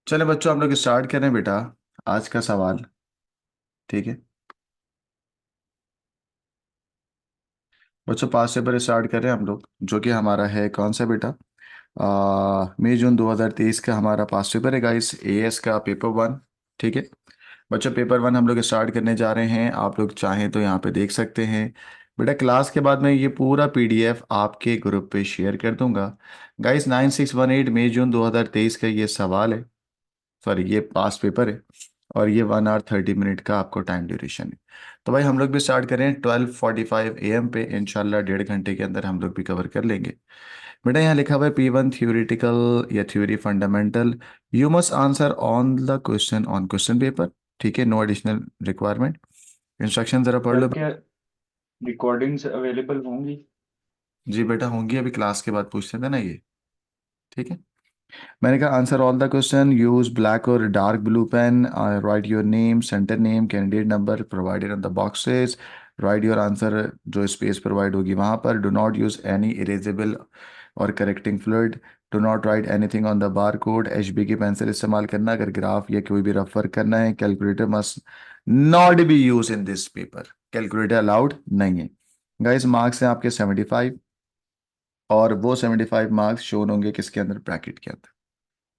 चले बच्चों, हम लोग स्टार्ट करें बेटा। आज का सवाल। ठीक है बच्चों, पास से पर स्टार्ट करें हम लोग, जो कि हमारा है कौन सा बेटा। मई जून 2023 का हमारा पास पेपर है गाइस, एएस का पेपर वन। ठीक है बच्चों, पेपर वन हम लोग स्टार्ट करने जा रहे हैं। आप लोग चाहें तो यहाँ पे देख सकते हैं बेटा। क्लास के बाद मैं ये पूरा पीडीएफ आपके ग्रुप पे शेयर कर दूंगा गाइस। 9618 मई जून 2023 का ये सवाल है। सॉरी, ये पास पेपर है। और ये 1 आवर 30 मिनट का आपको टाइम ड्यूरेशन है। तो भाई हम लोग भी स्टार्ट करें 12:45 AM पे। इंशाल्लाह 1.5 घंटे के अंदर हम लोग भी कवर कर लेंगे। बेटा यहाँ लिखा हुआ है P1 थ्योरेटिकल या theory fundamental. You must answer on the question on question paper. ठीक है, नो एडिशनल रिक्वायरमेंट। इंस्ट्रक्शन जरा पढ़ सर लो। क्या रिकॉर्डिंग्स अवेलेबल होंगी? जी बेटा होंगी, अभी क्लास के बाद पूछते थे ना ये। ठीक है, मैंने कहा answer all the question, use black और dark blue pen, write your name, centre name, candidate number provided on the boxes, write your answer जो स्पेस प्रोवाइड होगी वहाँ पर। Do not use any erasable और correcting fluid. Do not write anything on the bar code. HB की pencil इस्तेमाल करना अगर graph या कोई भी रफ वर्क करना है। Calculator must not be use in this paper. Calculator allowed नहीं है। गाइस मार्क्स हैं आपके 75, और वो 75 मार्क्स शोन होंगे किसके अंदर, ब्रैकेट के अंदर।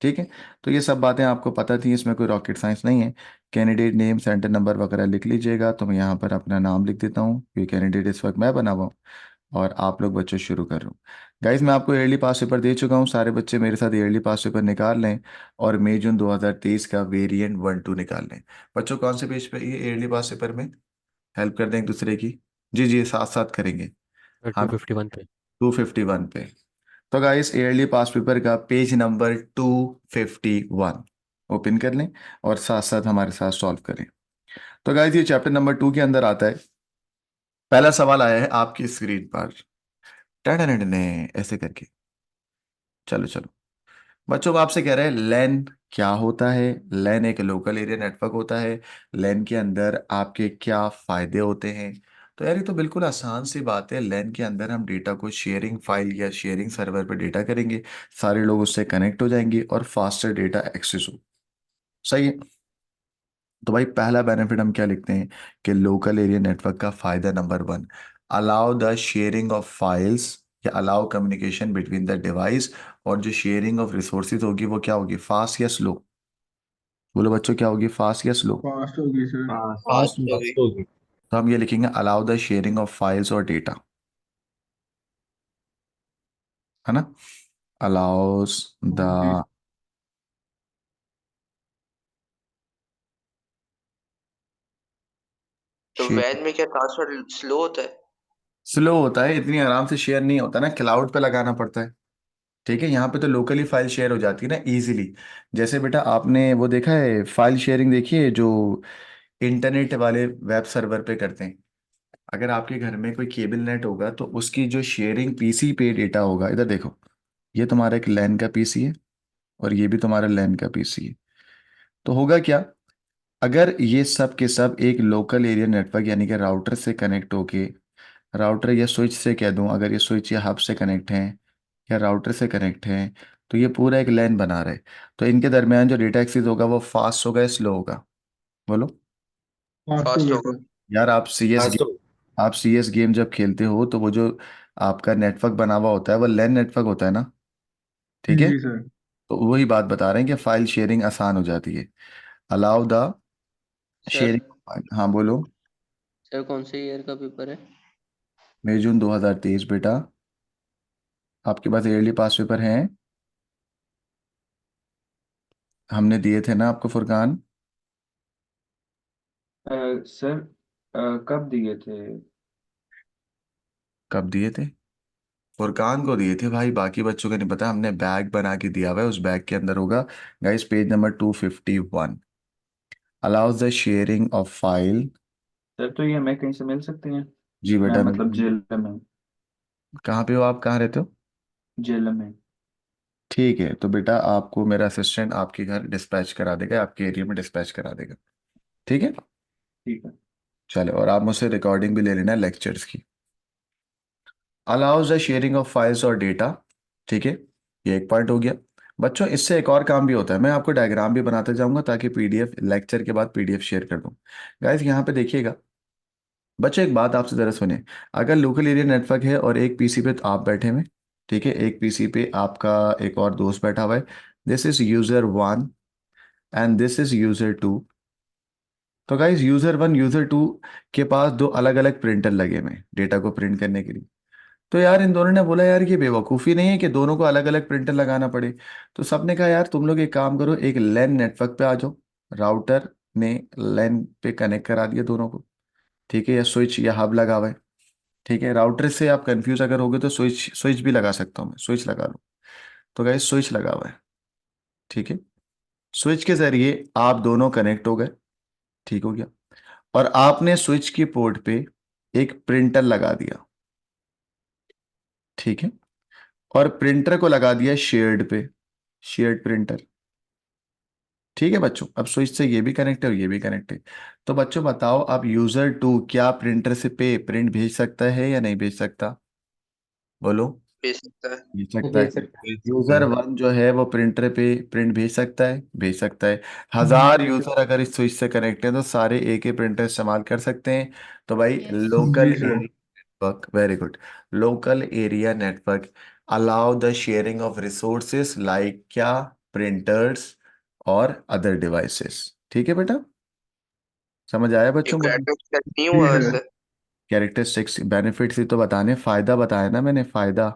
ठीक है, तो ये सब बातें आपको पता थी, इसमें कोई रॉकेट साइंस नहीं है। कैंडिडेट नेम, सेंटर नंबर वगैरह लिख लीजिएगा। तो मैं यहाँ पर अपना नाम लिख देता हूँ, क्योंकि कैंडिडेट इस वक्त मैं बना हुआ हूँ। और आप लोग बच्चों शुरू कर रहे हो। गाइज मैं आपको ईयरली पास पेपर दे चुका हूँ, सारे बच्चे मेरे साथ ईयरली पास पेपर निकाल लें। और मई जून 2023 का वेरिएंट 1 2 निकाल लें। बच्चों कौन से पेज पे ये ईयरली पास पेपर में, हेल्प कर दें एक दूसरे की। जी जी, साथ साथ करेंगे। हाँ, 251 पे। 251 पे। तो गाइस ईयरली पास पेपर का पेज नंबर 251 ओपन कर लें, और साथ साथ हमारे साथ सॉल्व करें। तो गाइस ये चैप्टर नंबर 2 के अंदर आता है। पहला सवाल आया है आपकी स्क्रीन पर, टन ऐसे करके। चलो चलो, बच्चों को आपसे कह रहे हैं लैन क्या होता है। लैन एक लोकल एरिया नेटवर्क होता है। लैन के अंदर आपके क्या फायदे होते हैं। तो यार ये तो बिल्कुल आसान सी बात है। लैन के अंदर हम डेटा को शेयरिंग फाइल या शेयरिंग सर्वर पर डेटा करेंगे। सारे लोग उससे कनेक्ट हो जाएंगे और फास्टर डेटा एक्सेस हो। सही है। तो भाई पहला बेनिफिट हम क्या लिखते हैं कि लोकल एरिया नेटवर्क का फायदा number one, allow the sharing of files या allow communication between the device. और जो शेयरिंग ऑफ रिसोर्सेज होगी वो क्या होगी, फास्ट या स्लो। बोलो बच्चों, क्या होगी, फास्ट या स्लो। फास्ट होगी सर। हाँ, फास्ट फास्ट होगी। फास्ट होगी। तो हम ये लिखेंगे allow the sharing of files और डेटा, है ना। Allow us the okay. तो वैन में क्या ट्रांसफर स्लो होता है? स्लो होता है, इतनी आराम से शेयर नहीं होता ना, क्लाउड पे लगाना पड़ता है। ठीक है, यहाँ पे तो लोकली फाइल शेयर हो जाती है ना इजीली। जैसे बेटा आपने वो देखा है, फाइल शेयरिंग देखी है जो इंटरनेट वाले वेब सर्वर पे करते हैं। अगर आपके घर में कोई केबल नेट होगा तो उसकी जो शेयरिंग पीसी पे डेटा होगा, इधर देखो, ये तुम्हारा एक लैन का पीसी है, और ये भी तुम्हारा लैन का पीसी है। तो होगा क्या, अगर ये सब के सब एक लोकल एरिया नेटवर्क यानी कि राउटर से कनेक्ट होके, राउटर या स्विच से कह दूं, अगर ये स्विच या हब से कनेक्ट हैं या राउटर से कनेक्ट हैं, तो ये पूरा एक लैन बना रहे। तो इनके दरमियान जो डेटा एक्सेस होगा वो फास्ट होगा या स्लो होगा, बोलो। फास्ट फास्ट होगा होगा। सर। यार फास्ट तो आप सीएस गेम जब खेलते हो तो वो जो आपका नेटवर्क बना हुआ होता है वो लैन नेटवर्क होता है ना। जी ठीक है, जी सर। तो वही बात बता रहे हैं कि फाइल शेयरिंग आसान हो जाती है। Allow the sir sharing file, हाँ बोलो। सर कौन से ईयर का पेपर है? मई जून 2023 बेटा। आपके पास ईयरली पास पेपर हैं, हमने दिए थे ना आपको फुरकान। सर कब दिए थे? कब दिए थे, फुरकान को दिए थे भाई, बाकी बच्चों को नहीं पता। हमने बैग बना के दिया हुआ है, उस बैग के अंदर होगा guys page number 251, allows the sharing of file. Sir तो ये हमें कहीं से मिल सकते हैं? जी मैं बेटा मतलब जेल में। कहाँ पे हो आप, कहाँ रहते हो। जेल में। ठीक है, तो बेटा आपको मेरा असिस्टेंट आपके घर डिस्पैच करा देगा, आपके एरिया में डिस्पैच करा देगा। ठीक है, ठीक है। चलो, और आप मुझसे रिकॉर्डिंग भी ले लेना लेक्चर्स की। Allows the sharing of files और डेटा। ठीक है, ये एक पॉइंट हो गया। बच्चों इससे एक और काम भी होता है, मैं आपको डायग्राम भी बनाते जाऊंगा ताकि पीडीएफ लेक्चर के बाद पीडीएफ शेयर कर दूं। गाइस यहाँ पे देखिएगा, बच्चों एक बात आपसे ज़रा सुने। अगर लोकल एरिया नेटवर्क है और एक पीसी पे तो आप बैठे हुए, ठीक है, एक पीसी पे आपका एक और दोस्त बैठा हुआ है, this is user one and this is user two. तो guys user one user two के पास दो अलग अलग प्रिंटर लगे हुए हैं डेटा को प्रिंट करने के लिए। तो यार इन दोनों ने बोला यार ये बेवकूफ़ी नहीं है कि दोनों को अलग अलग प्रिंटर लगाना पड़े। तो सबने कहा यार तुम लोग एक काम करो, एक लैन नेटवर्क पे आ जाओ। राउटर ने लैन पे कनेक्ट करा दिया दोनों को, ठीक है, या स्विच या हब लगा हुआ है, ठीक है। राउटर से आप कंफ्यूज अगर होगे तो स्विच स्विच भी लगा सकता हूँ मैं, स्विच लगा लो। तो गाइस स्विच लगा हुआ है, ठीक है। स्विच के जरिए आप दोनों कनेक्ट हो गए, ठीक हो गया। और आपने स्विच की पोर्ट पे एक प्रिंटर लगा दिया, ठीक है, और प्रिंटर को लगा दिया शेयर्ड पे, शेयर्ड प्रिंटर, ठीक है बच्चों। अब स्विच से ये भी कनेक्ट है और ये भी कनेक्ट है। तो बच्चों बताओ अब यूजर टू क्या प्रिंटर से पे प्रिंट भेज सकता है या नहीं भेज सकता? बोलो। भेज सकता है। भेज सकता भेज है। सकते यूजर वन जो है वो प्रिंटर पे प्रिंट भेज सकता है, भेज सकता है। हजार यूजर अगर इस स्विच से कनेक्ट है तो सारे एक ही प्रिंटर इस्तेमाल कर सकते हैं। तो भाई Yes. लोकल जी sir. Network, very good, local area network allow the sharing of resources like क्या, प्रिंटर्स और अदर डिवाइसेस। ठीक है बेटा, समझ आया ये बच्चों? क्रैकर चेक नहीं जी हुआ सर। वैसे। कैरेक्टरिस्टिक्स बेनिफिट्स ही तो बताने, फायदा बताया ना मैंने, फायदा,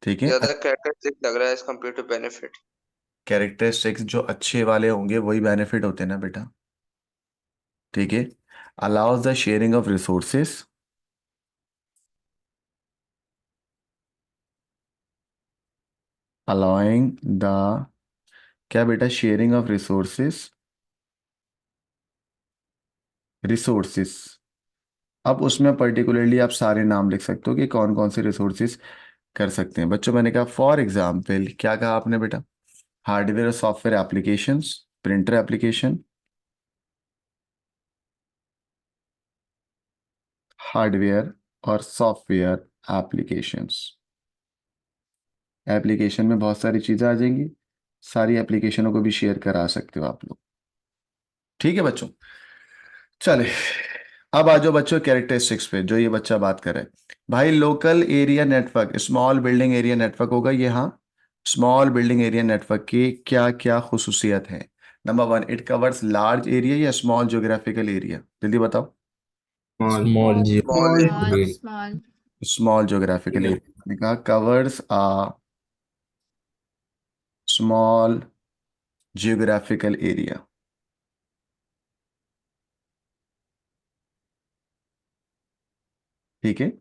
ठीक है। ज्यादा क्रैकर चेक लग रहा है as compare to benefit. Characteristics जो अच्छे वाले होंगे वही बेनिफिट होते हैं ना बेटा, ठीक है। Allows the sharing of resources, allowing the क्या बेटा, शेयरिंग ऑफ रिसोर्सेस, रिसोर्सेस। अब उसमें पर्टिकुलरली आप सारे नाम लिख सकते हो कि कौन कौन से रिसोर्सेस कर सकते हैं। बच्चों मैंने कहा फॉर एग्जाम्पल, क्या कहा आपने बेटा, हार्डवेयर और software applications, printer application, hardware और सॉफ्टवेयर एप्लीकेशंस। एप्लीकेशन में बहुत सारी चीज़ें आ जाएंगी, सारी एप्लीकेशनों को भी शेयर करा सकते हो आप लोग, ठीक है बच्चों। चले, अब आ जाओ बच्चों कैरेक्टरिस्टिक्स पे जो ये बच्चा बात कर रहा है। भाई local area network small building area network होगा ये, हाँ। स्मॉल बिल्डिंग एरिया नेटवर्क की क्या क्या खुसूसियत है? Number one, it covers large area या स्मॉल ज्योग्राफिकल एरिया, जल्दी बताओ। Small Small. Small Small. Small. Small geographical area, मैंने कहा कवर्स आ स्मॉल जियोग्राफिकल एरिया, ठीक है।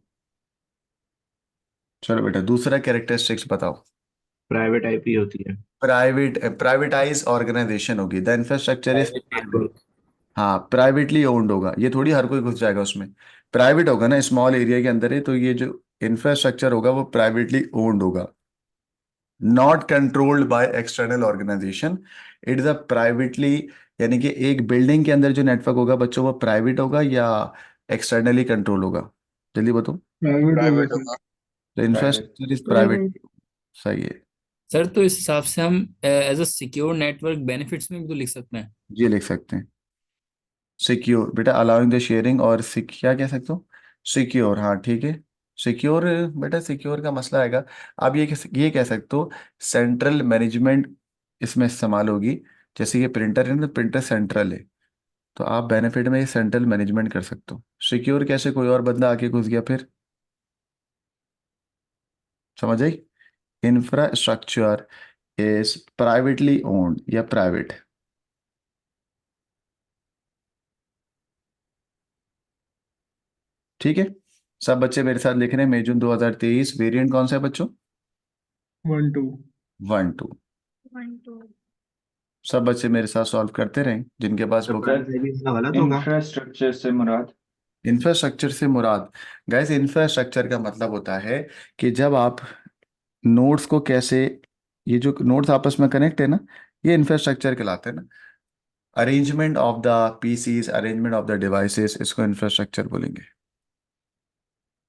चलो बेटा दूसरा कैरेक्टरिस्टिक्स बताओ। प्राइवेट आईपी होती है। प्राइवेटाइज ऑर्गेनाइजेशन होगी, the infrastructure is private private. Network. हाँ प्राइवेटली ओन्ड होगा, ये थोड़ी हर कोई घुस जाएगा उसमें। प्राइवेट होगा ना, स्मॉल एरिया के अंदर है, तो ये जो इंफ्रास्ट्रक्चर होगा वो प्राइवेटली ओन्ड होगा, not controlled by external organization. It is a privately, यानी कि एक बिल्डिंग के अंदर जो नेटवर्क होगा बच्चों वो प्राइवेट होगा या एक्सटर्नली कंट्रोल होगा, जल्दी बताओ। प्राइवेट होगा प्राइवेट सर। होगा। तो प्राइवेट। इंफ्रास्ट्रक्चर इज प्राइवेट, सही है। सर तो इस हिसाब से हम as a secure network benefits में भी तो लिख सकते हैं। ये लिख सकते हैं सिक्योर बेटा, अलाउइंग द शेयरिंग और क्या कह सकते हो, सिक्योर, हाँ ठीक है। सिक्योर बेटा, सिक्योर का मसला आएगा। आप ये कह सकते हो सेंट्रल मैनेजमेंट इसमें इस्तेमाल होगी। जैसे ये प्रिंटर है ना, प्रिंटर सेंट्रल है, तो आप बेनिफिट में ये सेंट्रल मैनेजमेंट कर सकते हो। सिक्योर कैसे, कोई और बंदा आके घुस गया फिर, समझ आई? इंफ्रास्ट्रक्चर इज प्राइवेटली ओन्ड या प्राइवेट, ठीक है। सब बच्चे मेरे साथ लिख रहे हैं, मई जून 2023, वेरिएंट कौन सा है बच्चों? 1 2। 1 2। 1 2. सब बच्चे मेरे साथ सॉल्व करते रहें जिनके पास बुक। सर गलत होगा। इंफ्रास्ट्रक्चर से मुराद इंफ्रास्ट्रक्चर से मुराद, गैस इंफ्रास्ट्रक्चर का मतलब होता है कि जब आप नोड्स को कैसे, ये जो नोड्स आपस में कनेक्ट है ना, ये इंफ्रास्ट्रक्चर कहलाते हैं ना। Arrangement of the PCs, arrangement of the devices, इसको इंफ्रास्ट्रक्चर बोलेंगे।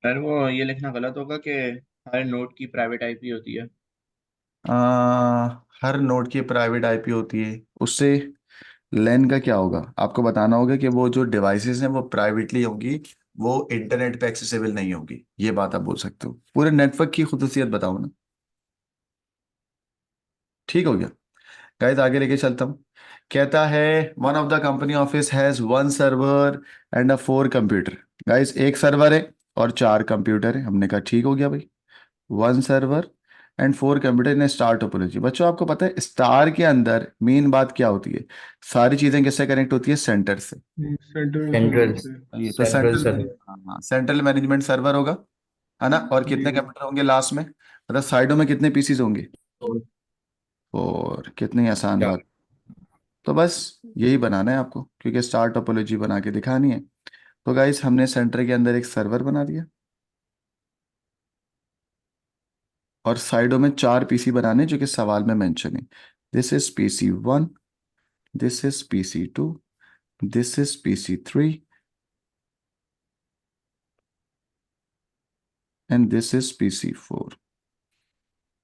सर वो ये लिखना गलत होगा कि हर नोड की प्राइवेट आईपी होती है। हर नोड की प्राइवेट आईपी होती है, उससे लैन का क्या होगा, आपको बताना होगा कि वो जो डिवाइसेस हैं वो प्राइवेटली होंगी, वो इंटरनेट पे एक्सेसिबल नहीं होगी, ये बात आप बोल सकते हो। पूरे नेटवर्क की खुसूसियत बताओ ना। ठीक हो गया। गाइस आगे लेके चलता हूँ। कहता है one of the company office has one server and a four computer. Guys एक सर्वर है और चार कंप्यूटर है। हमने कहा ठीक हो गया भाई, one server and four computer in star topology. बच्चों आपको पता है स्टार के अंदर मेन बात क्या होती है, सारी चीजें किससे कनेक्ट होती है, सेंटर से। सेंट्रल सेंट्रल सर्वर से। ये तो सेंट्रल सेंट्रल, सर्वर। हाँ सेंट्रल मैनेजमेंट सर्वर होगा, है ना। और जी कितने कंप्यूटर होंगे लास्ट में, मतलब साइडों में कितने पीसीज होंगे, और कितनी आसान बात। तो बस यही बनाना है आपको, क्योंकि स्टार टोपोलॉजी बना के दिखानी है। तो गाइस हमने सेंटर के अंदर एक सर्वर बना दिया और साइडों में चार पीसी बनाने जो कि सवाल में मेंशन है। This is PC one, this is PC two, this is PC three and this is PC four.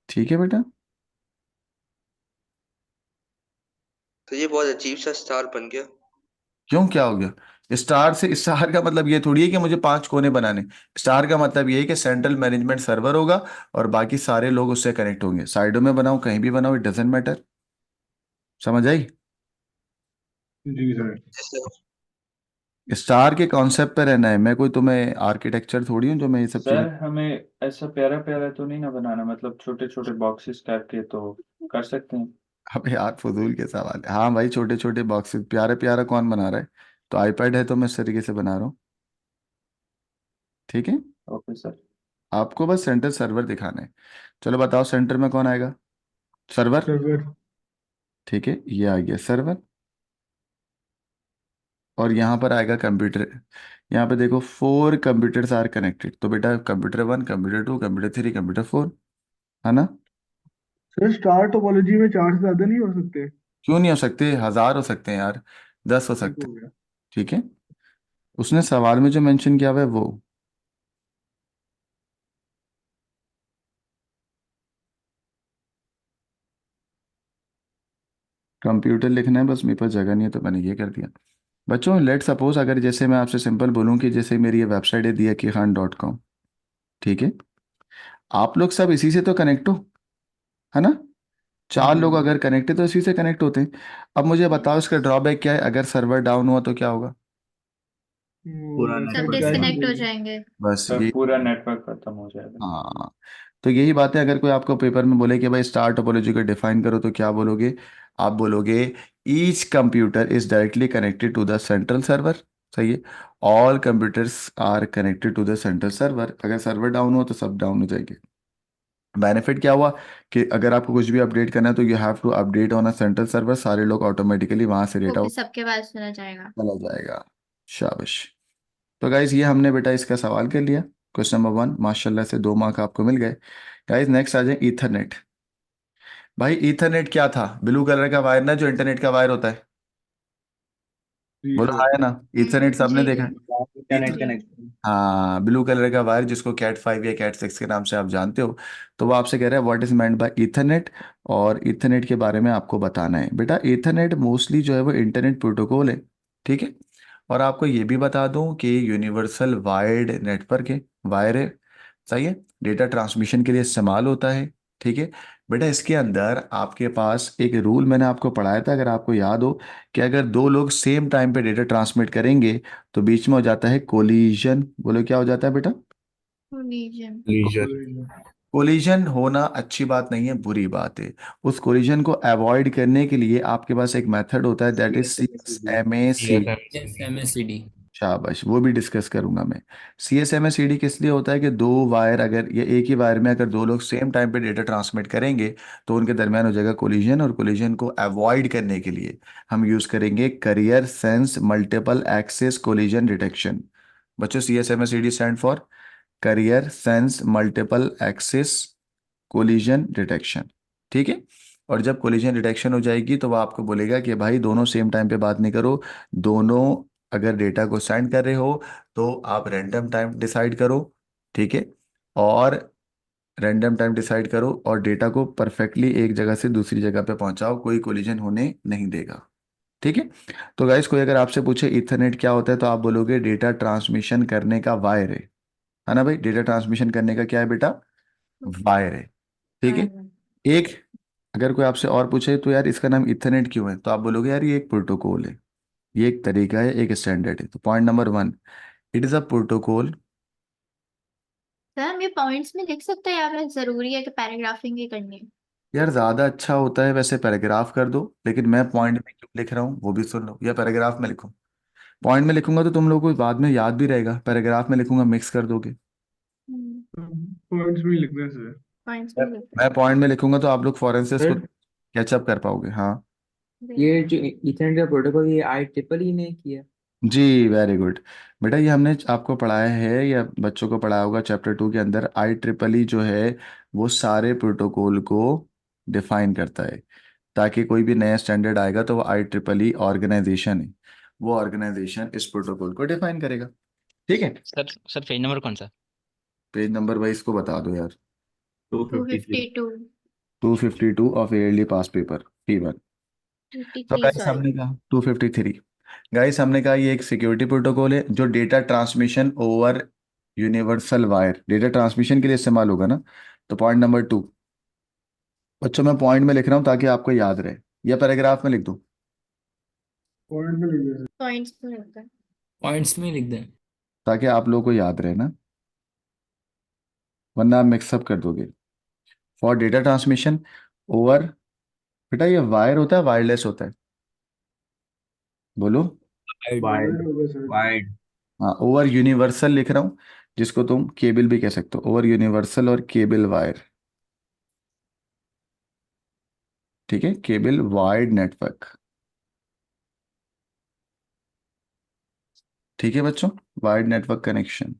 ठीक है बेटा। तो ये बहुत अजीब सा स्टार बन गया। क्यों, क्या हो गया, स्टार से, स्टार का मतलब ये थोड़ी है कि मुझे पांच कोने बनाने। स्टार का मतलब ये है कि सेंट्रल मैनेजमेंट सर्वर होगा और बाकी सारे लोग उससे कनेक्ट होंगे। साइडों में बनाओ, कहीं भी बनाओ, इट डजेंट मैटर। समझ आई। जी सर। जैसे स्टार के कॉन्सेप्ट पे रहना है, मैं कोई तुम्हें आर्किटेक्चर थोड़ी हूँ जो मैं ये सब चीजें। सर हमें ऐसा प्यारा प्यारा तो नहीं ना बनाना, मतलब छोटे छोटे बॉक्सेस टाइप के तो कर सकते हैं। अबे यार फजूल के सवाल है। हाँ भाई छोटे छोटे बॉक्सेस, प्यारे प्यारा कौन बना रहा है, तो आईपैड है तो मैं इस तरीके से बना रहा हूँ। ठीक है। Okay sir. आपको बस सेंटर सर्वर दिखाना है। चलो बताओ सेंटर में कौन आएगा, सर्वर। सर्वर। ठीक है, ये आ गया सर्वर। और यहाँ पर आएगा कंप्यूटर। यहाँ पे देखो फोर कंप्यूटर्स आर कनेक्टेड, तो बेटा computer one, computer two, computer three, computer four, है ना। सर स्टार टोपोलॉजी में चार से ज्यादा नहीं हो सकते? क्यों नहीं हो सकते, हजार हो सकते हैं यार, 10 हो ठीक सकते हो हैं। गया। ठीक है, उसने सवाल में जो मेंशन किया हुआ है वो। कंप्यूटर लिखना है, बस मेरे पास जगह नहीं है तो मैंने ये कर दिया। बच्चों लेट सपोज अगर जैसे मैं आपसे सिंपल बोलूं कि जैसे मेरी ये वेबसाइट है diakihan.com, ठीक है, आप लोग सब इसी से तो कनेक्ट हो, है ना। चार लोग हम्म, अगर कनेक्ट है तो इसी से कनेक्ट होते हैं। अब मुझे बताओ इसका ड्रॉबैक क्या है, अगर सर्वर डाउन हुआ तो क्या होगा। वो पूरा सब वेबसाइट नेटवर्क क्रैश हो डाउन। डिस्कनेक्ट हो जाएगी। जाएंगे। बस सर ये, पूरा नेटवर्क खत्म हो जाएगा। हाँ, तो यही बात है। अगर कोई आपको पेपर में बोले कि भाई स्टार टोपोलॉजी को डिफाइन करो तो क्या बोलोगे, आप बोलोगे each computer is directly connected to the central server. सही है, all computers are connected to the central server. अगर सर्वर डाउन हो तो सब डाउन हो जाएंगे। बेनिफिट क्या हुआ कि अगर आपको कुछ भी अपडेट करना है तो you have to update on a central server, सारे लोग ऑटोमेटिकली वहां से वो डेटा भी सबके पास सुना जाएगा। चला जाएगा। शाबाश। तो गाइज ये हमने बेटा इसका सवाल कर लिया, क्वेश्चन नंबर वन, माशाल्लाह से 2 मार्क आपको मिल गए। गाइज नेक्स्ट आ जाए ईथरनेट। भाई ईथरनेट क्या था, ब्लू कलर का वायर ना जो इंटरनेट का वायर होता है, जी बोला सर। है ना। ईथरनेट सबने जी देखा है। इंटरनेट जी। कनेक्शन। हाँ ब्लू कलर का वायर जिसको कैट 5 या कैट 6 के नाम से आप जानते हो। तो वो आपसे कह रहा है what is meant by Ethernet, और ईथरनेट के बारे में आपको बताना है। बेटा ईथरनेट मोस्टली जो है वो इंटरनेट प्रोटोकॉल है, ठीक है। और आपको ये भी बता दूं कि यूनिवर्सल वायर्ड नेटवर्क है, वायर है, सही है, डेटा ट्रांसमिशन के लिए इस्तेमाल होता है। ठीक है बेटा, इसके अंदर आपके पास एक रूल मैंने आपको पढ़ाया था, अगर आपको याद हो, कि अगर दो लोग सेम टाइम पे डेटा ट्रांसमिट करेंगे तो बीच में हो जाता है कोलिजन। बोलो क्या हो जाता है बेटा। कोलिजन। लीजर। कोलिजन होना अच्छी बात नहीं है, बुरी बात है। उस कोलिजन को अवॉइड करने के लिए आपके पास एक मेथड होता है, that is C S CSMACD। M A C D. CSMACD। शाबाश, वो भी डिस्कस करूंगा मैं। C S M A C D किस लिए होता है कि दो वायर, अगर ये एक ही वायर में अगर दो लोग सेम टाइम पे डेटा ट्रांसमिट करेंगे तो उनके दरमियान हो जाएगा कोलिजन, और कोलिजन को अवॉइड करने के लिए हम यूज करेंगे carrier sense multiple access collision detection. बच्चों C S M A C D stand for carrier sense multiple access collision detection. ठीक है, और जब कोलिजन डिटेक्शन हो जाएगी तो वह आपको बोलेगा कि भाई दोनों सेम टाइम पे बात नहीं करो, दोनों अगर डेटा को सेंड कर रहे हो तो आप रैंडम टाइम डिसाइड करो। ठीक है, और रैंडम टाइम डिसाइड करो और डेटा को परफेक्टली एक जगह से दूसरी जगह पे पहुंचाओ, कोई कोलिजन होने नहीं देगा। ठीक है। तो गाइस कोई अगर आपसे पूछे इथरनेट क्या होता है तो आप बोलोगे डेटा ट्रांसमिशन करने का वायर है ना भाई? डेटा ट्रांसमिशन करने का क्या है बेटा? वायर है। ठीक है। एक अगर कोई आपसे और पूछे तो यार इसका नाम इथरनेट क्यों है, तो आप बोलोगे यार ये एक प्रोटोकॉल है, ये एक तरीका है, एक स्टैंडर्ड है। तो point number 1, it is a protocol. Sir हम ये पॉइंट्स में लिख सकते हैं या फिर जरूरी है कि पैराग्राफिंग ही करनी है? यार ज्यादा अच्छा होता है वैसे पैराग्राफ कर दो, लेकिन मैं पॉइंट में क्यों लिख रहा हूँ वो भी सुन लो, या पैराग्राफ में लिखूं? पॉइंट में लिखूंगा तो तुम लोगों को बाद में याद भी रहेगा, पैराग्राफ में लिखूंगा मिक्स कर दोगे। पॉइंट्स में लिख रहे हैं सर। पॉइंट्स में लिखते मैं पॉइंट में लिखूंगा तो आप लोग फौरन से इसको सर कैचअप कर पाओगे। हाँ हैं। ये जो इथरनेट का प्रोटोकॉल ये IEEE ने किया। जी, वेरी गुड। बेटा ये हमने आपको पढ़ाया है या बच्चों को पढ़ाया होगा चैप्टर 2 के अंदर, IEEE जो है वो सारे प्रोटोकॉल को डिफाइन करता है, ताकि कोई भी नया स्टैंडर्ड आएगा तो वो IEEE ऑर्गेनाइजेशन है, वो ऑर्गेनाइजेशन इस प्रोटोकॉल को डिफाइन करेगा। ठीक है। सर पेज नंबर कौन सा? पेज नंबर भाई इसको बता दो यार। 253। 252 252 of yearly pass paper P1। तो 53 गाइस सॉरी। हमने कहा 253, गाइस हमने कहा ये एक सिक्योरिटी प्रोटोकॉल है जो data transmission over universal wire, data transmission के लिए इस्तेमाल होगा ना। तो पॉइंट नंबर 2, बच्चों मैं पॉइंट में लिख रहा हूँ ताकि आपको याद रहे, या पैराग्राफ में लिख दूँ? पॉइंट में लिख रहे हैं पॉइंट्स में लिखते हैं। पॉइंट्स में लिख दें। ताकि आप लोगों को याद रहे ना, वरना आप मिक्सअप कर दोगे। फॉर डेटा ट्रांसमिशन ओवर, बेटा ये वायर होता है वायरलेस होता है? बोलो। वाइड। वायर होगा सर। वाइड। हाँ, ओवर यूनिवर्सल लिख रहा हूँ, जिसको तुम केबल भी कह सकते हो, ओवर यूनिवर्सल और केबल वायर। ठीक है, केबल वाइड नेटवर्क। ठीक है बच्चों, वाइड नेटवर्क कनेक्शन।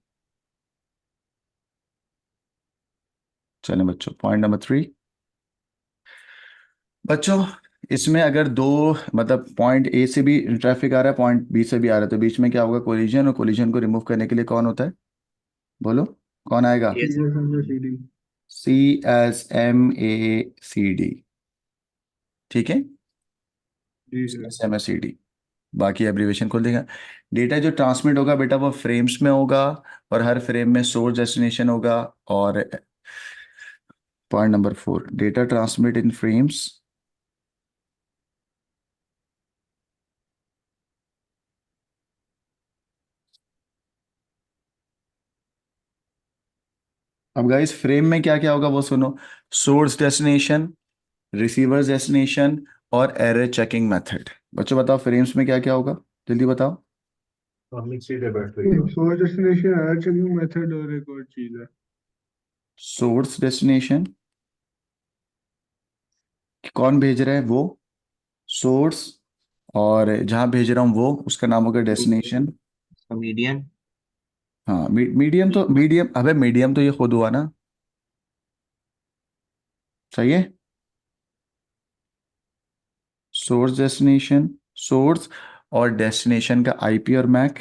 चलें बच्चों, पॉइंट नंबर 3। बच्चों इसमें अगर दो, मतलब पॉइंट ए से भी ट्रैफिक आ रहा है, पॉइंट बी से भी आ रहा है, तो बीच में क्या होगा? कोलिजन। और कोलिजन को रिमूव करने के लिए कौन होता है? बोलो, कौन आएगा? ये CSMACD। CSMACD। ठीक है, जी सर। CSMACD। बाकी एब्रीवेशन खोल देगा। डेटा जो ट्रांसमिट होगा बेटा वो फ्रेम्स में होगा, और हर फ्रेम में सोर्स डेस्टिनेशन होगा। और पॉइंट नंबर 4, डेटा ट्रांसमिट इन फ्रेम्स। अब गाइस फ्रेम में क्या क्या होगा वो सुनो। सोर्स डेस्टिनेशन, रिसीवर्स डेस्टिनेशन और एरर चेकिंग मेथड। बच्चों बताओ फ्रेम्स में क्या क्या होगा, जल्दी बताओ। Source destination error checking method और एक और चीज है। सोर्स डेस्टिनेशन कौन भेज रहा है? वो सोर्स, और जहां भेज रहा हूं वो उसका नाम होगा डेस्टिनेशन। मीडियन। हाँ मीडियम, तो मीडियम, अबे मीडियम तो ये खुद हुआ ना। सही है। सोर्स डेस्टिनेशन, सोर्स और डेस्टिनेशन का IP और मैक,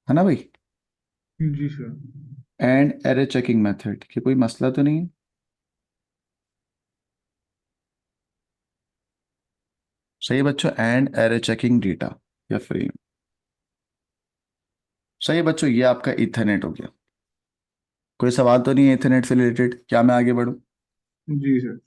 है ना भाई? जी sir. And error checking method, कि कोई मसला तो नहीं है? सही है बच्चों, एंड एरर चेकिंग डेटा या फ्रेम। सही है बच्चों, ये आपका इथरनेट हो गया। कोई सवाल तो नहीं है इथरनेट से रिलेटेड? क्या मैं आगे बढ़ूं? जी सर।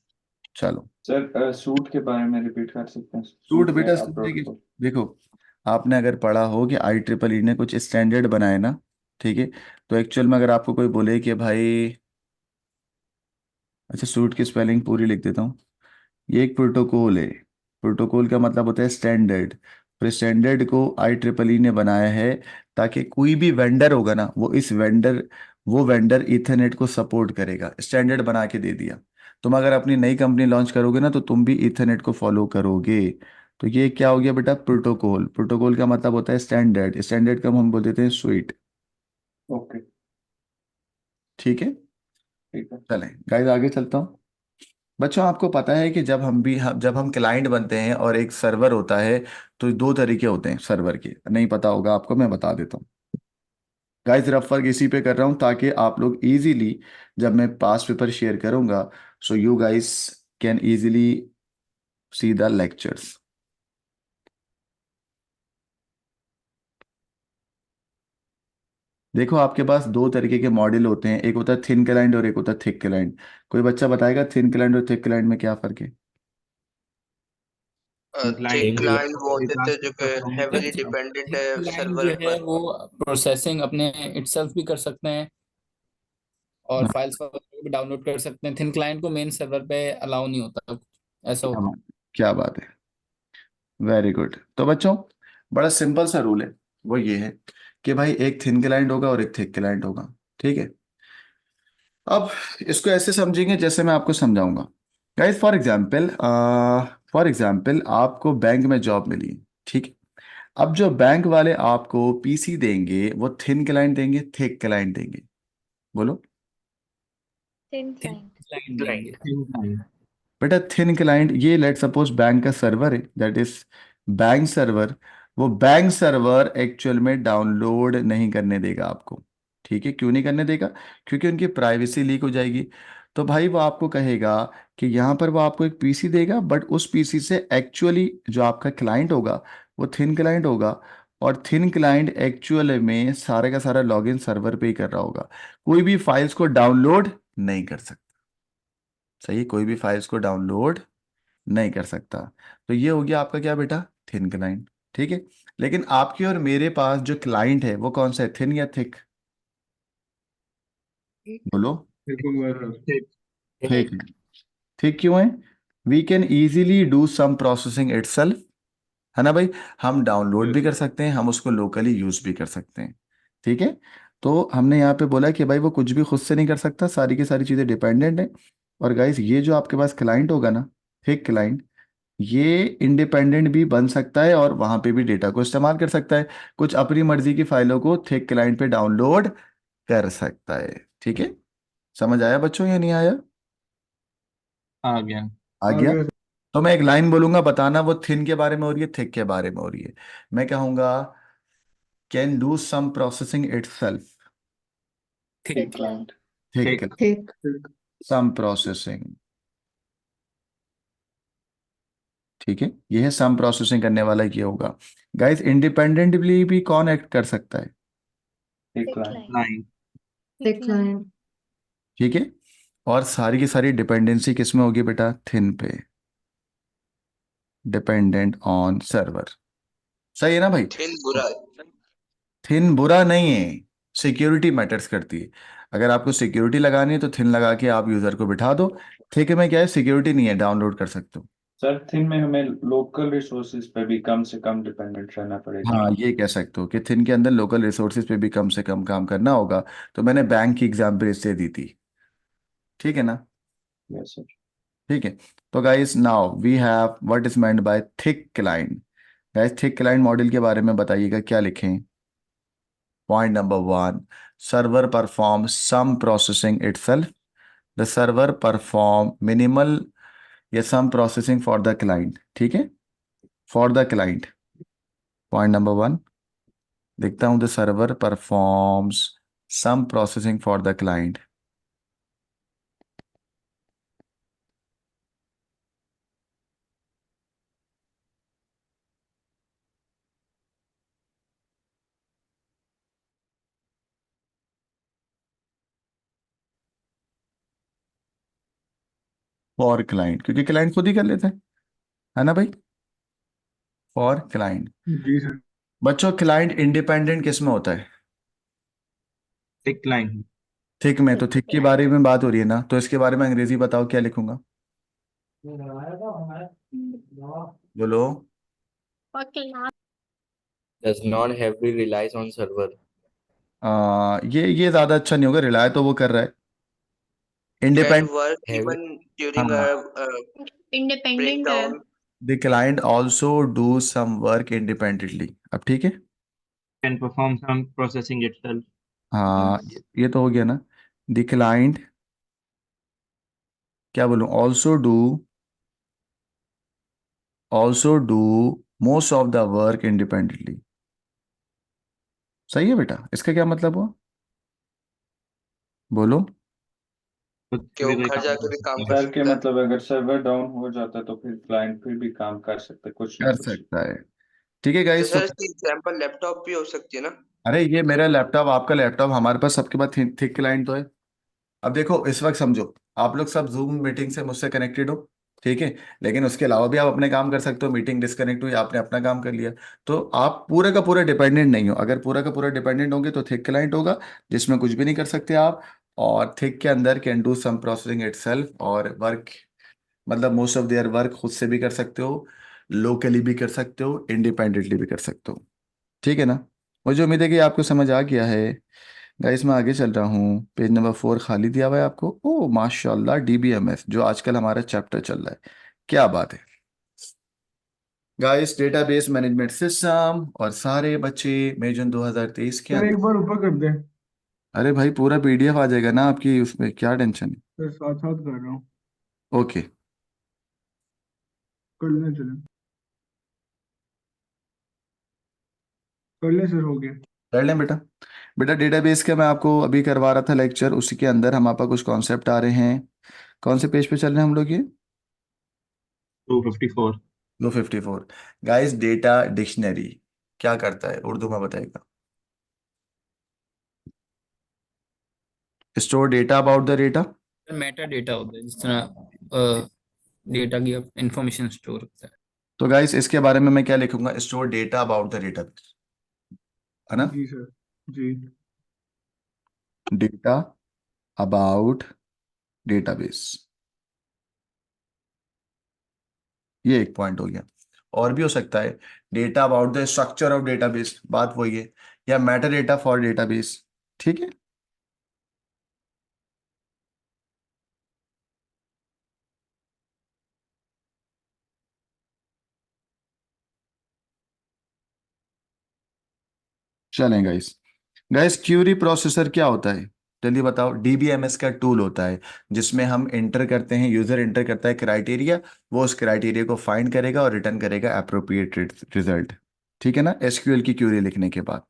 चलो। सर सूट के बारे में रिपीट कर सकते हैं? सूट सूट में बेटा अपलोड देखिए, को। देखो आपने अगर पढ़ा हो कि IEEE ने कुछ स्टैंडर्ड बनाए ना, ठीक है, तो एक्चुअल में अगर आपको कोई बोले कि भाई, अच्छा सूट की स्पेलिंग पूरी लिख देता हूँ। ये एक प्रोटोकॉल है, प्रोटोकॉल का मतलब होता है स्टैंडर्ड। और स्टैंडर्ड को IEEE ने बनाया है ताकि कोई भी वेंडर होगा ना, वो वेंडर ईथरनेट को सपोर्ट करेगा, स्टैंडर्ड बना के दे दिया। तुम अगर अपनी नई कंपनी लॉन्च करोगे ना तो तुम भी ईथरनेट को फॉलो करोगे। तो ये क्या हो गया बेटा? प्रोटोकॉल। प्रोटोकॉल का मतलब होता है स्टैंडर्ड, स्टैंडर्ड का हम बोल देते हैं स्वीट। ओके। ठीक है। ठीक है। चलें गाइस आगे चलता हूँ। बच्चों आपको पता है कि जब हम क्लाइंट बनते हैं और एक सर्वर होता है, तो दो तरीके होते हैं सर्वर के, नहीं पता होगा आपको, मैं बता देता हूँ। गाइस रफ वर्क इसी पे कर रहा हूँ ताकि आप लोग इजीली जब मैं पास पेपर शेयर करूंगा so you guys can easily see the lectures. देखो आपके पास दो तरीके के मॉडल होते हैं, एक होता है थिन क्लाइंट और एक होता है थिक क्लाइंट। कोई बच्चा बताएगा थिन क्लाइंट और थिक क्लाइंट में क्या फर्क है? Inclined थिक एक क्लाइंट वो होते थे task जो कि perform हेavily करता है। डिपेंडेंट थिक है क्लाइंट सर्वर जो है पर। वो प्रोसेसिंग अपने इटसेल्फ भी कर सकते हैं और हाँ, फाइल्स वगैरह भी डाउनलोड कर सकते हैं। थिन क्लाइंट को मेन सर्वर पे अलाउ नहीं होता, ऐसा क्या होता बात क्या बात है, वेरी गुड। तो बच्चों बड़ा सिंपल सा रूल है, वो ये है कि भाई एक थिन क्लाइंट होगा और एक थिक क्लाइंट होगा, ठीक है। अब इसको ऐसे समझेंगे जैसे मैं आपको समझाऊंगा। गाइस फॉर एग्जांपल आपको बैंक में जॉब मिली है, ठीक है। अब जो बैंक वाले आपको पीसी देंगे वो थिन क्लाइंट देंगे थिक क्लाइंट देंगे? बोलो। Thin thin client. क्लाइंट देंगे। Inclined. बेटा थिन क्लाइंट ये लेट सपोज बैंक का सर्वर है, दैट इज बैंक सर्वर। वो बैंक सर्वर एक्चुअल में डाउनलोड नहीं करने देगा आपको, ठीक है। क्यों नहीं करने देगा? क्योंकि उनकी प्राइवेसी लीक हो जाएगी। तो भाई वो आपको कहेगा कि यहाँ पर वो आपको एक पीसी देगा, बट उस पीसी से एक्चुअली जो आपका क्लाइंट होगा वो थिन क्लाइंट होगा। और थिन क्लाइंट एक्चुअल में सारे का सारा लॉगिन सर्वर पे ही कर रहा होगा, कोई भी फाइल्स को डाउनलोड नहीं कर सकता। सही है? कोई भी फाइल्स को डाउनलोड नहीं कर सकता। तो ये हो गया आपका क्या बेटा, थिन क्लाइंट, ठीक है। लेकिन आपके और मेरे पास जो क्लाइंट है वो कौन सा है, थिन या थिक? बोलो। Thick. थिक। थिक। थिक क्यों है? We can easily do some processing itself, है ना भाई। हम डाउनलोड भी कर सकते हैं, हम उसको लोकली यूज भी कर सकते हैं, ठीक है। तो हमने यहाँ पे बोला कि भाई वो कुछ भी खुद से नहीं कर सकता, सारी की सारी चीज़ें डिपेंडेंट है। और गाइस ये जो आपके पास क्लाइंट होगा ना, थिक क्लाइंट, ये इंडिपेंडेंट भी बन सकता है और वहां पे भी डेटा को इस्तेमाल कर सकता है। कुछ अपनी मर्जी की फाइलों को थिक क्लाइंट पे डाउनलोड कर सकता है, ठीक है। समझ आया बच्चों या नहीं आया? आ गया। आ गया। आगे। तो मैं एक लाइन बोलूंगा, बताना वो थिन के बारे में हो रही है थिक के बारे में हो रही है। मैं कहूंगा can do some processing itself. Thick thick client. Thick. Thick. ठीक। सम प्रोसेसिंग, ठीक है। ये है सम प्रोसेसिंग करने वाला ये होगा। गाइस इंडिपेंडेंटली भी कौन एक्ट कर सकता है? Thick thick client. Client. Line. Thick client. ठीक है। और सारी की सारी डिपेंडेंसी किस में होगी बेटा, थिन पे, डिपेंडेंट ऑन सर्वर। सही है ना भाई? थिन बुरा है। थिन बुरा नहीं है, सिक्योरिटी मैटर्स करती है। अगर आपको सिक्योरिटी लगानी है तो थिन लगा के आप यूजर को बिठा दो। थिक में क्या है, सिक्योरिटी नहीं है, डाउनलोड कर सकते हो। सर थिन में हमें लोकल रिसोर्सेज पे भी कम से कम डिपेंडेंट रहना पड़ेगा। हाँ ये कह सकते हो कि थिन के अंदर लोकल रिसोर्सेज पे भी कम से कम काम करना होगा। तो मैंने बैंक की एग्जाम्पल इससे दी थी, ठीक है ना। Yes sir. ठीक है। तो guys now we have what is meant by thick client. Guys thick client model के बारे में बताइएगा, क्या लिखें? Point number one, server perform some processing itself. The server perform minimal या some processing for the client, ठीक है, for the client. Point number one देखता हूं, the server performs some processing for the client. For client, क्योंकि client खुद ही कर लेते हैं, है ना भाई। For client. जी सर। बच्चों क्लाइंट इंडिपेंडेंट किस में होता है? Thick line. थिक में। तो थिक के बारे में बात हो रही है ना, तो इसके बारे में अंग्रेजी बताओ, क्या लिखूंगा? बोलो। और class. does not heavily relies on server. ये ज्यादा अच्छा नहीं होगा, रिलाय तो वो कर रहा है, can independent. Work Heavy even during हाँ, इंडिपेंडेंट है। Breakdown. The client also do some work independently. अब ठीक है। Can perform some processing itself. हाँ यस। ये तो हो गया ना। द क्लाइंट, क्या बोलूं, also do most of the work independently. सही है बेटा, इसका क्या मतलब हुआ, बोलो। खुद कि से वो भी कोई घर काम जाके कर भी काम सकता कर है। सर के सकता है। मतलब अगर सर्वर डाउन हो जाता है तो फिर क्लाइंट फिर भी काम कर सकते हैं, कुछ ना कर कुछ। सकता है। ठीक है तो गाइस, तो सर इसकी एग्जांपल लैपटॉप भी हो सकती है ना। अरे ये मेरा लैपटॉप, आपका लैपटॉप, हमारे पास सबके पास थिक क्लाइंट तो है। अब देखो इस वक्त समझो, आप लोग सब जूम मीटिंग से मुझसे कनेक्टेड हो, ठीक है, लेकिन उसके अलावा भी आप अपने काम कर सकते हो। मीटिंग डिस्कनेक्ट हुई, आपने अपना काम कर लिया, तो आप पूरे का पूरा डिपेंडेंट नहीं हो। अगर पूरा का पूरा डिपेंडेंट होंगे तो थिक क्लाइंट होगा, जिसमें कुछ भी नहीं कर सकते आप। और थिक के अंदर can do some processing itself, और वर्क मतलब मोस्ट ऑफ देयर वर्क खुद से भी कर सकते हो, लोकली भी कर सकते हो, इंडिपेंडेंटली भी कर सकते हो। ठीक है ना। मुझे उम्मीद है कि आपको समझ आ गया है। गाइस मैं आगे चल रहा हूँ, पेज नंबर 4 खाली दिया हुआ है आपको। ओ माशाल्लाह, डीबीएमएस जो आजकल हमारा चैप्टर चल रहा है, क्या बात है गाइस। डेटाबेस मैनेजमेंट सिस्टम, और सारे बच्चे मई जून 2023 के सर एक अंदर। बार ऊपर कर दे। अरे भाई पूरा पीडीएफ आ जाएगा ना आपकी, उसमें क्या टेंशन है। सर साथ साथ कर रहा हूँ। ओके, कर लें चले। कर ले सर, हो गया। कर लें बेटा। बेटा डेटाबेस का मैं आपको अभी करवा रहा था लेक्चर, उसी के अंदर हमारे पास कुछ कॉन्सेप्ट आ रहे हैं। कौन से पेज पे चल रहे हैं हम लोग ये। 254। 254। गाइस डेटा डिक्शनरी क्या करता है, उर्दू में बताएगा। Store data about the data. Meta data होता है, जिस तरह डेटा की इंफॉर्मेशन स्टोर होता है। तो गाइस इसके बारे में मैं क्या लिखूंगा, store data about the database, है ना। जी सर। जी। डेटा अबाउट डेटाबेस, ये एक पॉइंट हो गया। और भी हो सकता है, data about the structure of database, बात वही है, या मैटर डेटा फॉर डेटाबेस। ठीक है। चलें गाइस। गाइस क्यूरी प्रोसेसर क्या होता है, जल्दी बताओ। डीबीएमएस का टूल होता है, जिसमें हम इंटर करते हैं, यूजर इंटर करता है क्राइटेरिया, वो उस क्राइटेरिया को फाइंड करेगा और रिटर्न करेगा अप्रोप्रिएट रिजल्ट। ठीक है ना, एसक्यूएल की क्यूरी लिखने के बाद,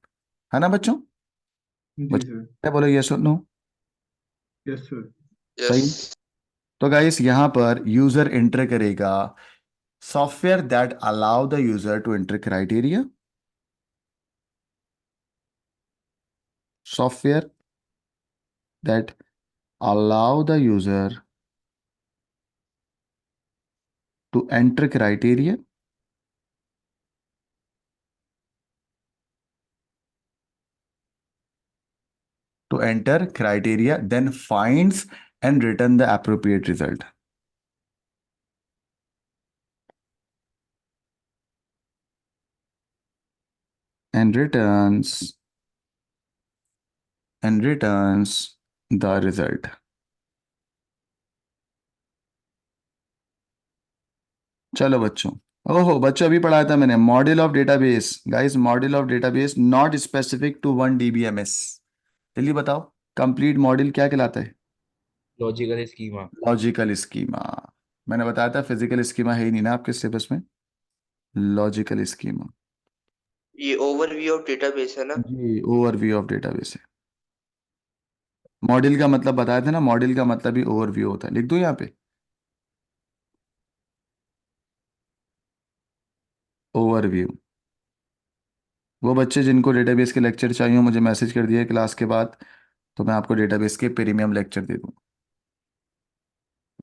है ना बच्चों। जी सर। बच्चों बोलो यस और नो। Yes sir. यस। सही। तो गाइस यहाँ पर यूजर इंटर करेगा software that allow the user to enter criteria, software that allow the user to enter criteria, then finds and return the appropriate result. And returns the result. चलो बच्चों, ओहो बच्चों अभी पढ़ाया था मैंने, model of database. Guys model of database not specific to one DBMS. जल्दी बताओ, कंप्लीट मॉडल क्या कहलाता है। Logical schema. Logical schema. मैंने बताया था फिजिकल स्कीमा है ही नहीं ना आपके सिलेबस में, लॉजिकल स्कीमा। ये ओवरव्यू ऑफ डेटाबेस है ना। जी, ओवरव्यू ऑफ डेटाबेस है। मॉडल का मतलब बताया था ना, मॉडल का मतलब ही ओवरव्यू होता है, लिख दो यहाँ पे, ओवरव्यू। वो बच्चे जिनको डेटाबेस के लेक्चर चाहिए हो, मुझे मैसेज कर दिया क्लास के बाद, तो मैं आपको डेटाबेस के प्रीमियम लेक्चर दे दूँ।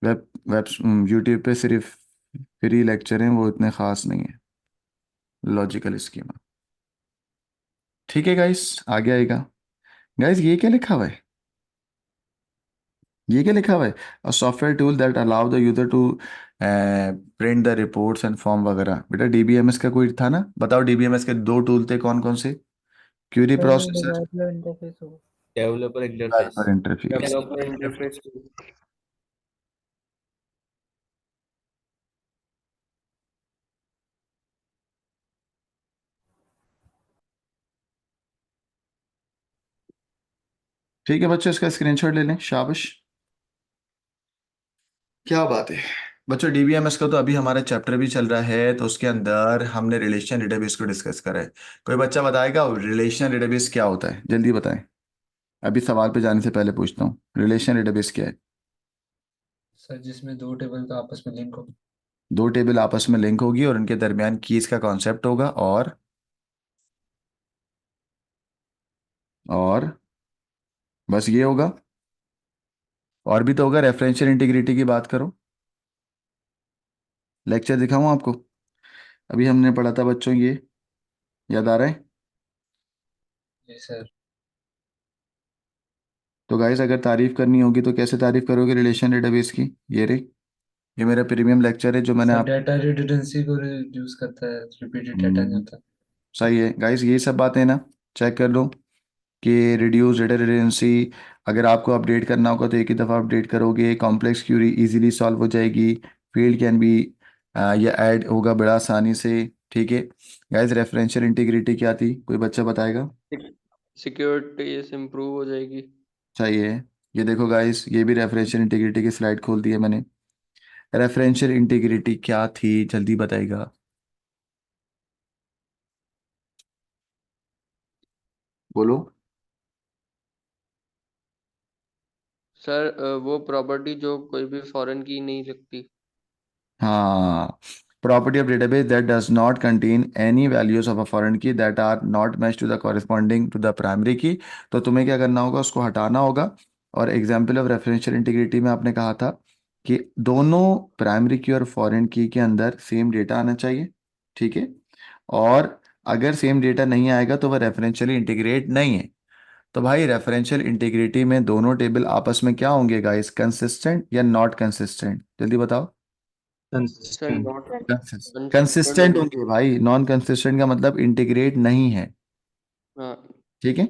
वेब वेब यूट्यूब पे सिर्फ फ्री लेक्चर हैं, वो इतने खास नहीं है। Logical schema. ठीक है गाइस, आगे आएगा। गाइस ये क्या लिखा हुआ है, ये क्या लिखा हुआ है, a software tool that allow the user to print the reports and form वगैरह। बेटा डीबीएमएस का कोई था ना, बताओ डीबीएमएस के दो टूल थे कौन कौन से। Query processor, Developer interface. Developer interface. Developer interface. ठीक है बच्चों, इसका स्क्रीनशॉट ले लें, शाबाश, क्या बात है। बच्चों डीबीएमएस का तो अभी हमारा चैप्टर भी चल रहा है, तो उसके अंदर हमने रिलेशन डेटाबेस को डिस्कस करा है। कोई बच्चा बताएगा रिलेशन डेटाबेस क्या होता है, जल्दी बताएं। अभी सवाल पे जाने से पहले पूछता हूँ, रिलेशन डेटाबेस क्या है? सर जिसमें दो टेबल का आपस में लिंक हो। दो टेबल आपस में लिंक होगी और उनके दरमियान कीज का कॉन्सेप्ट होगा, और बस ये होगा। और भी तो होगा, रेफरेंशियल इंटीग्रिटी की बात करो। लेक्चर दिखाऊं आपको? अभी हमने पढ़ा था बच्चों ये, याद आ रहा है? जी सर। तो गाइस अगर तारीफ करनी होगी तो कैसे तारीफ करोगे रिलेशन डेटाबेस की? ये रही, ये मेरा प्रीमियम लेक्चर है जो मैंने सर आप डाटा रिडंडेंसी को रिड्यूस करता है, रिपीटेड डाटा नहीं हम्म, होता। सही है गाइस, ये सब बातें ना चेक कर लो कि रिड्यूस डेटा रिडंडेंसी। अगर आपको अपडेट करना होगा तो एक ही दफ़ा अपडेट करोगे, कॉम्प्लेक्स क्यूरी इजीली सॉल्व हो जाएगी, फील्ड कैन बी ये ऐड होगा बड़ा आसानी से। ठीक है गाइस, रेफरेंशियल इंटीग्रिटी क्या थी, कोई बच्चा बताएगा? सिक्योरिटी इम्प्रूव हो जाएगी। सही है। ये देखो गाइस, ये भी रेफरेंशियल इंटीग्रिटी की स्लाइड खोल दी है मैंने। रेफरेंशियल इंटीग्रिटी क्या थी, जल्दी बताएगा? बोलो। सर वो प्रॉपर्टी जो कोई भी फॉरेन की नहीं रखती। हाँ, property of database that does not contain any values of a foreign key that are not matched to the corresponding to the primary key। तो तुम्हें क्या करना होगा, उसको हटाना होगा। और एग्जाम्पल ऑफ रेफरेंशियल इंटीग्रिटी में आपने कहा था कि दोनों प्राइमरी की और फॉरेन की के अंदर सेम डेटा आना चाहिए। ठीक है, और अगर सेम डेटा नहीं आएगा तो वह रेफरेंशियली इंटीग्रेट नहीं है। तो भाई रेफरेंशियल इंटीग्रिटी में दोनों टेबल आपस में क्या होंगे गाइस, कंसिस्टेंट या नॉट कंसिस्टेंट, जल्दी बताओ। Sir consistent. Not consistent consistent होंगे। होंगे भाई, नॉन कंसिस्टेंट का मतलब इंटीग्रेट नहीं है। हाँ ठीक है,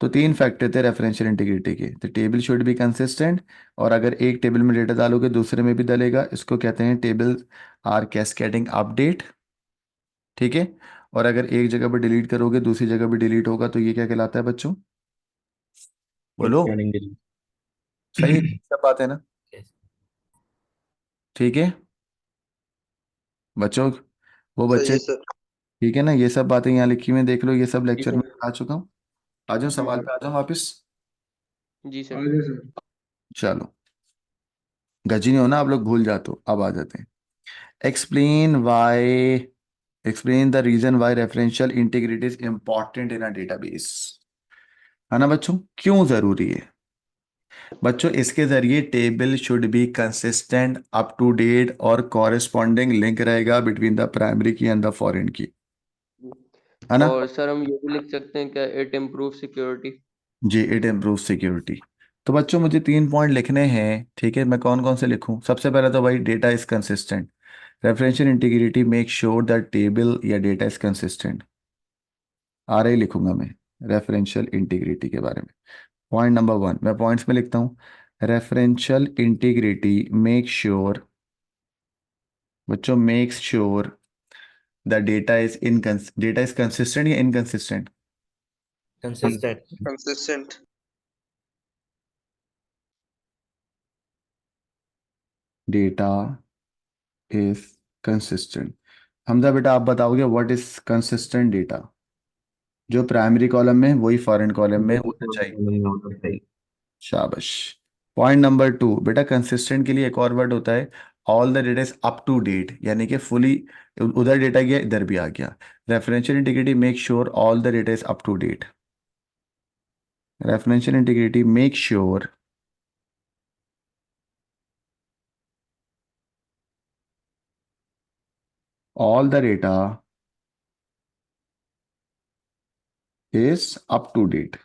तो तीन फैक्टर थे रेफरेंशियल इंटीग्रिटी के, तो टेबल शुड बी कंसिस्टेंट। और अगर एक टेबल में डेटा डालोगे दूसरे में भी डलेगा, इसको कहते हैं टेबल आर कैस्केडिंग अपडेट। ठीक है, और अगर एक जगह पर डिलीट करोगे दूसरी जगह भी डिलीट होगा, तो ये क्या कहलाता है बच्चों? बोलो। Cascading delete. सही है, सब बात है ना? ठीक है बच्चों, वो सही बच्चे, है सर। ठीक है ना, ये सब बातें यहाँ लिखी हुई हैं, देख लो, ये सब जी लेक्चर में सर। आ चुका हूँ। आ जाओ सवाल पे, आ जाओ वापिस। जी सर। आगे सर। चलो, गजी नहीं होना आप लोग, भूल जाते हो, अब आ जाते हैं। Explain why, explain the reason why referential integrity is important in a database. है ना बच्चों, क्यों जरूरी है? बच्चों इसके जरिए table should be consistent, up to date और कॉरेस्पॉन्डिंग लिंक रहेगा between the primary key and the foreign key. है ना? और सर हम ये भी लिख सकते हैं क्या, इट इम्प्रूव सिक्योरिटी। जी, इट इम्प्रूव सिक्योरिटी। तो बच्चों मुझे 3 पॉइंट लिखने हैं। ठीक है, मैं कौन कौन से लिखूं? सबसे पहले तो भाई data is consistent, referential integrity make sure that table या डेटा इज कंसिस्टेंट। आ रहा ही लिखूंगा मैं रेफरेंशियल इंटीग्रिटी के बारे में। पॉइंट नंबर 1 मैं पॉइंट्स में लिखता हूँ, रेफरेंशियल इंटीग्रिटी मेक श्योर, बच्चों makes sure the data is in, data is consistent या inconsistent? Consistent. Consistent. Data is consistent. Hamza बेटा आप बताओगे व्हाट इज कंसिस्टेंट डेटा? जो प्राइमरी कॉलम में वही फॉरेन कॉलम में होना चाहिए। होना चाहिए। शाबाश। पॉइंट नंबर 2 बेटा, कंसिस्टेंट के लिए एक और वर्ड होता है, all the data is up to date, यानी कि फुली, उधर डेटा गया इधर भी आ गया। Referential integrity make sure all the data is up to date. Referential integrity make sure all the data is up to date।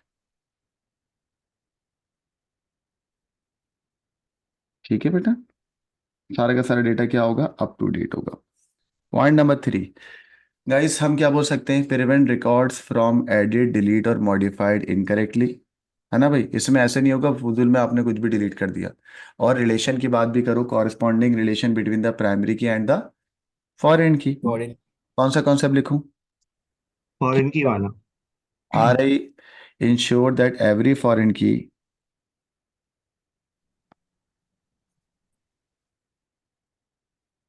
ठीक है बेटा, सारा का सारा डेटा क्या होगा, अप टू डेट होगा। पॉइंट नंबर 3 गाइस, हम क्या बोल सकते हैं, prevent records from edit delete और मॉडिफाइड इनकरेक्टली। है ना भाई, इसमें ऐसे नहीं होगा फुजुल में आपने कुछ भी डिलीट कर दिया। और रिलेशन की बात भी करो, corresponding relation between the primary key and the foreign की। फॉरेन। कौन सा कॉन्सेप्ट लिखूं? फॉरेन की वाला। Are I ensure that every foreign की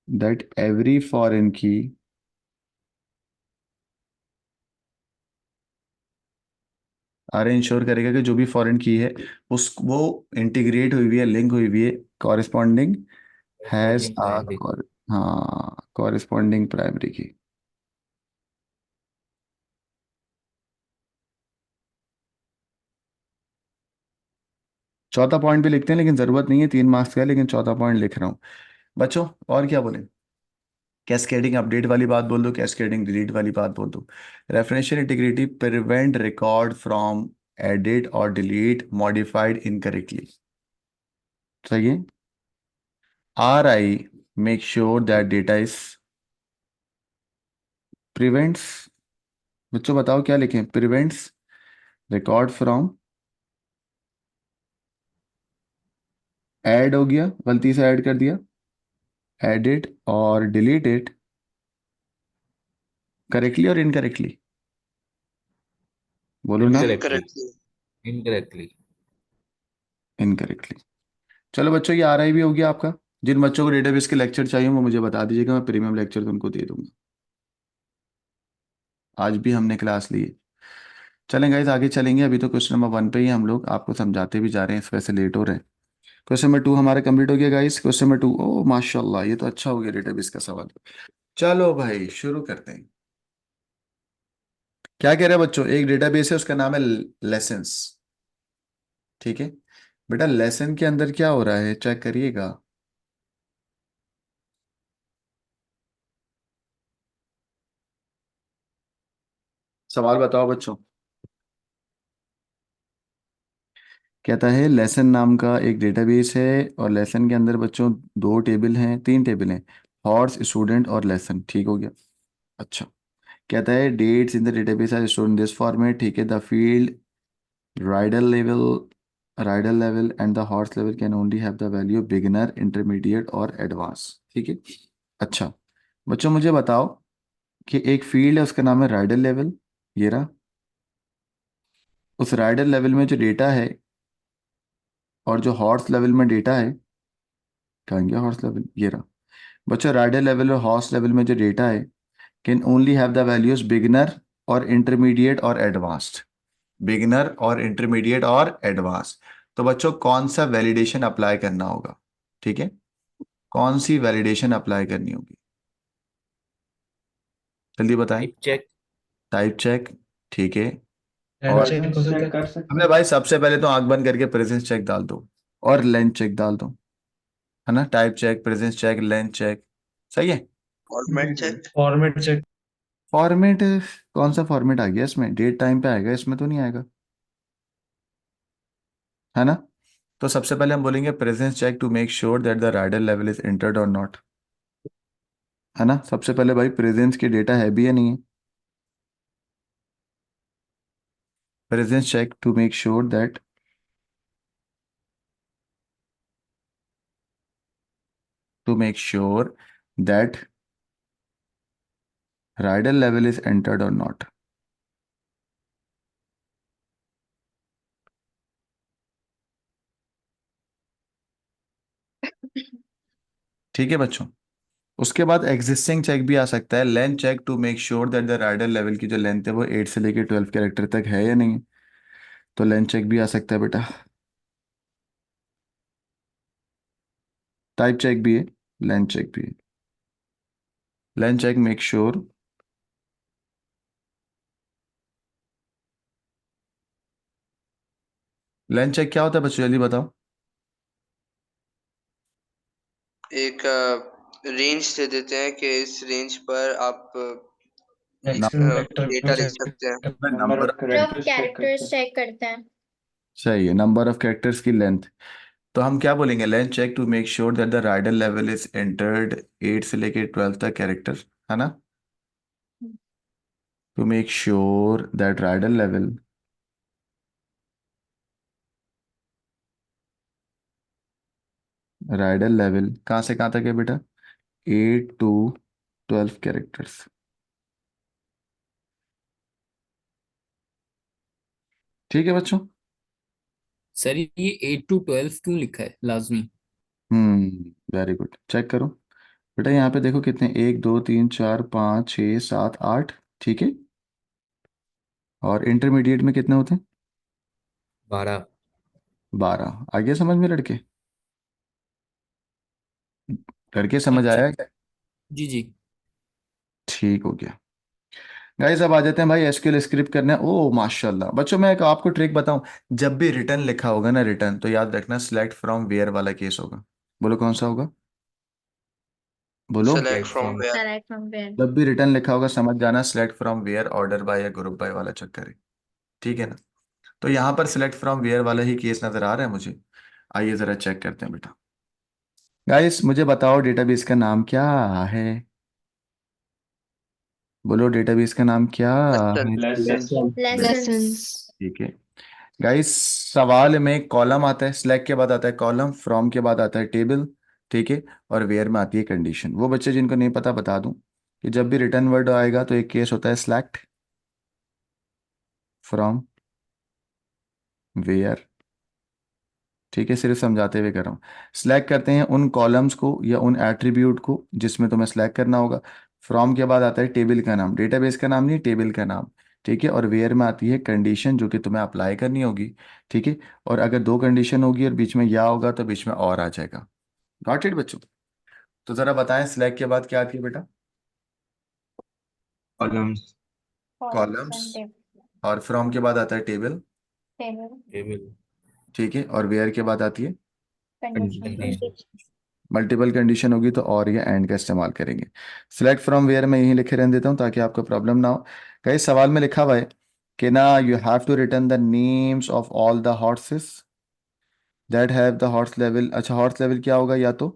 दैट एवरी फॉरेन की आर इंश्योर करेगा कि जो भी फॉरेन की है उस वो इंटीग्रेट हुई हुई है, लिंक हुई हुई है कॉरेस्पॉन्डिंग हैज Corresponding primary. हाँ कॉरेस्पॉन्डिंग प्राइमरी की। चौथा पॉइंट भी लिखते हैं लेकिन जरूरत नहीं है, 3 मार्क्स का है, लेकिन चौथा पॉइंट लिख रहा हूँ बच्चों। और क्या बोले? कैस्केडिंग अपडेट वाली बात बोल दो, कैस्केडिंग डिलीट वाली बात बोल दो। Referential integrity prevent record from edit और डिलीट मॉडिफाइड इनकरेक्टली। सही है। Are I make sure that data is prevents. बच्चों बताओ क्या लिखें? प्रिवेंट्स रिकॉर्ड फ्रॉम, ऐड हो गया, गलती से ऐड कर दिया, एडिट और डिलीट इट करेक्टली और इनकरेक्टली। बोलो ना। Incorrectly. Incorrectly. Incorrectly. इनकरेक्टली। चलो बच्चों ये आर आई भी हो गया आपका। जिन बच्चों को डेटाबेस के लेक्चर चाहिए वो मुझे बता दीजिएगा, मैं प्रीमियम लेक्चर तो उनको दे दूंगा। आज भी हमने क्लास ली है। चलें गाइस आगे चलेंगे, अभी तो क्वेश्चन नंबर 1 पे ही हम लोग आपको समझाते भी जा रहे हैं, इस वजह से लेट हो रहे हैं। क्वेश्चन नंबर 2 हमारा कंप्लीट हो गया गाइस। क्वेश्चन नंबर 2, ओ माशाल्लाह ये तो अच्छा हो गया डेटाबेस का सवाल। चलो भाई शुरू करते हैं। क्या कह रहे हैं बच्चों? एक डेटाबेस है उसका नाम है लेसन्स। ठीक है बेटा, लेसन के अंदर क्या हो रहा है चेक करिएगा। सवाल बताओ बच्चों। कहता है लेसन नाम का एक डेटाबेस है और लेसन के अंदर बच्चों 2 टेबल हैं, 3 टेबल हैं, हॉर्स, स्टूडेंट और लेसन। ठीक हो गया। अच्छा, कहता है dates in the database are stored in this format. ठीक है, the field rider level, rider level and the horse level can only have the value beginner, intermediate और एडवांस। ठीक है। अच्छा बच्चों मुझे बताओ कि एक फील्ड है उसका नाम है राइडल लेवल, ये रहा। उस राइडल लेवल में जो डेटा है और जो हॉर्स लेवल में डेटा है, कहाँ गया हॉर्स लेवल, ये रहा। बच्चों राइडल लेवल और हॉर्स लेवल में जो डेटा है can only have the values beginner और इंटरमीडिएट और एडवांस्ड। बिगिनर और इंटरमीडिएट और एडवांस। तो बच्चों कौन सा वैलिडेशन अप्लाई करना होगा? ठीक है, कौन सी वैलिडेशन अप्लाई करनी होगी जल्दी बताएं। Type check. Type check. ठीक है। एंड और चेक प्रेजेंस हो सकता चेक है। कर सकते हमने हैं। भाई सबसे पहले तो आंख बंद करके प्रेजेंस चेक डाल दो और लेंथ चेक डाल दो, है ना। Type check, presence check, length check. सही है। जी Format जी। check. Format check. फॉर्मेट, कौन सा फॉर्मेट आ गया इसमें? डेट टाइम पे आएगा, इसमें तो नहीं आएगा, है ना। तो सबसे पहले हम बोलेंगे presence check to make sure that the rider level is entered or not, है ना। सबसे पहले भाई प्रेजेंस की डेटा है भी या नहीं है। Presence check to make sure that that rider level is entered or not. ठीक है बच्चों। उसके बाद एग्जिस्टिंग चेक भी आ सकता है, length check to make sure that the rider level की जो लेंथ है वो 8 से लेकर 12 कैरेक्टर तक है या नहीं है। तो लेंथ चेक भी आ सकता है बेटा। टाइप चेक भी है, लेंथ चेक भी है। Length check make sure, length check क्या होता है बच्चों जल्दी बताओ। एक रेंज दे देते हैं कि इस रेंज पर आप मैक्सिमम कैरेक्टर डेटा लिख चेक सकते हैं. Number number of of, number of characters check करते कैरेक्टर्स हैं। चेक करते हैं। सही है, नंबर ऑफ कैरेक्टर्स की लेंथ। तो हम क्या बोलेंगे? Length check to make sure that the rider level is entered 8 से लेकर 12 तक कैरेक्टर, है ना। To make sure that rider level कहाँ से कहाँ तक है बेटा? 8 to 12 कैरेक्टर्स। ठीक है बच्चों। सर ये 8 to 12 क्यों लिखा है लाजमी? वेरी गुड, चेक करो। बेटा यहाँ पे देखो कितने, 1 2 3 4 5 6 7 8, ठीक है। और इंटरमीडिएट में कितने होते हैं? 12। 12। आगे समझ में लड़के? लड़के समझ अच्छा। आया क्या? जी जी। ठीक हो गया। गाइस अब आ जाते हैं भाई एसक्यूएल स्क्रिप्ट करने। ओ माशाल्लाह बच्चों, मैं एक आपको ट्रिक बताऊं। जब भी रिटर्न लिखा होगा ना, रिटर्न, तो याद रखना सिलेक्ट फ्रॉम वेयर वाला केस होगा। बोलो कौन सा होगा? बोलो। Select Select from from where. Select from where? जब भी रिटर्न लिखा होगा समझ जाना select from where, order by या ग्रुप बाय वाला चक्कर है। ठीक है ना? तो यहाँ पर सिलेक्ट फ्रॉम वेयर वाला ही केस नजर आ रहा है मुझे। आइए जरा चेक करते हैं बेटा। गाइस मुझे बताओ डेटाबेस का नाम क्या है? बोलो डेटाबेस का नाम क्या लेसन। है? लेसन। Lessons. ठीक है। गाइस सवाल में कॉलम आता है, सिलेक्ट के बाद आता है कॉलम, फ्रॉम के बाद आता है टेबल, ठीक है। और वेयर में आती है कंडीशन। वो बच्चे जिनको नहीं पता बता दूं कि जब भी रिटर्न वर्ड आएगा तो एक केस होता है सिलेक्ट फ्रॉम वेयर, ठीक है। सिर्फ समझाते हुए कर रहा हूँ। सिलेक्ट करते हैं उन कॉलम्स को या उन एट्रीब्यूट को जिसमें तुम्हें सिलेक्ट करना होगा। फ्रॉम के बाद आता है टेबल का नाम, डेटाबेस का नाम नहीं, टेबल का नाम, ठीक है। और वेयर में आती है कंडीशन जो कि तुम्हें अप्लाई करनी होगी, ठीक है। और अगर दो कंडीशन होगी और बीच में या होगा तो बीच में और आ जाएगा। गॉट इट बच्चों? तो जरा बताएं सिलेक्ट के बाद क्या आती है बेटा? Columns. Columns columns. and table. और फ्रॉम के बाद आता है टेबल, Table. टेबल। ठीक है। और वेयर के बाद आती है Condition. कंडीशन। मल्टीपल कंडीशन होगी तो और या एंड का इस्तेमाल करेंगे। सिलेक्ट फ्रॉम वेयर में यही लिखे रहने देता हूँ ताकि आपको प्रॉब्लम ना हो। कई सवाल में लिखा हुआ है कि ना you have to return the names of all the horses that have the horse level. अच्छा हॉर्स लेवल क्या होगा? या तो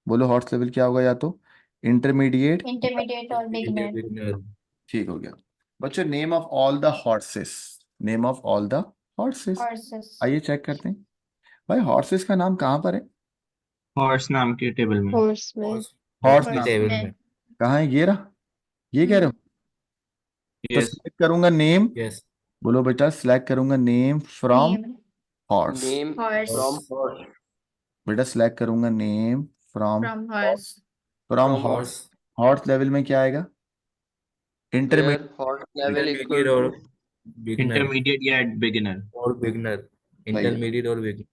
बोलो हॉर्स लेवल क्या होगा? या तो intermediate. Intermediate or beginner. Beginner. ठीक हो गया। बच्चों name of all the horses, name of all the horses. Horses. आइए चेक करते हैं भाई हॉर्सेस का नाम कहाँ पर है? हॉर्स नाम के टेबल में। Horseman. हॉर्स की नाम टेबल Horseman. में। कहाँ है? ये रहा, ये कह रहे हो? तो यस। सिलेक्ट करूंगा नेम। यस। बोलो बेटा सिलेक्ट करूंगा name from Name. Horse. Name from Horse. Horse. बेटा सिलेक्ट करूंगा name from From horse. From from horse. Horse. Horse level में क्या आएगा? Where intermediate. Horse level equal intermediate to. Or beginner. Intermediate या beginner. Or beginner. सही है, intermediate or beginner.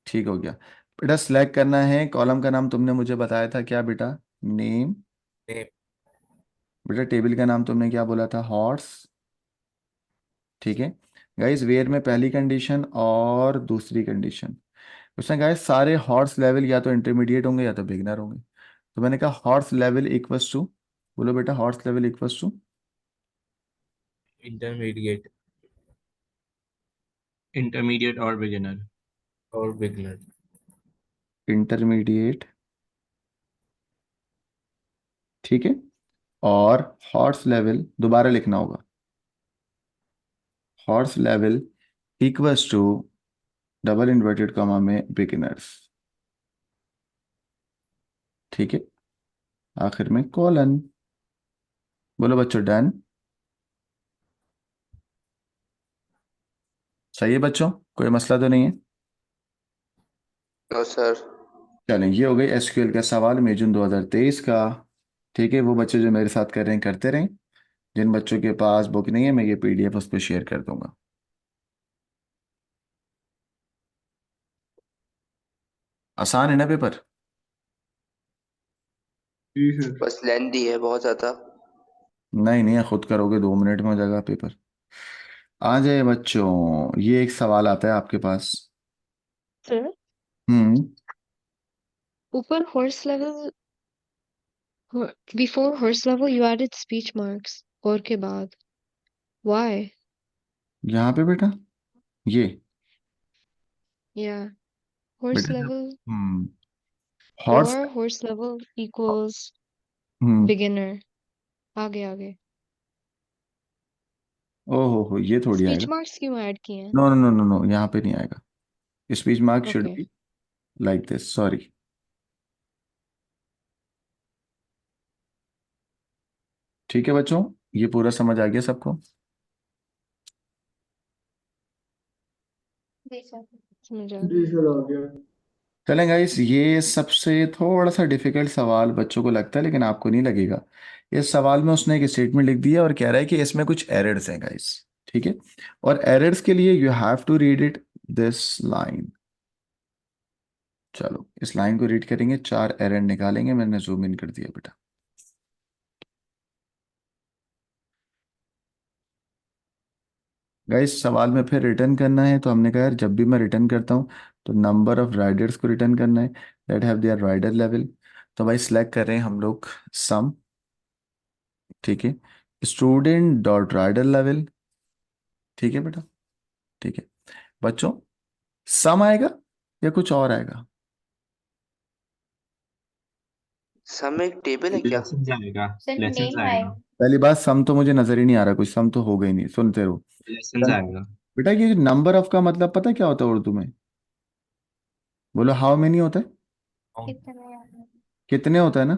ठीक हो गया। बेटा सिलेक्ट करना है कॉलम का नाम, तुमने मुझे बताया था क्या बेटा? नेम। नेम। बेटा टेबल का नाम तुमने क्या बोला था? हॉर्स, ठीक है। गाइस वेयर में पहली कंडीशन और दूसरी कंडीशन। उसने गाइस सारे हॉर्स लेवल या तो इंटरमीडिएट होंगे या तो बिगनर होंगे। तो मैंने कहा हॉर्स लेवल इक्वल्स टू, बोलो बेटा horse level equals to intermediate intermediate or beginner. Or beginner. Intermediate, ठीक है। और हॉर्स लेवल दोबारा लिखना होगा, horse level equals to double inverted comma में बिगिनर्स, ठीक है। आखिर में कॉलन। बोलो बच्चों डन। सही है बच्चों, कोई मसला तो नहीं है? No sir. चलें ये हो गई एसक्यूएल का सवाल मई जून 2023 का। ठीक है, वो बच्चे जो मेरे साथ कर रहे हैं करते रहें। जिन बच्चों के पास बुक नहीं है मैं ये पीडीएफ उस पर शेयर कर दूंगा। आसान है ना पेपर? जी सर। बस लेंदी है बहुत ज्यादा। नहीं नहीं, खुद करोगे 2 मिनट में हो जाएगा पेपर। आ जाए बच्चों, ये एक सवाल आता है आपके पास। Sir hmm. ऊपर horse level before horse level you added speech marks और के बाद व्हाई यहाँ पे बेटा ये या हॉर्स बेटा जब लेवल हॉर्स, और हॉर्स लेवल इक्वल्स हम्म, बिगिनर आगे आगे ओहो हो ये थोड़ी स्पीच आएगा। मार्क्स क्यों ऐड किए हैं no no no no no, यहाँ पे नहीं आएगा। Speech mark should okay be like this, sorry. ठीक है बच्चों, ये पूरा समझ आ गया सबको? जी सर। समझ आ जी गया सर आ गया। चलें गाइस, ये सबसे थोड़ा सा डिफिकल्ट सवाल बच्चों को लगता है, लेकिन आपको नहीं लगेगा। इस सवाल में उसने एक स्टेटमेंट लिख दिया और कह रहा है कि इसमें कुछ एरर्स हैं गाइस। ठीक है, और एरर्स के लिए you have to read it this line. चलो इस लाइन को रीड करेंगे, 4 एरर निकालेंगे। मैंने जूम इन कर दिया बेटा। गाइस सवाल में फिर रिटर्न करना है, तो हमने कहा यार जब भी मैं रिटर्न करता हूँ तो नंबर ऑफ राइडर्स को रिटर्न करना है that have their rider level. तो भाई सिलेक्ट कर रहे हैं हम लोग सम। ठीक है, स्टूडेंट डॉट राइडर लेवल। ठीक है बेटा, ठीक है बच्चों, सम आएगा या कुछ और आएगा? सम एक टेबल है क्या? लेसन जाएगा। सिर्फ लेसन नेम आएगा। आएगा। पहली बात, सम तो मुझे नजर ही नहीं आ रहा, कुछ सम तो होगा ही नहीं, सुनते रहो। लेसन आएगा। बेटा ये नंबर ऑफ का मतलब पता है क्या होता है उर्दू में? बोलो हाउ मेनी होता है, कितने? कितने होता है ना।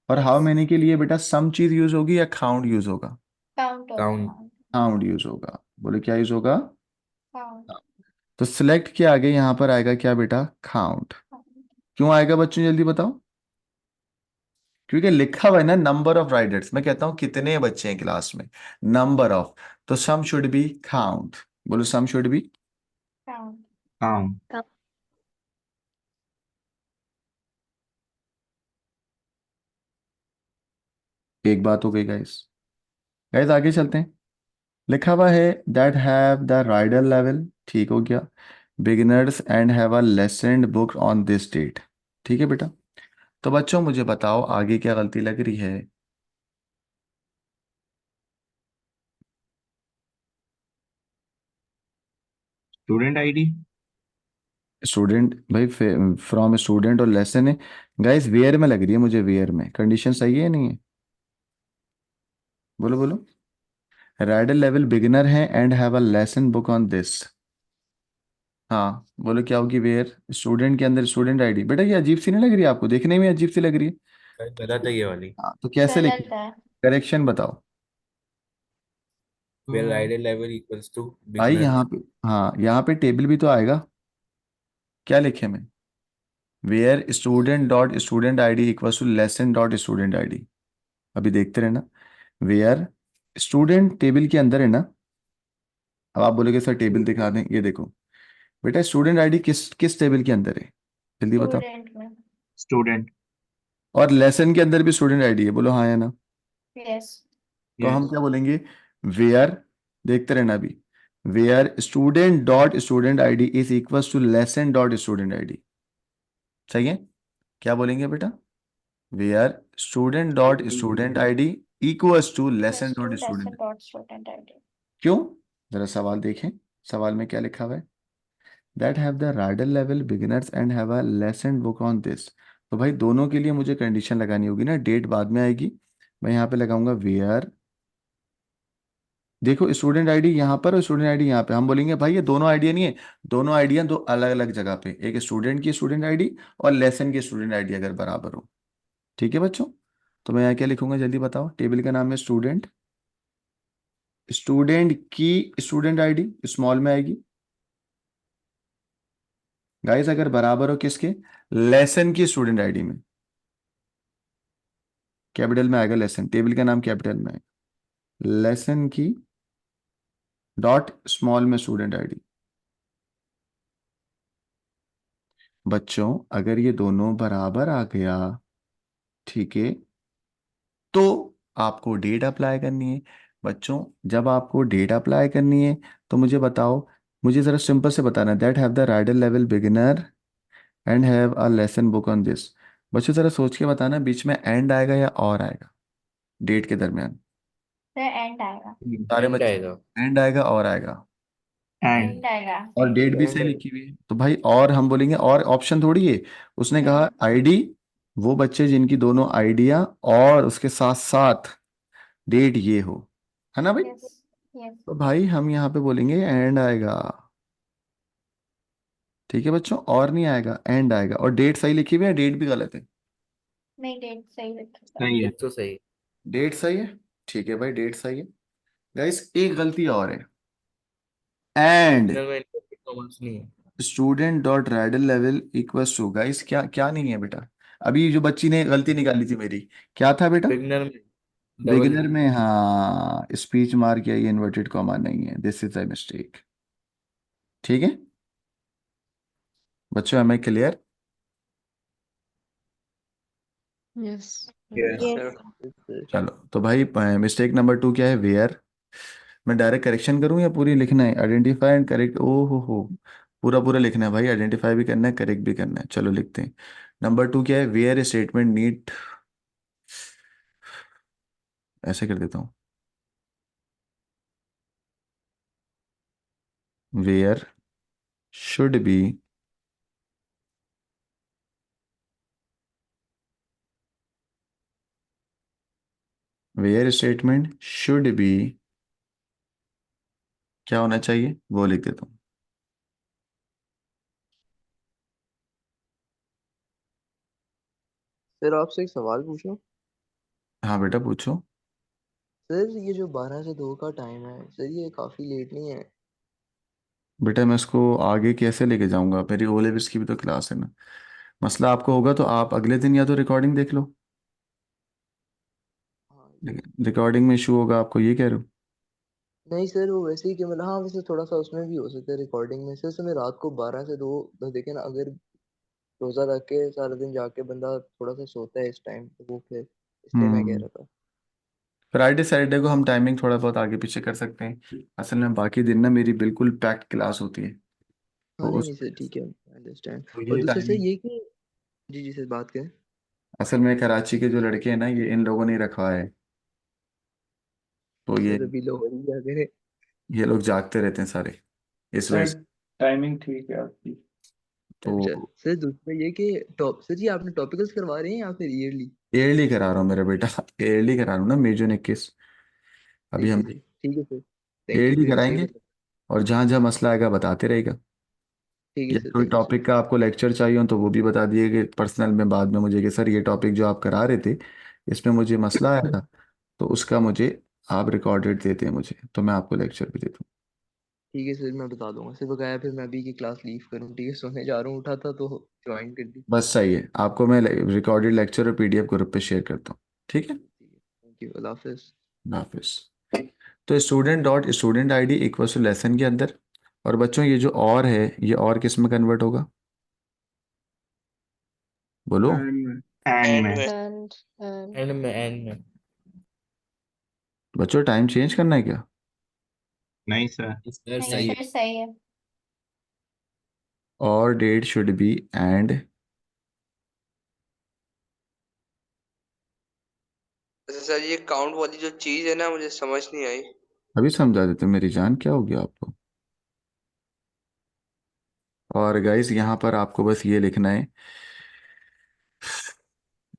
और हाउ यस, मेनी के लिए बेटा सम चीज यूज होगी या काउंट यूज होगा? काउंट होगा। काउंट। काउंट यूज होगा। बोले क्या यूज होगा? काउंट। तो सिलेक्ट के आगे यहाँ पर आएगा क्या बेटा? काउंट। क्यों आएगा बच्चों, जल्दी बताओ। क्योंकि लिखा हुआ है ना नंबर ऑफ राइडर्स, मैं कहता हूँ कितने बच्चे हैं क्लास में, नंबर ऑफ, तो सम शुड बी काउंट। बोलो sum should be. Count. Count. एक बात हो गई गाइस। गाइस आगे चलते हैं। लिखा हुआ है that have the rider level, ठीक हो गया, beginners and have a lesson book on this date. ठीक है बेटा, तो बच्चों मुझे बताओ आगे क्या गलती लग रही है? Student ID. स्टूडेंट भाई, फ्रॉम स्टूडेंट और लेसन है। गाइस वेयर में लग रही है मुझे, वेयर में कंडीशन सही है नहीं है? बोलो बोलो। राइडर लेवल बिगिनर है and have a lesson book on this. हाँ बोलो क्या होगी? वेयर स्टूडेंट के अंदर स्टूडेंट आईडी। बेटा ये अजीब सी नहीं लग रही है आपको? देखने में अजीब सी लग रही है। गलत है ये वाली। हाँ तो कैसे लिखे? गलत है। करेक्शन बताओ। Where rider level equals to भाई बिगनर। यहाँ पे, हाँ यहाँ पे टेबल भी तो आएगा। क्या लिखे मैं? Where student dot student ID equal to lesson dot student ID. अभी देखते रहना। वेयर स्टूडेंट टेबल के अंदर है ना। अब आप बोलोगे सर टेबल दिखा दें, ये देखो बेटा, स्टूडेंट आईडी किस किस टेबल के अंदर है? जल्दी बताओ। स्टूडेंट में। स्टूडेंट। और लेसन के अंदर भी स्टूडेंट आईडी है, बोलो हाँ या ना। यस। तो हम यस। क्या बोलेंगे? वेयर, देखते रहना अभी, where student dot student ID is equal to lesson dot student ID. सही है? क्या बोलेंगे बेटा? Where student dot student ID equals to lesson plus two dot lesson student. Dot student ID. क्यों? जरा सवाल देखें, सवाल में क्या लिखा हुआ है? That have the rider level beginners and have a lesson book on this. तो भाई दोनों के लिए मुझे कंडीशन लगानी होगी ना, डेट बाद में आएगी। मैं यहाँ पे लगाऊंगा वेयर, देखो स्टूडेंट आईडी यहाँ पर और स्टूडेंट आईडी यहाँ पे, हम बोलेंगे भाई ये दोनों आईडिया नहीं है, दोनों आईडिया दो अलग अलग जगह पे, एक स्टूडेंट की स्टूडेंट आईडी और लेसन की स्टूडेंट आईडी अगर बराबर हो। ठीक है बच्चों, तो मैं यहाँ क्या लिखूंगा जल्दी बताओ? टेबल का नाम है स्टूडेंट, स्टूडेंट की स्टूडेंट आईडी स्मॉल में आएगी। गाइस अगर बराबर हो किसके? लेसन की स्टूडेंट आईडी में, कैपिटल में आएगा लेसन, टेबल का नाम कैपिटल में आएगा, लेसन की डॉट स्मॉल में स्टूडेंट आईडी। बच्चों अगर ये दोनों बराबर आ गया, ठीक है, तो आपको डेट अप्लाई करनी है। बच्चों जब आपको डेट अप्लाई करनी है तो मुझे बताओ, मुझे ज़रा सिंपल से बताना, that have the rider level beginner and have a lesson book on this. बच्चों ज़रा सोच के बताना, बीच में एंड आएगा या और आएगा डेट के दरमियान? फिर एंड आएगा। सारे एंड बच्चे, आएगा। एंड आएगा और आएगा? एंड। एंड आएगा। और डेट भी एंड सही आएगा। लिखी हुई है तो भाई, और हम बोलेंगे और ऑप्शन थोड़ी है। उसने कहा आईडी, वो बच्चे जिनकी दोनों आइडिया और उसके साथ साथ डेट ये हो, है ना भाई? यस। यस। तो भाई हम यहाँ पे बोलेंगे एंड आएगा। ठीक है बच्चों, और नहीं आएगा, एंड आएगा। और डेट सही लिखी हुई है, डेट भी गलत है? नहीं, डेट सही लिखा है। सही है। एक तो सही। डेट सही है, ठीक है भाई डेट सही है। गाइस एक गलती और है, एंड। बिगनर में इन्वर्टेड कॉमर्स नहीं है। Student dot rider level equals to, guys क्या क्या नहीं है बेटा? अभी जो बच्ची ने गलती निकाली थी मेरी, क्या था बेटा? बिगनर में डबल बिगिनर में, हाँ, स्पीच मार्क या ये इन्वर्टेड कॉमा नहीं है, दिस इज अ मिस्टेक। ठीक है बच्चों, am I clear? Yes. Yes Yes. Sir. चलो तो भाई, मिस्टेक नंबर 2 क्या है? वेयर। मैं डायरेक्ट करेक्शन करूँ या पूरी लिखना है? आइडेंटिफाई एंड करेक्ट, ओ हो, पूरा पूरा लिखना है भाई, आइडेंटिफाई भी करना है, करेक्ट भी करना है। चलो लिखते हैं। नंबर 2 क्या है? वेयर स्टेटमेंट नीड, ऐसे कर देता हूँ, where should be where statement should be क्या होना चाहिए वो लिख देता हूँ। सर आपसे एक सवाल पूछूं? हाँ बेटा पूछो। सर ये जो 12 से 2 का टाइम है सर, ये काफी लेट नहीं है? बेटा मैं इसको आगे कैसे लेके जाऊंगा? मेरी ओ लेवल्स की भी तो क्लास है ना। मसला आपको होगा तो आप अगले दिन या तो रिकॉर्डिंग देख लो। हाँ रिकॉर्डिंग में इशू होगा, आपको ये कह रहे हो? नहीं सर, वो वैसे ही कि मतलब हाँ, वैसे थोड़ा सा उसमें भी हो सकता है रिकॉर्डिंग में। सर उसमें रात को 12 से 2 बस देखे ना, अगर रोजा रख के सारा दिन जाके बंदा थोड़ा सा सोता है इस टाइम, तो वो फिर इसलिए मैं कह हम्म। रहा था। फ्राइडे सैटरडे को हम टाइमिंग थोड़ा बहुत आगे पीछे कर सकते हैं। असल में बाकी दिन ना मेरी बिल्कुल पैक्ड क्लास होती है, हाँ तो नहीं उस नहीं सर, ठीक है, अंडरस्टैंड। तो और ये दूसरा सर टाइमिंग, ये कि जी जी सर, बात करें। असल में कराची के जो लड़के हैं ना, ये इन लोगों ने रखा है, तो सर अभी लो हो रही है अगर। ये लोग जागते रहते हैं सारे, इस वजह सर से। टाइमिंग ठीक है आपकी। तो अच्छा सर, दूसरा ये कि टॉप सर जी आपने टॉपिकल्स करवा रहे हैं या फिर ईयरली? एयरली करा रहा हूँ मेरा बेटा, एयरली करा रहा हूँ ना, मेजर 21। जी अभी जी हम जी ठीक है सर, थैंक यू, एयरली मेरे को सही कराएंगे, बता। और जहाँ जहाँ मसला आएगा बताते रहेगा। ठीक है या सर, कोई थैंक यू सर। टॉपिक का आपको लेक्चर चाहिए हो तो वो भी बता दिएगा पर्सनल में बाद में मुझे कि सर ये टॉपिक जो आप करा रहे थे इसमें मुझे मसला आया था, तो उसका मुझे आप रिकॉर्डेड देते हैं मुझे, तो मैं आपको लेक्चर भी दे दूँ। ठीक है सर, मैं बता दूंगा सर, बकाया फिर मैं अभी की क्लास लीव करूँ? ठीक है, सोने जा रहा हूँ, उठा था तो ज्वाइन कर दी। बस सही है, आपको मैं रिकॉर्डेड लेक्चर और पीडीएफ ग्रुप पे शेयर करता हूँ। ठीक है, ठीक है, थैंक यू, अल्लाह हाफिज़। अल्लाह हाफिज़। तो student dot student ID equal to lesson के अंदर, और बच्चों ये जो और है, ये और किस में कन्वर्ट होगा? बोलो। एंड एंड एंड में। में। And एंड में बच्चों टाइम चेंज करना है क्या? नहीं सर। सर नहीं सही है। सर सही है। और डेट शुड बी एंड, अच्छा सर, ये काउंट वाली जो चीज है ना, मुझे समझ नहीं आई। अभी समझा देते मेरी जान, क्या हो गया आपको? और गाइस यहाँ पर आपको बस ये लिखना है,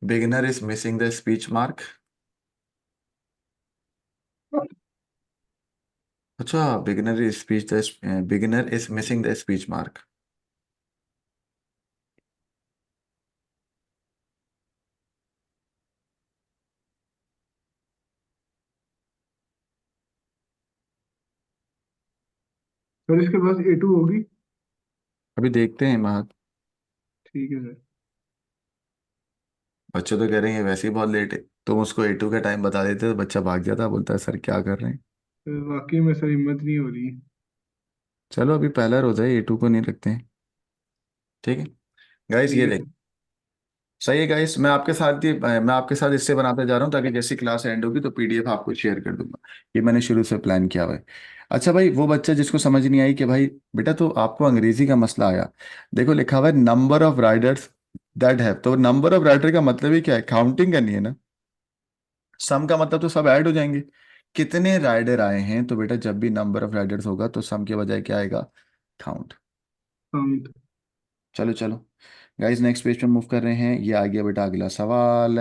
beginner is missing the speech mark. अच्छा, beginner is missing the speech mark. Sir इसके पास A2 होगी? अभी देखते हैं महक। ठीक है सर। बच्चे तो कह रहे हैं वैसे ही बहुत लेट है, तुम उसको A2 का टाइम बता देते तो बच्चा भाग जाता, बोलता है सर क्या कर रहे हैं। सर वाकई में सर हिम्मत नहीं हो रही। चलो अभी पहला रोजा है, A2 को नहीं रखते हैं। ठीक है गाइस, ठीक ये है देख, सर। सही है गाइस, मैं आपके साथ इससे बनाते जा रहा हूँ ताकि जैसी क्लास एंड होगी तो पीडीएफ आपको शेयर कर दूंगा। ये मैंने शुरू से प्लान किया हुआ है। अच्छा भाई, वो बच्चा जिसको समझ नहीं आई कि भाई बेटा तो आपको अंग्रेजी का मसला आया, देखो लिखा हुआ है number of Riders that have, तो नंबर ऑफ राइडर का मतलब ही क्या है? काउंटिंग करनी है ना। सम का मतलब तो सब ऐड हो जाएंगे, कितने राइडर आए हैं, तो बेटा जब भी नंबर ऑफ राइडर्स होगा तो सम के बजाय क्या आएगा? काउंट। काउंट। चलो चलो गाइस, नेक्स्ट पेज पे मूव कर रहे हैं। ये आ गया बेटा अगला सवाल,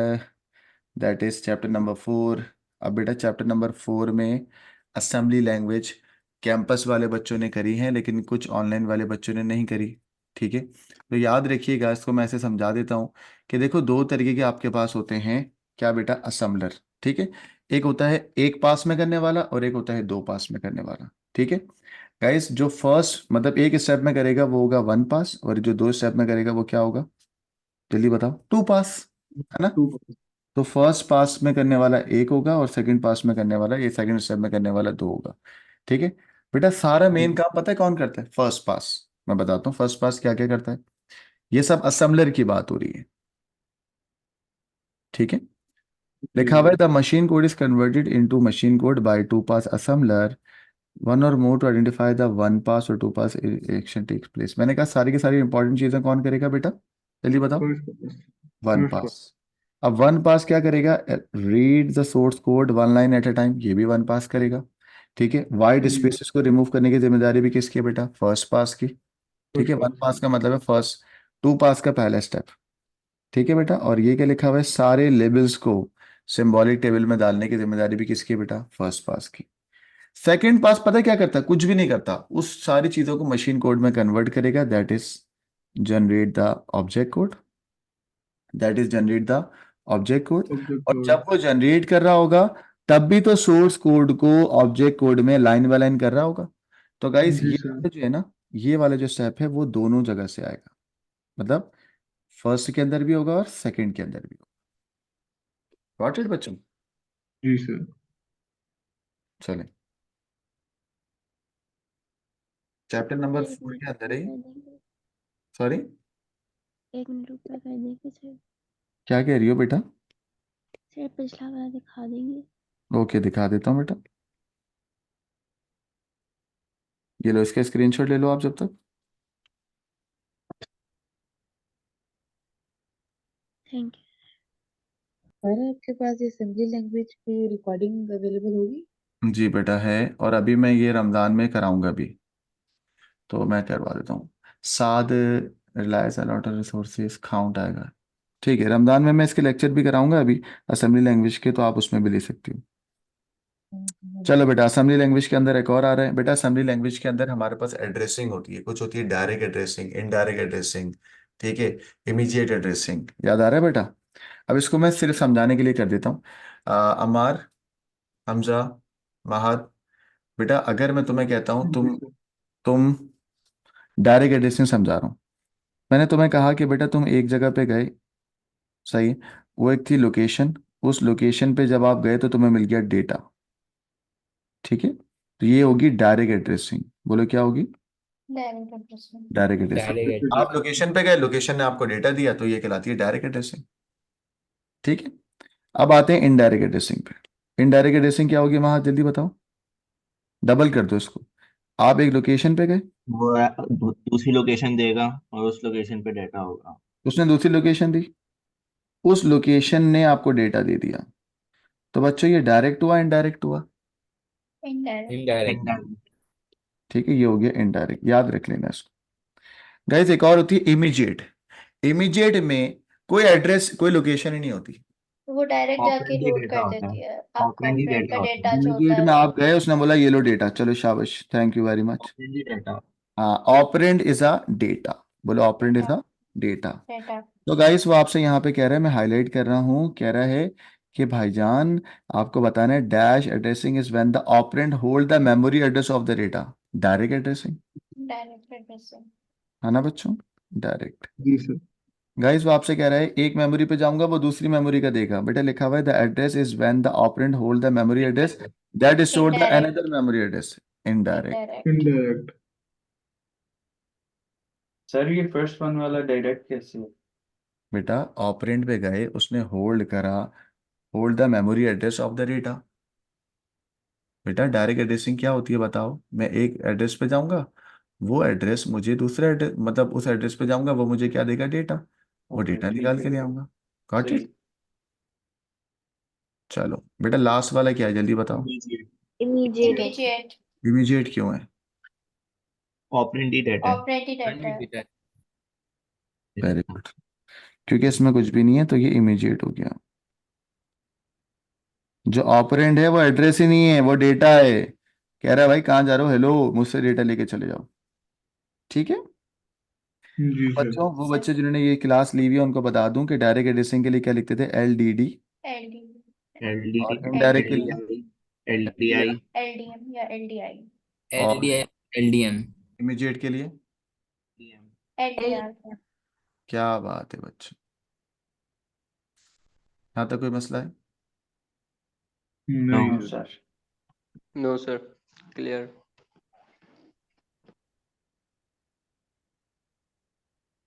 दैट इज चैप्टर नंबर 4। अब बेटा चैप्टर नंबर 4 में असेंबली लैंग्वेज कैंपस वाले बच्चों ने करी है, लेकिन कुछ ऑनलाइन वाले बच्चों ने नहीं करी। ठीक है, तो याद रखिएगा, इसको मैं ऐसे समझा देता हूँ कि देखो दो तरीके के आपके पास होते हैं, क्या बेटा? असेंबलर। ठीक है, एक होता है एक पास में करने वाला और एक होता है दो पास में करने वाला। ठीक है, गाइस जो फर्स्ट मतलब एक स्टेप में करेगा वो होगा 1 पास, और जो 2 स्टेप में करेगा वो क्या होगा, जल्दी बताओ। 2 पास, है ना। 2 तो फर्स्ट पास में करने वाला 1 होगा, और सेकंड पास में करने वाला, ये सेकंड स्टेप में करने वाला 2 होगा। ठीक है बेटा, सारा मेन काम पता है कौन करता है, फर्स्ट पास। मैं बताता हूँ फर्स्ट पास क्या क्या करता है। ये सब असेंबलर की बात हो रही है, ठीक है। लिखा हुआ है the machine code is converted into machine code by 2 pass assembler, one or more to identify the 1 pass or 2 pass action takes place. मैंने कहा सारी की सारी इंपॉर्टेंट चीजें कौन करेगा बेटा, जल्दी बताओ। First 1 first pass. अब 1 पास क्या करेगा, read the source code 1 line at a time, ये भी 1 पास करेगा। ठीक है, वाइड स्पेसेस को रिमूव करने की जिम्मेदारी भी किसकी है बेटा, फर्स्ट पास की। ठीक है, 1 पास का मतलब है फर्स्ट, 2 पास का पहला स्टेप। ठीक है बेटा, और ये क्या लिखा हुआ है, सारे लेबल्स को सिंबॉलिक टेबल में डालने की जिम्मेदारी भी किसकी है बेटा, फर्स्ट पास की। सेकंड पास पता है क्या करता है, कुछ भी नहीं करता, उस सारी चीजों को मशीन कोड में कन्वर्ट करेगा, that is generate the object code, that is generate the object code. Object और जब कोड। वो जनरेट कर रहा होगा तब भी तो सोर्स कोड को ऑब्जेक्ट कोड में लाइन बाय लाइन कर रहा होगा। तो गाइस जी ये सर। वाला जो है ना, ये वाला जो स्टेप है वो दोनों जगह से आएगा, मतलब फर्स्ट के अंदर भी होगा और सेकंड के अंदर भी होगा। गॉट इट बच्चों। जी सर। चलें, चैप्टर नंबर सर 4 एक के मिनट अंदर है। ऊपर कर देंगे, सॉरी, 1 मिनट ऊपर कर देंगे सर। क्या कह रही हो बेटा। सर पिछला वाला दिखा देंगे। ओके, दिखा देता हूँ बेटा, ये लो, इसका स्क्रीनशॉट ले लो आप जब तक। Thank you. सर आपके पास ये असेंबली लैंग्वेज की रिकॉर्डिंग अवेलेबल होगी? जी बेटा है, और अभी मैं ये रमज़ान में कराऊंगा भी, तो मैं करवा देता हूँ। साद रिलायंस अलॉट रिसोर्सेज काउंट आएगा। ठीक है, रमज़ान में मैं इसके लेक्चर भी कराऊंगा अभी असेंबली लैंग्वेज के, तो आप उसमें भी ले सकती हो। चलो बेटा, असेंबली लैंग्वेज के अंदर एक और आ रहा है बेटा। असेंबली लैंग्वेज के अंदर हमारे पास एड्रेसिंग होती है, कुछ होती है डायरेक्ट एड्रेसिंग, इनडायरेक्ट एड्रेसिंग, ठीक है, इमीडिएट एड्रेसिंग। याद आ रहा है बेटा। अब इसको मैं सिर्फ समझाने के लिए कर देता हूँ। अमार, हमजा, महद, बेटा अगर मैं तुम्हें कहता हूँ जी सर। तुम डायरेक्ट एड्रेसिंग समझा रहा हूँ। मैंने तुम्हें कहा कि बेटा तुम एक जगह पे गए, सही, वो एक थी लोकेशन, उस लोकेशन पे जब आप गए तो तुम्हें मिल गया डेटा। ठीक है, तो ये होगी डायरेक्ट एड्रेसिंग। बोलो क्या होगी, direct addressing. Direct addressing. Direct आप लोकेशन पे गए, लोकेशन ने आपको डेटा दिया, तो ये कहलाती है डायरेक्ट एड्रेसिंग। ठीक है, अब आते हैं इनडायरेक्ट एड्रेसिंग पे। इनडायरेक्ट एड्रेसिंग क्या होगी वहां, जल्दी बताओ, डबल कर दो इसको। आप एक लोकेशन पे गए, वो दूसरी लोकेशन देगा और उस लोकेशन पे डाटा होगा। उसने दूसरी लोकेशन दी, उस लोकेशन ने आपको डेटा दे दिया। तो बच्चों ये डायरेक्ट हुआ इनडायरेक्ट हुआ, इनडायरेक्ट। इनडायरेक्ट। ठीक है, ये हो गया इनडायरेक्ट, याद रख लेना इसको। गाइस एक और होती है इमीडिएट। इमीडिएट में कोई एड्रेस कोई लोकेशन ही नहीं होती। वो डायरेक्ट जाके ऑपरेंड ही लोड डेटा कर होता है। देती है, आपका ऑपरेंड ही ऑपरेंड डेटा का होता है। डेटा जो होता इमीडिएट है में वो। आप गए, उसने बोला ये लो डेटा, चलो शाबाश, thank you very much. Operand he data. हाँ, ऑपरेंड इज अ डेटा, बोलो operand is a data. Data. तो गाइस वो आपसे यहाँ पे कह रहा है, मैं हाईलाइट कर रहा हूँ, कह रहा है कि भाईजान आपको बताना है dash addressing is when the operand hold the memory address of the data. Direct addressing, direct addressing. है ना बच्चों, डायरेक्ट। जी सर। गाइस वो आपसे कह रहा है एक मेमोरी पे जाऊंगा, वो दूसरी मेमोरी का देगा। बेटा लिखा हुआ है the address is when the operand hold the memory address that is stored the indirect. Another memory address. Indirect. Indirect. Indirect. Sir ये फर्स्ट वन वाला डायरेक्ट कैसे है? बेटा ऑपरेंड पे गए, उसने होल्ड करा, hold the memory address of the data. बेटा डायरेक्ट एड्रेसिंग क्या होती है बताओ, मैं एक एड्रेस पे जाऊंगा, वो एड्रेस मुझे दूसरे एड्रेस, मतलब उस एड्रेस पे जाऊंगा, वो मुझे क्या देगा, डेटा, वो ओके डेटा ठीक निकाल है, के ले आऊंगा। गॉट सही। इट। चलो बेटा लास्ट वाला क्या है, जल्दी बताओ। इमीडिएट। इमीडिएट। इमीडिएट क्यों है, ऑपरेंड ही डेटा है। ऑपरेंट ही डेटा है। डेटा। वेरी गुड, क्योंकि इसमें कुछ भी नहीं है तो ये इमीडिएट हो गया। जो ऑपरेंड है वो एड्रेस ही नहीं है, वो डेटा है। कह रहा है भाई कहाँ जा रहे हो, हेलो मुझसे डेटा लेके चले जाओ। ठीक है जी सर। बच्चों, वो बच्चे जिन्होंने ये क्लास ली हुई है उनको बता दूं कि डायरेक्ट एड्रेसिंग के लिए क्या लिखते थे, LDD, एलडी। एलडी, और इनडायरेक्ट के लिए एलडीआई, एलडीआई, एलडीएम या एलडीआई। और एलडीआई LDM। इमीडिएट के लिए LDR। क्या बात है बच्चों, यहाँ तक कोई मसला है? नहीं no sir. Sir. No sir, clear.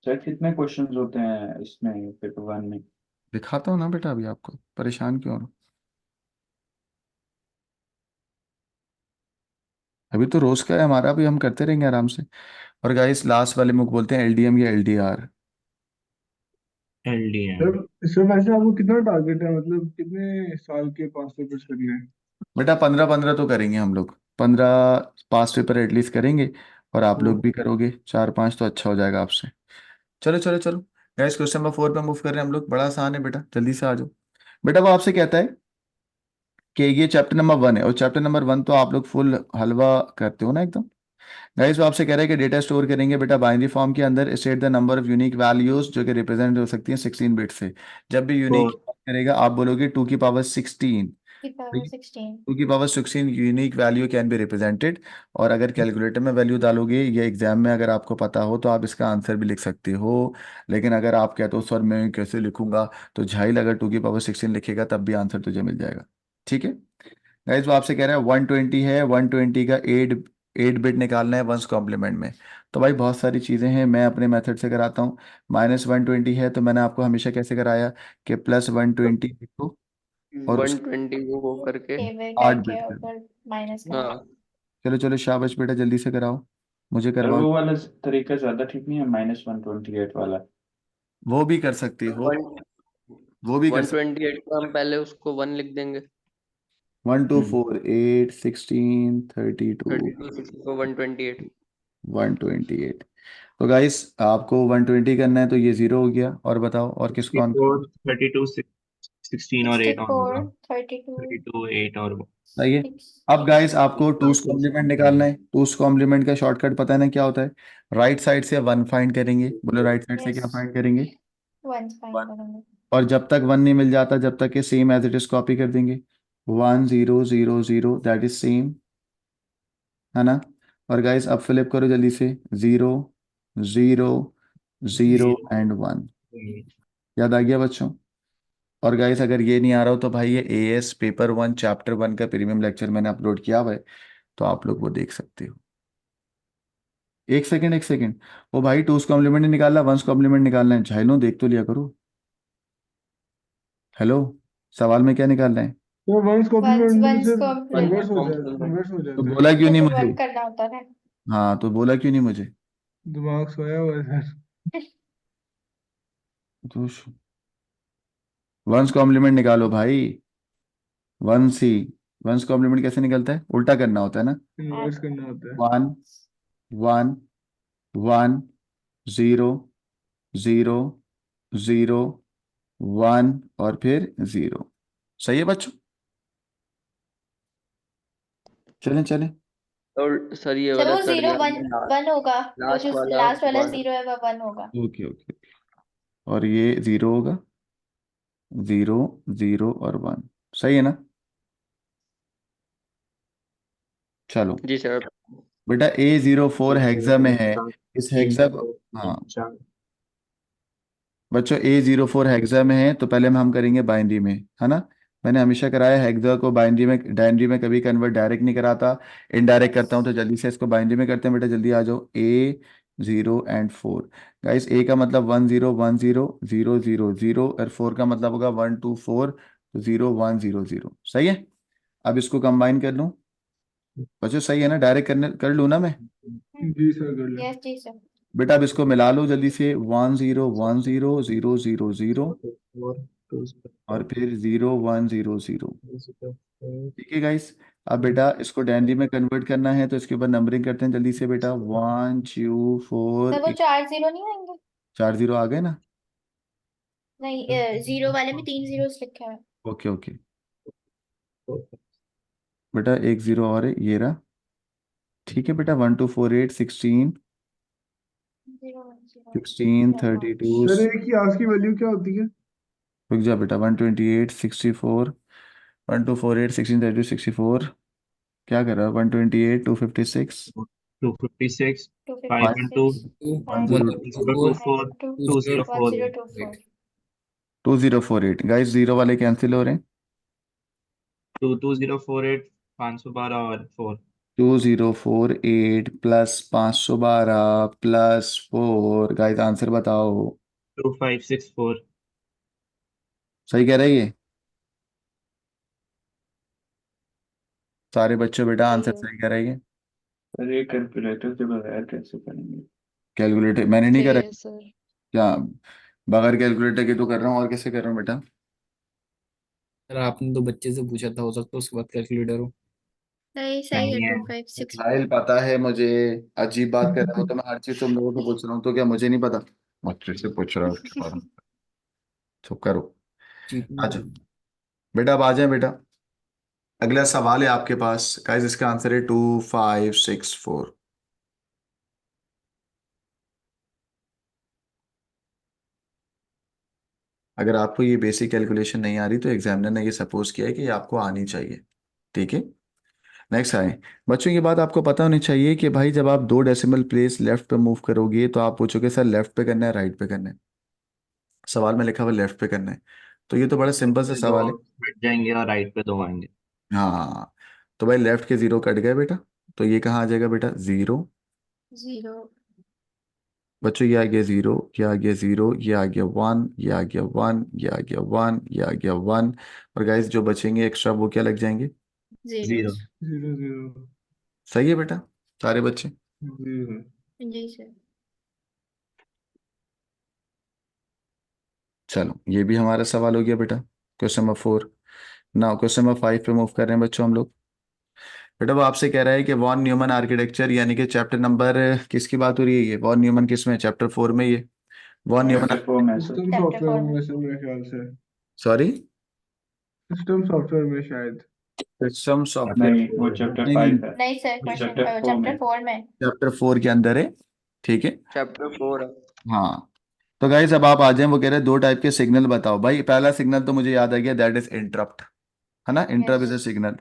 Sir कितने क्वेश्चंस होते हैं इसमें पेपर वन में? दिखाता हूँ ना बेटा, अभी आपको परेशान क्यों हो रहे हो? अभी तो रोज का है हमारा, अभी हम करते रहेंगे आराम से। और गाइस लास्ट वाले मुख बोलते हैं LDM या LDR। LDM। सर वैसे आपको कितना टारगेट है, मतलब कितने साल के पास पेपर्स करने हैं? बेटा 15-15 तो करेंगे हम लोग, 15 पास पेपर एटलीस्ट करेंगे। और आप लोग भी करोगे 4-5 तो अच्छा हो जाएगा आपसे। चलो चलो चलो गाइस, क्वेश्चन नंबर 4 पे मूव कर रहे हैं हम लोग। बड़ा आसान है बेटा, जल्दी से आ जाओ। बेटा वो आपसे कहता है कि ये चैप्टर नंबर 1 है, और चैप्टर नंबर 1 तो आप लोग फुल हलवा करते हो ना एकदम। गाइस वो आपसे कह रहा है कि डेटा स्टोर करेंगे बेटा बाइनरी फॉर्म के अंदर। State the number of unique values जो कि रिप्रेजेंट हो सकती हैं 16 बिट से। जब भी यूनिक फोर। करेगा आप बोलोगे 2 की पावर 16। की पावर 16। 2 की power 16 unique value can be represented. और अगर कैलकुलेटर में वैल्यू डालोगे या एग्जाम में अगर आपको पता हो तो आप इसका आंसर भी लिख सकते हो। लेकिन अगर आप कहते हो सर मैं कैसे लिखूंगा, तो झाइल अगर 2 की पावर 16 लिखेगा तब भी आंसर तुझे मिल जाएगा। ठीक है गाइस, वो आपसे कह रहा है 120 है, 120 का 8 बिट निकालना है वंस कॉम्प्लीमेंट में। तो भाई बहुत सारी चीज़ें हैं, मैं अपने मेथड से कराता हूँ। -120 है तो मैंने आपको हमेशा कैसे कराया कि +120 लिखो और उस 120 को वो करके। टेबल 8 करके बिट और करो। फिर माइनस हाँ। करना। चलो चलो शाबाश बेटा, जल्दी से कराओ, मुझे सर करवाओ। वो वाला तरीका ज्यादा ठीक नहीं है, -128 वाला? वो भी कर सकते हो, वन वो भी कर सकते। 128 को हम पहले उसको 1 लिख देंगे। 1 2 4 8 16 32 32 60 को 128। 128। तो गाइस आपको 120 करना है तो ये 0 हो गया। और बताओ और किसको ऑन करना 64 32 16 और 8 और 64 होगा। 32 32 8 और सही है। 6। अब गाइस आपको टूस कॉम्प्लीमेंट निकालना है। टूस कॉम्प्लीमेंट का शॉर्टकट पता है ना क्या होता है? राइट साइड से 1 फाइंड करेंगे। बोलो राइट साइड से यस, क्या फाइंड करेंगे? 1 फाइंड करेंगे। और जब तक 1 नहीं मिल जाता जब तक ये same as it is copy कर देंगे। 1 0 0 0 दैट इज सेम, है ना? और गाइस अब फ्लिप करो जल्दी से, 0 0 0 एंड 1। याद आ गया बच्चों? और गाइस अगर ये नहीं आ रहा हो तो भाई ये AS पेपर 1 चैप्टर 1 का प्रीमियम लेक्चर मैंने अपलोड किया हुआ है, तो आप लोग वो देख सकते हो। एक सेकंड एक सेकंड, ओ भाई टूस कॉम्प्लीमेंट नहीं निकालना, वंस कॉम्प्लीमेंट निकालना है। झाइलो देख तो लिया करो। हेलो, सवाल में क्या निकालना है? तो वंस वंस कॉम्प्लीमेंट में तो वंस सिर्फ कॉम्प्लीमेंट कन्वर्स हो तो जाता है। बोला क्यों वो नहीं तो मुझे? वर्क करना होता है। हाँ तो बोला क्यों नहीं मुझे? दिमाग सोया हुआ है सर। तो वंस कॉम्प्लीमेंट निकालो भाई। वंस ही, वंस कॉम्प्लीमेंट कैसे निकलता है? उल्टा करना होता है ना। कन्वर्स करना होता है। 1 1 1 0 0 0 1 और फिर 0। सही है बच्चों? चलें चलें। और सर ये सर वाला वो कर 0 दिया 1 हमने, 1 होगा। वो लास्ट जो वाला लास्ट वाला 1। 0 है वो 1 होगा। Okay okay. और ये 0 होगा, 0 0 और 1। सही है ना? चलो जी सर। बेटा A04 हेक्सा में है। इस हेक्सा को, हाँ बच्चों A04 हेक्सा में है तो पहले हम करेंगे बाइनरी में, है ना? मैंने हमेशा कराया हेक्सा को बाइनरी में, डायनरी में कभी कन्वर्ट डायरेक्ट नहीं कराता, इनडायरेक्ट करता हूँ। तो जल्दी से इसको बाइनरी में करते हैं बेटा, जल्दी आ जाओ। A0 and 4। गाइस A का मतलब 1 0 1 0 0 0 0, और 4 का मतलब होगा 1 2 4, तो 0 1 0 0। सही है? अब इसको कंबाइन कर लूँ बच्चों? सही है ना? डायरेक्ट करने कर लूँ ना मैं? जी सर कर ले। यस जी सर। बेटा अब इसको मिला लो जल्दी से, 1 0 1 0 0 0 0 और फिर 0 1 0 0। ठीक है गाइस, अब बेटा इसको डायनरी में कन्वर्ट करना है तो इसके ऊपर नंबरिंग करते हैं जल्दी से बेटा। 1 2 4 सर वो 4 0 नहीं आएंगे? 4 0 आ गए ना? नहीं, 0 वाले में 3 जीरोस लिखे हैं। ओके ओके बेटा, एक 0 और है, ये रहा। ठीक है बेटा, 1 2 4 8 16 0 1 0 16 32। सर एक ही आज की वैल्यू क्या होती है? रुक जा बेटा, 128 64 1 2 4 8 16 32 64। क्या कर रहा है? 128 256 256, 256, 512, 512, 1024, 1024, 512, 2048, 2048 गाइस, जीरो वाले कैंसिल हो रहे हैं। 2048, 512 और 4, 2048 प्लस 512 प्लस 4, गाइस आंसर बताओ। 2564। सही कह रहे हैं ये सारे बच्चों? बेटा आंसर सही है। सही कह रहे हैं ये। पर ये कैलकुलेटर के बगैर कैसे करेंगे? कैलकुलेटर मैंने नहीं सही करा। है सर। क्या बगैर कैलकुलेटर के तो कर रहा हूँ, और कैसे कर रहा हूँ बेटा? सर आपने तो बच्चे से पूछा था, हो सकता है उसके बाद कैलकुलेटर हो। सही सही है, नहीं है। 2564। साहिल पता है मुझे। अजीब बात कर रहे हो, तो मैं हर चीज तुम लोगों को पूछ रहा हूँ, तो क्या मुझे नहीं पता? बच्चे से पूछ रहा हूँ उसके बारे में। चुप करो। चीटिंग आज कर। बेटा अब आ जाए बेटा। अगला सवाल है आपके पास गाइस, इसका आंसर है 2564। अगर आपको ये बेसिक कैलकुलेशन नहीं आ रही तो एग्जामिनर ने ये सपोज किया है कि ये आपको आनी चाहिए। ठीक है, नेक्स्ट आए। बच्चों ये बात आपको पता होनी चाहिए कि भाई जब आप दो डेसिमल प्लेस लेफ्ट पे मूव करोगे तो आप पूछोगे सर लेफ्ट पे करना है राइट पे करना है? सवाल में लिखा हुआ लेफ्ट पे करना है, तो ये तो बड़ा सिंपल सा दो सवाल है। हट जाएंगे और राइट पे दो आएंगे। हाँ, तो भाई लेफ्ट के जीरो कट गए बेटा, तो ये कहाँ आ जाएगा बेटा? जीरो। जीरो। बच्चों ये आ गया जीरो, ये आ गया जीरो, ये आ गया वन, ये आ गया वन, ये आ गया वन, ये आ गया वन। और गाइस जो बचेंगे एक्स्ट्रा वो क्या लग जाएंगे? जीरो। जीरो। 0 0 सही है बेटा सारे बच्चे? 0। जी सर। चलो ये भी हमारा सवाल हो गया बेटा। Question number 4। Now question number 5 पे मूव कर रहे हैं बच्चों हम लोग। बेटा वो आपसे कह रहा है कि वॉन न्यूमन आर्किटेक्चर, यानी कि चैप्टर नंबर किसकी बात हो रही है? ये वॉन न्यूमन किस में? चैप्टर 4 में ये वॉन न्यूमन। चैप्टर 4 में सर। सिस्टम चैप्टर सॉफ्टवेयर 4 में। में से मेरे ख्याल से। सॉरी, सिस्टम सॉफ्टवेयर में शायद। System chapter software. नहीं, वो 4 है। चैप्टर नहीं नहीं, 5 है। नहीं सर, वो क्वेश्चन चैप्टर 4 चैप्टर में। 4 में। चैप्टर 4 के अंदर है। ठीक है। चैप्टर 4 है। हाँ, तो गाइस अब आप आ जाएं। वो कह रहे हैं दो टाइप के सिग्नल बताओ। भाई पहला सिग्नल तो मुझे याद आ गया, दैट इज इंटरप्ट, है ना? Interrupt yes is a signal.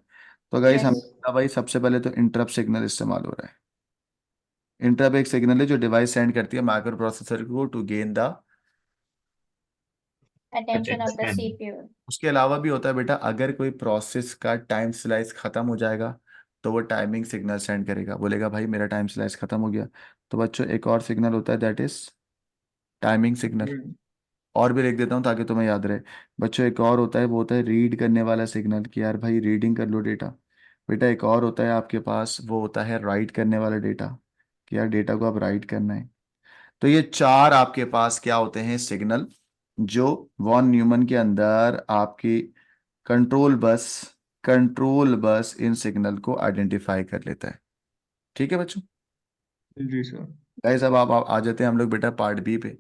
तो गाइस यस। हमें पता भाई सबसे पहले तो इंटरप्ट सिग्नल इस्तेमाल हो रहा है। इंटरप्ट एक सिग्नल है जो डिवाइस सेंड करती है माइक्रो प्रोसेसर को to gain the attention of the attention. CPU. उसके अलावा भी होता है बेटा, अगर कोई प्रोसेस का टाइम स्लाइस खत्म हो जाएगा तो वो टाइमिंग सिग्नल सेंड करेगा, बोलेगा भाई मेरा टाइम स्लाइस खत्म हो गया। तो बच्चों एक और सिग्नल होता है दैट इज टाइमिंग सिग्नल। और भी लिख देता हूँ ताकि तुम्हें याद रहे। बच्चों एक और होता है, वो होता है रीड करने वाला सिग्नल, कि यार भाई रीडिंग कर लो डेटा। बेटा एक और होता है आपके पास, वो होता है राइट करने वाला डेटा, कि यार डेटा को अब राइट करना है। तो ये चार आपके पास क्या होते हैं? सिग्नल, जो वॉन न्यूमन के अंदर आपकी कंट्रोल बस कंट्रोल बस इन सिग्नल को आइडेंटिफाई कर लेता है। ठीक है बच्चों? जी सर। गाइस अब आप आ जाते हैं हम लोग बेटा पार्ट बी पे।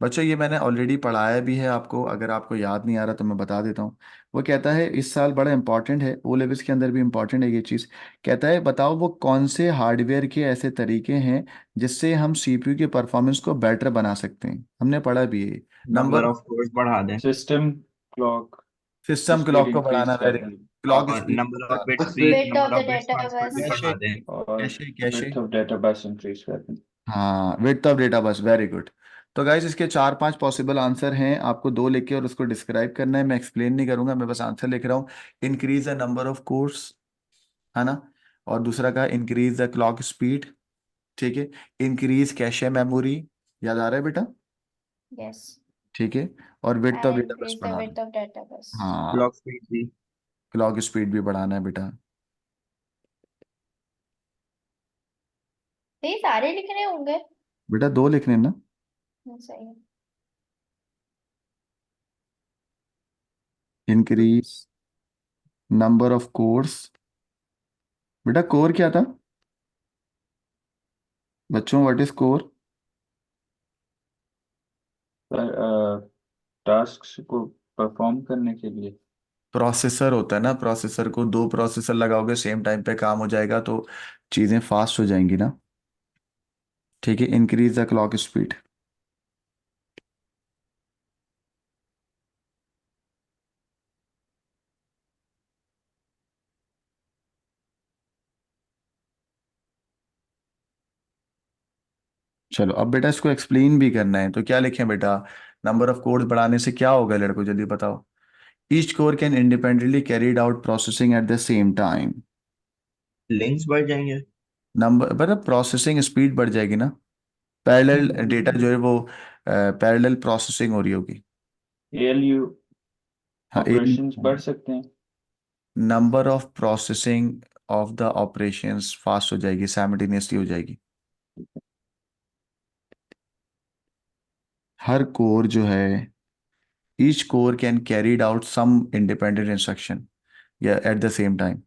बच्चों ये मैंने ऑलरेडी पढ़ाया भी है आपको, अगर आपको याद नहीं आ रहा तो मैं बता देता हूँ। वो कहता है इस साल बड़ा इंपॉर्टेंट है, ओ लेवल्स के अंदर भी इंपॉर्टेंट है ये चीज़। कहता है बताओ वो कौन से हार्डवेयर के ऐसे तरीके हैं जिससे हम सीपीयू की परफॉर्मेंस को बेटर बना सकते हैं? हमने पढ़ा भी है। नंबर नंबर, ऑफ कोर्स बढ़ा दें system clock system speed clock को इंक्रीज बढ़ाना, कर वेरी, दें, क्लॉक और स्पीड, नंबर ऑफ बिट्स भी, width of number the of bits data transfer भी बस। कैशे बढ़ा दें। और cache cache. Width of data bus increase कर दें। हाँ, विड्थ ऑफ डेटा बस, वेरी गुड। तो गाइज इसके चार पांच पॉसिबल आंसर हैं, आपको दो लिख के और उसको डिस्क्राइब करना है। मैं एक्सप्लेन नहीं करूंगा, मैं बस आंसर लिख रहा हूँ। Increase the number of course, है ना? और दूसरा का इंक्रीज द क्लॉक स्पीड। ठीक है। इंक्रीज कैशे मेमोरी, याद आ रहा है बेटा? यस। ठीक है। और width of and data bus increase the बढ़ाना। Width of data bus. हाँ, क्लॉक स्पीड भी। क्लॉक स्पीड भी बढ़ाना है बेटा। तो ये सारे लिखने होंगे। बेटा दो लिखने हैं ना। सही है। Increase number of course. बेटा कोर क्या था बच्चों? What is core? टास्क को परफॉर्म करने के लिए। प्रोसेसर होता है ना, प्रोसेसर को दो प्रोसेसर लगाओगे सेम टाइम पे काम हो जाएगा तो चीज़ें फास्ट हो जाएंगी ना। ठीक है, इंक्रीज द क्लॉक स्पीड। चलो अब बेटा इसको एक्सप्लेन भी करना है, तो क्या लिखें बेटा? नंबर ऑफ कोड्स बढ़ाने से क्या होगा लड़को, जल्दी बताओ। Each core can independently carried out processing eight the same time. Links बढ़ जाएंगे। नंबर मतलब प्रोसेसिंग स्पीड बढ़ जाएगी ना, पैरेलल डेटा जो है वो पैरेलल प्रोसेसिंग हो रही होगी। ALU हाँ, ऑपरेशंस बढ़ सकते हैं। Number of processing of the operations fast हो जाएगी, साइमल्टेनियसली हो जाएगी। हर कोर जो है, each core can carried out some independent instruction या एट द सेम टाइम।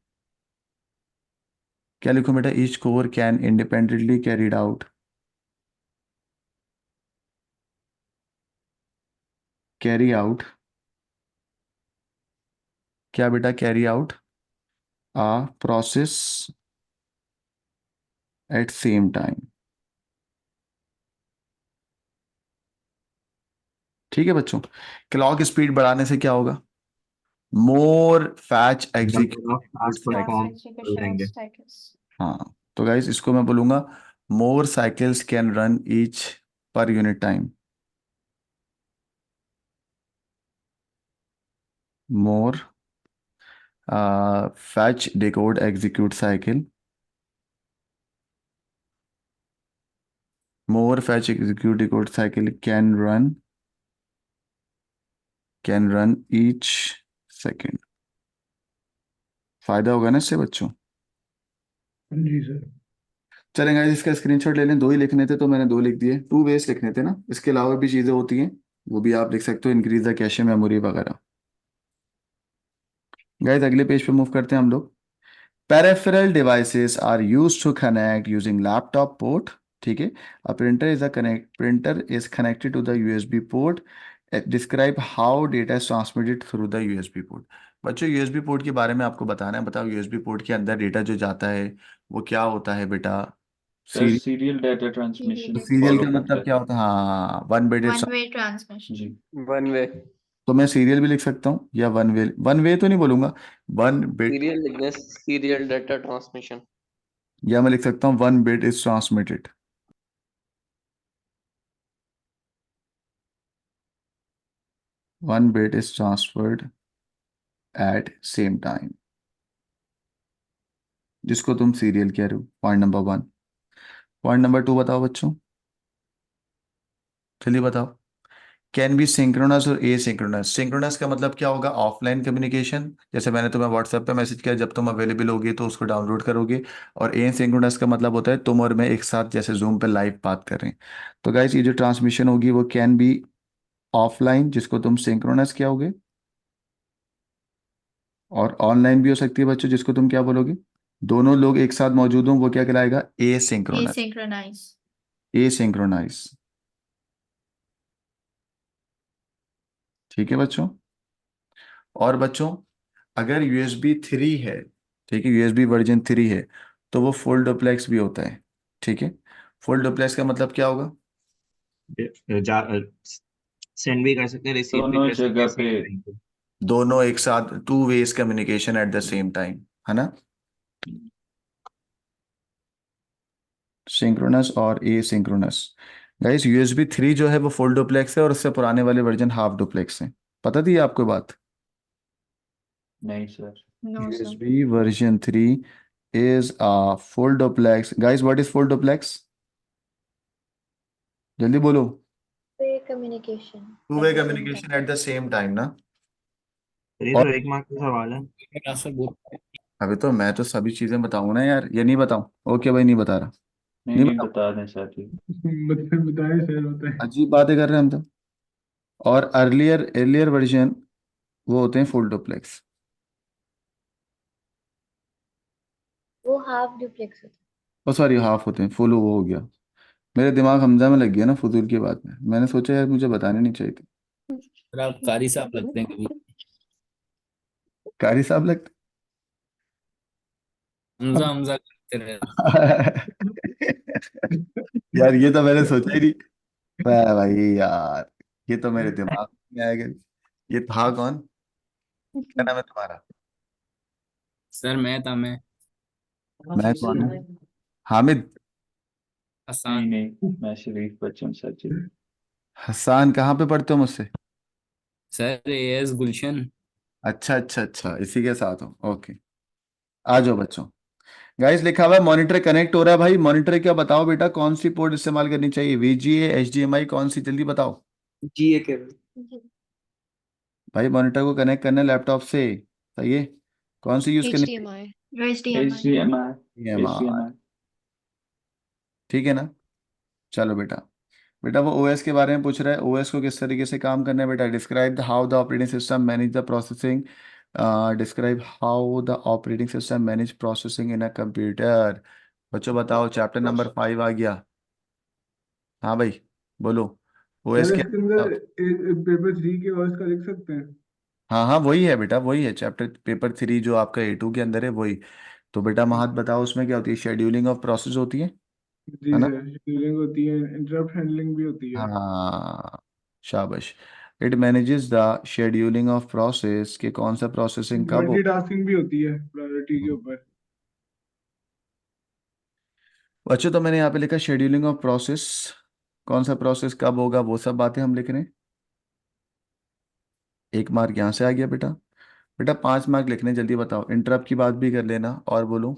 क्या लिखूं बेटा? Each core can independently carried out, carry out, क्या बेटा? Carry out a process at same time. ठीक है बच्चों, क्लॉक स्पीड बढ़ाने से क्या होगा? More fetch number of task execute. Perform Fast कर execution of देंगे। cycles. हाँ, तो गाइस इसको मैं बोलूंगा more cycles can run each per unit time. More fetch decode execute cycle, more fetch execute decode cycle can run each second। फायदा होगा ना इससे बच्चों? जी सर। चलेंगे, इसका स्क्रीनशॉट ले लें, दो ही लिखने थे तो मैंने दो लिख दिए, टू वेज लिखने थे ना, इसके अलावा भी चीजें होती हैं वो भी आप लिख सकते हो, इंक्रीज द कैशे मेमोरी वगैरह। गाइस अगले पेज पे मूव करते हैं हम लोग। Peripheral devices are used to connect using laptop port। ठीक है, a printer is connected to the USB port। Describe how data is transmitted through the USB port। बच्चों USB पोर्ट के बारे में आपको बताना है, बताओ USB पोर्ट के अंदर डेटा जो जाता है वो क्या होता है बेटा? Sir serial data transmission serial follow का करता मतलब है। क्या होता है? हाँ, one bit. One way transmission. जी। One way. तो मैं सीरियल भी लिख सकता हूँ या वन वे तो नहीं बोलूंगा, वन बिट, सीरियल लिखना है, सीरियल डाटा ट्रांसमिशन। या मैं लिख सकता हूँ one bit is transmitted. One bit is transferred at same time, जिसको तुम सीरियल कह रहे हो। Point number one. Point number two बताओ बच्चों, चलिए बताओ। कैन बी सिंक्रोनस और ए सिंक्रोनस। सिंक्रोनस का मतलब क्या होगा? ऑफलाइन कम्युनिकेशन, जैसे मैंने तुम्हें व्हाट्सएप पे मैसेज किया, जब तुम अवेलेबल होगी तो उसको डाउनलोड करोगे। और ए सिंक्रोनस का मतलब होता है तुम और मैं एक साथ जैसे जूम पे लाइव बात कर रहे हैं। तो गाइस ये जो ट्रांसमिशन होगी वो कैन बी ऑफलाइन, जिसको तुम सिंक्रोनस क्या होगे, और ऑनलाइन भी हो सकती है बच्चों, जिसको तुम क्या बोलोगे? दोनों लोग एक साथ मौजूद हों वो क्या कहलाएगा? Asynchronous. Asynchronize. Asynchronize. ठीक है बच्चों। और बच्चों अगर यूएसबी 3 है, ठीक है, यूएसबी वर्जन 3 है, तो वो फुल डुप्लेक्स भी होता है। ठीक है, फुल डुप्लेक्स का मतलब क्या होगा? सेंड भी कर सकते हैं, रिसीव भी दोनों कर सकते हैं जगह पे। सेम टाइम पे। दोनों एक साथ, two ways communication at the same time, है ना? सिंक्रोनस और ए सिंक्रोनस। गाइस यूएसबी 3 जो है वो फुल डुप्लेक्स है और उससे पुराने वाले वर्जन हाफ डुप्लेक्स है। पता थी आपको बात? नहीं sir. No, sir. USB version 3 is a full duplex। Guys, what is full duplex? जल्दी बोलो। Two-way communication. Two way communication at the same time ना। ये और तो एक मार्क का सवाल है। ट्रांसफर बोल। अभी तो मैं तो सभी चीजें बताऊं ना यार, ये नहीं बताऊं? ओके भाई, नहीं बता रहा। नहीं नहीं नहीं, बताऊं, बता दें साथी। बताए सर बताए। अजीब बातें कर रहे हैं हम तो। और अर्लियर अर्लियर वर्जन वो होते हैं फुल डुप्लेक्स। वो हाफ डुप्लेक्स होता ओ सॉरी, हाफ होते हैं, फुल वो हो गया। मेरे दिमाग हमजा में लग गया ना फजूल की बात में, मैंने सोचा यार मुझे बताने नहीं चाहिए थी। फिर आप कारी साहब लगते हैं कभी। कारी साहब लगते। हमजा हमजा करते रहे। यार ये तो मैंने सोचा ही नहीं। वाह भाई यार, ये तो मेरे दिमाग में आएगा। ये था कौन? क्या नाम है तुम्हारा? सर मैं था मैं। मैं कौन हूँ? हामिद। आसान। नहीं मैं शरीफ बच्चा हूँ सर जी। हसान कहाँ पे पढ़ते हो मुझसे? सर एएस गुलशन। अच्छा अच्छा अच्छा, इसी के साथ हो, ओके। आ जाओ बच्चों। गाइस लिखा हुआ है मॉनिटर कनेक्ट हो रहा है भाई। मॉनिटर क्या बताओ बेटा, कौन सी पोर्ट इस्तेमाल करनी चाहिए, वीजीए, एचडीएमआई, कौन सी, जल्दी बताओ जीए केबल। भाई। मॉनिटर को कनेक्ट करना है लैपटॉप से, सही है। कौन सी यूज करनी HDMI। HDMI। HDMI। चाहिए? HDMI। ठीक है ना। चलो बेटा। बेटा वो ओएस के बारे में पूछ रहा है, ओएस को किस तरीके से काम करना है बेटा। Describe how the operating system manage the processing. Describe how the operating system manage processing in a computer. बच्चों बताओ, चैप्टर नंबर 5 आ गया। हाँ भाई बोलो। ओएस सर के, इसके अंदर पेपर 3 के वर्स का लिख सकते हैं? हाँ हाँ वही है बेटा, वही है चैप्टर पेपर 3 जो आपका A2 के अंदर है वही। तो बेटा महत बताओ उसमें क्या होती है, शेड्यूलिंग ऑफ प्रोसेस होती जी है ना। सर, शेड्यूलिंग होती है, इंटरप्ट हैंडलिंग भी होती है। हाँ शाबाश। It manages the scheduling of process, के कौन सा प्रोसेसिंग कब हो। मल्टीटास्किंग भी होती है प्रायोरिटी के ऊपर। बच्चों तो मैंने यहाँ पे लिखा शेड्यूलिंग ऑफ प्रोसेस, कौन सा प्रोसेस कब होगा, वो सब बातें हम लिख रहे हैं। 1 मार्क यहाँ से आ गया बेटा। बेटा 5 मार्क लिखने, जल्दी बताओ। इंटरप्ट की बात भी कर लेना और बोलो।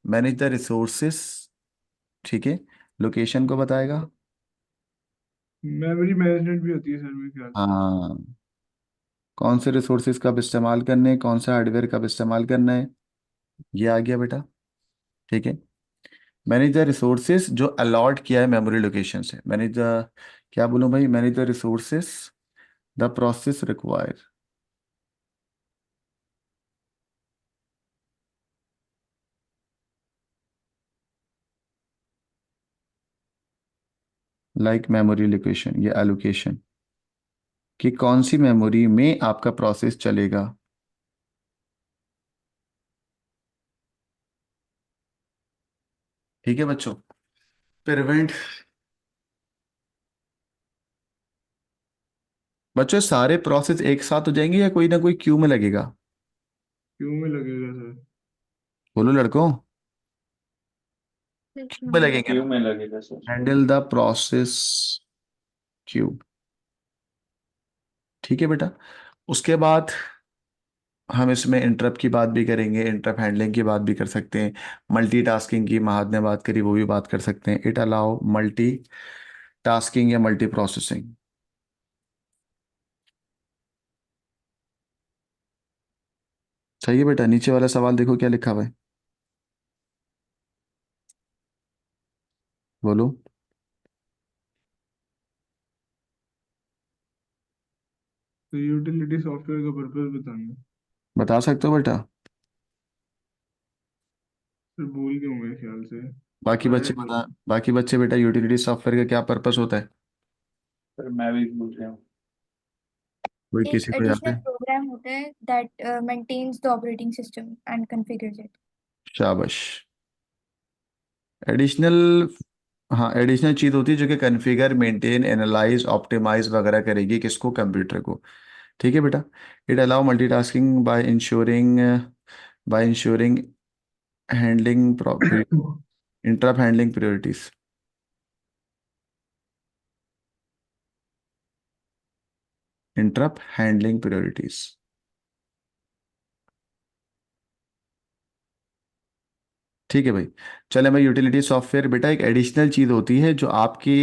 मैनेज द रिसोर्सेस, ठीक है। लोकेशन को बताएगा। मेमोरी मैनेजमेंट भी होती है सर मेरे ख्याल से। हाँ, कौन से रिसोर्सेज कब इस्तेमाल करने हैं, कौन सा हार्डवेयर कब इस्तेमाल करना है, ये आ गया बेटा। ठीक है। मैनेज द रिसोर्सेज जो अलॉट किया है मेमोरी लोकेशन से। मैनेज द, क्या बोलूं भाई, manage the resources the process require. Like memory location, ये एलोकेशन, कि कौन सी मेमोरी में आपका प्रोसेस चलेगा। ठीक है बच्चों। प्रिवेंट। बच्चों सारे प्रोसेस एक साथ हो जाएंगे या कोई ना कोई क्यू में लगेगा? क्यों में लगेगा सर? बोलो लड़कों, क्यू में हम्म। लगेंगे क्यू ना। में लगेगा sir. Handle the process Q. ठीक है बेटा। उसके बाद हम इसमें इंटरप्ट की बात भी करेंगे, इंटरप्ट हैंडलिंग की बात भी कर सकते हैं। मल्टीटास्किंग की महाद ने बात करी, वो भी बात कर सकते हैं। इट अलाउ मल्टी टास्किंग या मल्टी प्रोसेसिंग। सही है बेटा। नीचे वाला सवाल देखो क्या लिखा हुआ है, बोलो। तो यूटिलिटी सॉफ्टवेयर का पर्पस बताना। बता सकते हो बेटा? सर भूल गया हूँ मेरे ख्याल से। बाकी पढ़ा बच्चे है बता, बाकी बच्चे बेटा, यूटिलिटी सॉफ्टवेयर का क्या पर्पस होता है? सर मैं भी भूल गया हूँ। कोई एक किसी को याद एडिशनल है? प्रोग्राम होता है that maintains the operating system and configures it. शाबाश। एडिशनल, हाँ एडिशनल चीज होती है जो कि कॉन्फ़िगर, मेंटेन, एनालाइज, ऑप्टिमाइज वगैरह करेगी किसको, कंप्यूटर को। ठीक है बेटा। It allow multitasking by ensuring handling interrupt handling priorities. Interrupt handling priorities. ठीक है भाई। चले भाई, यूटिलिटी सॉफ्टवेयर बेटा एक एडिशनल चीज होती है जो आपके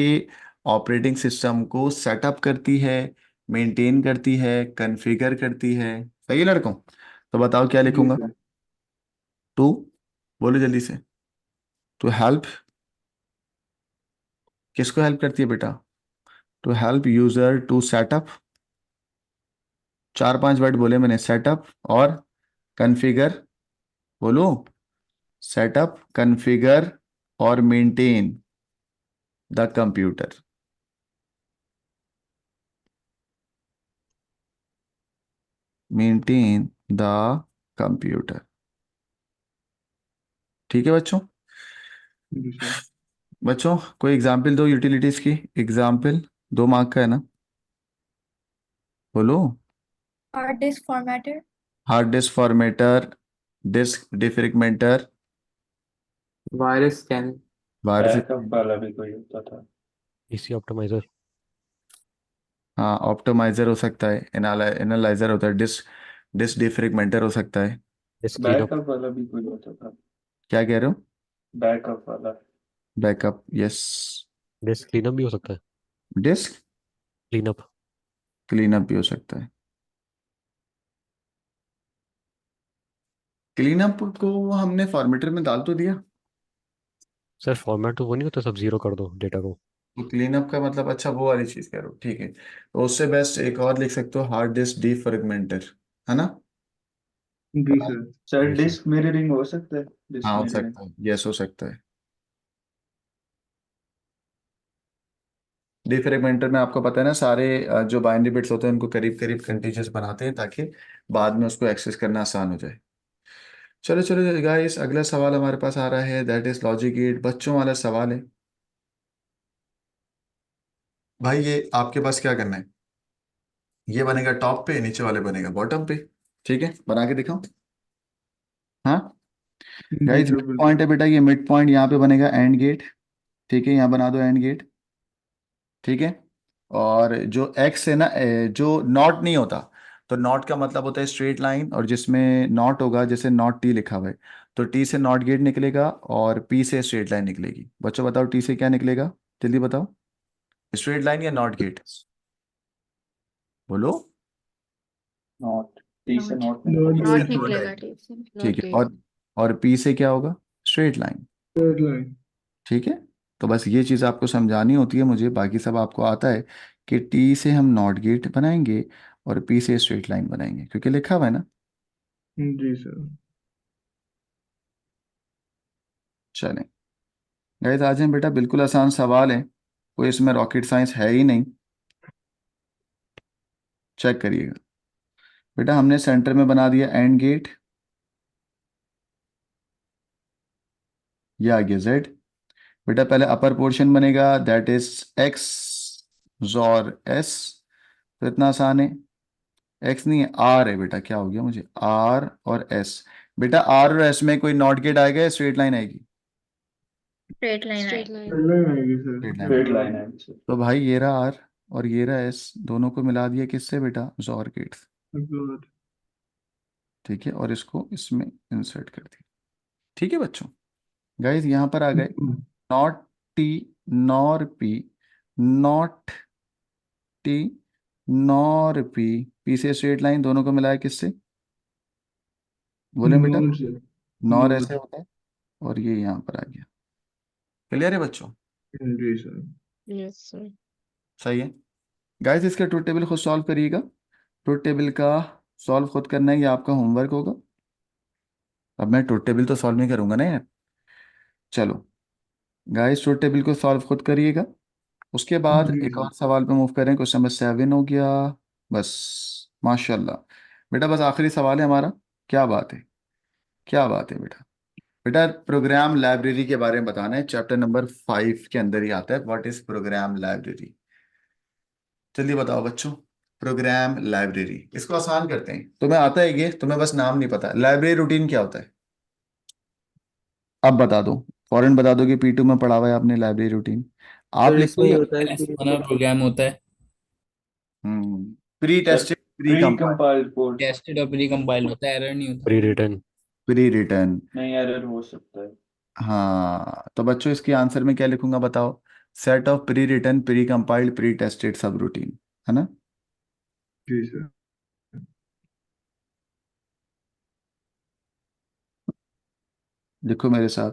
ऑपरेटिंग सिस्टम को सेटअप करती है, मेंटेन करती है, कॉन्फ़िगर करती है। सही है लड़कों? तो बताओ क्या जी लिखूंगा। सर। टू, बोलो जल्दी से। टू हेल्प, किसको हेल्प करती है बेटा? To help user to setup. 4 5 word बोले मैंने, सेटअप और कॉन्फ़िगर। बोलो, सेटअप, कॉन्फ़िगर और maintain the computer. Maintain the computer. ठीक है बच्चों। जी सर। बच्चों कोई एग्जाम्पल दो यूटिलिटीज की, एग्जाम्पल। 2 मार्क का है ना, बोलो। Hard disk formatter. Hard disk formatter, disc defragmenter, virus scanner. बाहर से बैकअप वाला भी कोई होता था। PC optimiser. हाँ, ऑप्टिमाइजर हो सकता है, एनालाइजर होता है, डिस्क डिफ्रेगमेंटर हो सकता है। Disc cleanup. बैकअप वाला भी कोई होता था। क्या कह रहे हो? बैकअप वाला। Backup, yes. डिस्क क्लीनअप भी हो सकता है। Disc cleanup. क्लीनअप भी हो सकता है। क्लीनअप को हमने फॉर्मेटर में डाल तो दिया। सर फॉर्मेट तो वो नहीं होता, सब जीरो कर दो डेटा को। तो क्लीनअप का मतलब, अच्छा वो वाली चीज कह रहे हो, ठीक है। तो उससे बेस्ट एक और लिख सकते हो, हार्ड डिस्क डिफ्रेगमेंटर, है ना? जी सर। सर जी सर। डिस्क मिररिंग हो सकता है। डिस्क हाँ हो मिररिंग। सकता है, यस हो सकता है। डिफ्रेगमेंटर में आपको पता है ना, सारे जो बाइनरी बिट्स होते हैं उनको करीब करीब कंटीजर्स बनाते हैं ताकि बाद में उसको एक्सेस करना आसान हो जाए। चलो चलो गाइस, अगला सवाल हमारे पास आ रहा है, दैट इज लॉजिक गेट, बच्चों वाला सवाल है। भाई ये आपके पास क्या करना है, ये बनेगा टॉप पे, नीचे वाले बनेगा बॉटम पे। ठीक है, बना के दिखाओ। हाँ जी गाइस, सर मिड बिल्कुल। पॉइंट है बेटा, ये मिड पॉइंट यहाँ पे बनेगा एंड गेट। ठीक है, यहाँ बना दो एंड गेट। ठीक है। और जो एक्स है ना, जो नॉट नहीं होता, तो नॉट का मतलब होता है स्ट्रेट लाइन, और जिसमें नॉट होगा, जैसे नॉट टी लिखा हुआ है, तो टी से नॉट गेट निकलेगा और पी से स्ट्रेट लाइन निकलेगी। बच्चों बताओ, टी से क्या निकलेगा, जल्दी बताओ, स्ट्रेट लाइन या नॉट गेट? बोलो। नॉट। टी से नॉट नॉट नॉट निकलेगा। से नॉट गेट नॉट सर। निकलेगा आएगी। टी से, नॉट ठीक है, गेट। और पी से क्या होगा, स्ट्रेट लाइन। Third line. ठीक है। तो बस ये चीज़ आपको समझानी होती है मुझे, बाकी सब आपको आता है कि टी से हम नॉट गेट बनाएंगे और पी से स्ट्रेट लाइन बनाएंगे, क्योंकि लिखा हुआ है ना। जी सर। चलें गाइस, आज हम बेटा बिल्कुल आसान सवाल है, कोई इसमें रॉकेट साइंस है ही नहीं। चेक करिएगा बेटा, हमने सेंटर में बना दिया एंड गेट, ये आ गया जेड। बेटा पहले अपर पोर्शन बनेगा, दैट इज एक्स और एस। तो इतना आसान है, एक्स नहीं है आर है बेटा, क्या हो गया मुझे, आर और एस। बेटा आर और एस में कोई नॉट गेट आएगा या स्ट्रेट लाइन आएगी? स्ट्रेट लाइन स्ट्रेट आएगी। लाइन। थर्ड लाइन आएगी सर। स्ट्रेट लाइन स्ट्रेट आएगी। लाइन है सर। तो भाई ये रहा आर और ये रहा एस, दोनों को मिला दिया किससे बेटा, जॉर गेट्स। गॉड। ठीक है, और इसको इसमें इंसर्ट कर दिया। ठीक है बच्चों, गाइस यहाँ पर आ गए, not T nor P, not T nor P, P से स्ट्रेट लाइन, दोनों को मिलाया किससे, बोले बेटा, नॉट सर। Nor not. ऐसे होता है, और ये यहाँ पर आ गया। क्लियर है बच्चों? जी सर। Yes sir. सही है गाइस, इसका ट्रुथ टेबल खुद सॉल्व करिएगा। ट्रुथ टेबल का सॉल्व खुद करना है, ये आपका होमवर्क होगा। अब मैं ट्रुथ टेबल तो सॉल्व नहीं करूंगा ना यार। चलो गाइस, ट्रुथ टेबल को सॉल्व खुद करिएगा। उसके बाद जी एक सर। और सवाल पे मूव करें, क्वेश्चन नंबर 7 हो गया। बस, माशाल्लाह। बेटा बस आखिरी सवाल है हमारा। क्या बात है, क्या बात है बेटा। बेटा प्रोग्राम लाइब्रेरी के बारे में बताना है, चैप्टर नंबर 5 के अंदर ही आता है, व्हाट इज प्रोग्राम लाइब्रेरी। जल्दी बताओ बच्चों, प्रोग्राम लाइब्रेरी, इसको आसान करते हैं। तुम्हें आता है ये, तुम्हें बस नाम नहीं पता, लाइब्रेरी रूटीन क्या होता है? अब बता दो, फौरन बता दो कि P2 में पढ़ा हुआ है आपने लाइब्रेरी रूटीन। आप सर लिखते इसमें हो ये या? होता है ऐसा कि बना प्रोग्राम होता है, pre sir tested, pre pre compiled, compiled code. Tested और प्री कंपाइल होता है, एरर नहीं होता। Pre return. Pre return. नहीं, एरर हो सकता है। हाँ तो बच्चों, इसके आंसर में क्या लिखूंगा बताओ, set of pre return pre compiled pre tested सब रूटीन, है ना? जी सर। देखो मेरे साथ,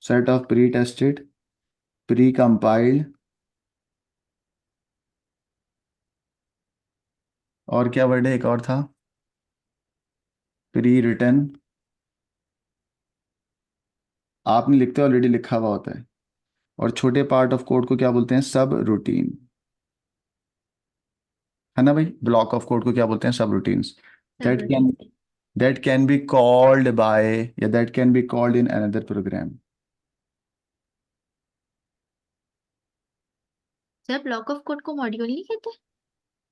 set of pre tested pre compiled, और क्या वर्ड है, एक और था, प्री रिटर्न। आपने लिखते ऑलरेडी लिखा हुआ होता है। और छोटे पार्ट ऑफ कोड को क्या बोलते हैं, सब रूटीन, है ना भाई? ब्लॉक ऑफ कोड को क्या बोलते हैं, सब रूटीन्स। सब that routine. Can that can be called by, या that can be called in another program. Sir block of code को मॉड्यूल नहीं कहते?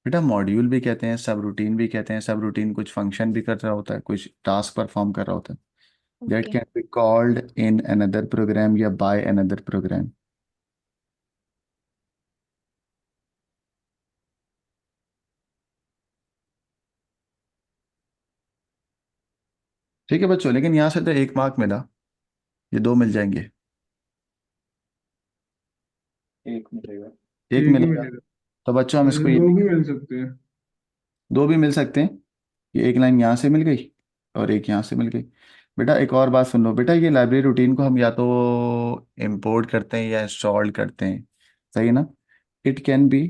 बेटा मॉड्यूल भी कहते हैं, सब रूटीन भी कहते हैं, सब रूटीन कुछ फंक्शन भी कर रहा होता है, कुछ टास्क परफॉर्म कर रहा होता है। that Okay. can be called in another program या by another program. ठीक है बच्चों, लेकिन यहाँ से तो 1 मार्क मिला, ये 2 मिल जाएंगे। एक मिलेगा। एक एक ही मिलेगा। मिलेगा। तो बच्चों हम इसको वैसे ये दो भी मिल सकते हैं। 2 भी मिल सकते हैं। ये एक लाइन यहाँ से मिल गई और एक यहाँ से मिल गई। बेटा एक और बात सुन लो बेटा, ये लाइब्रेरी रूटीन को हम या तो इंपोर्ट करते हैं या इंस्टॉल करते हैं, सही है ना? It can be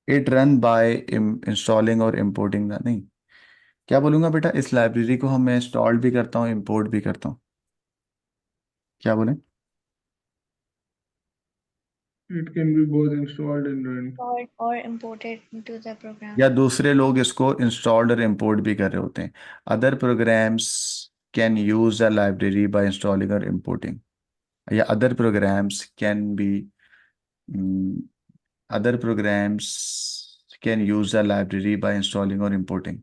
it run by installing और इम्पोर्टिंग द, नहीं क्या बोलूँगा बेटा, इस लाइब्रेरी को हम मैं इंस्टॉल भी करता हूँ इंपोर्ट भी करता हूँ, क्या बोलें? It can be both installed and run. or imported into the program. या दूसरे लोग इसको इंस्टॉल्ड और इंपोर्ट भी कर रहे होते हैं। Other programs can use the library by installing or importing, या other programs can be other programs can use the library by installing or importing.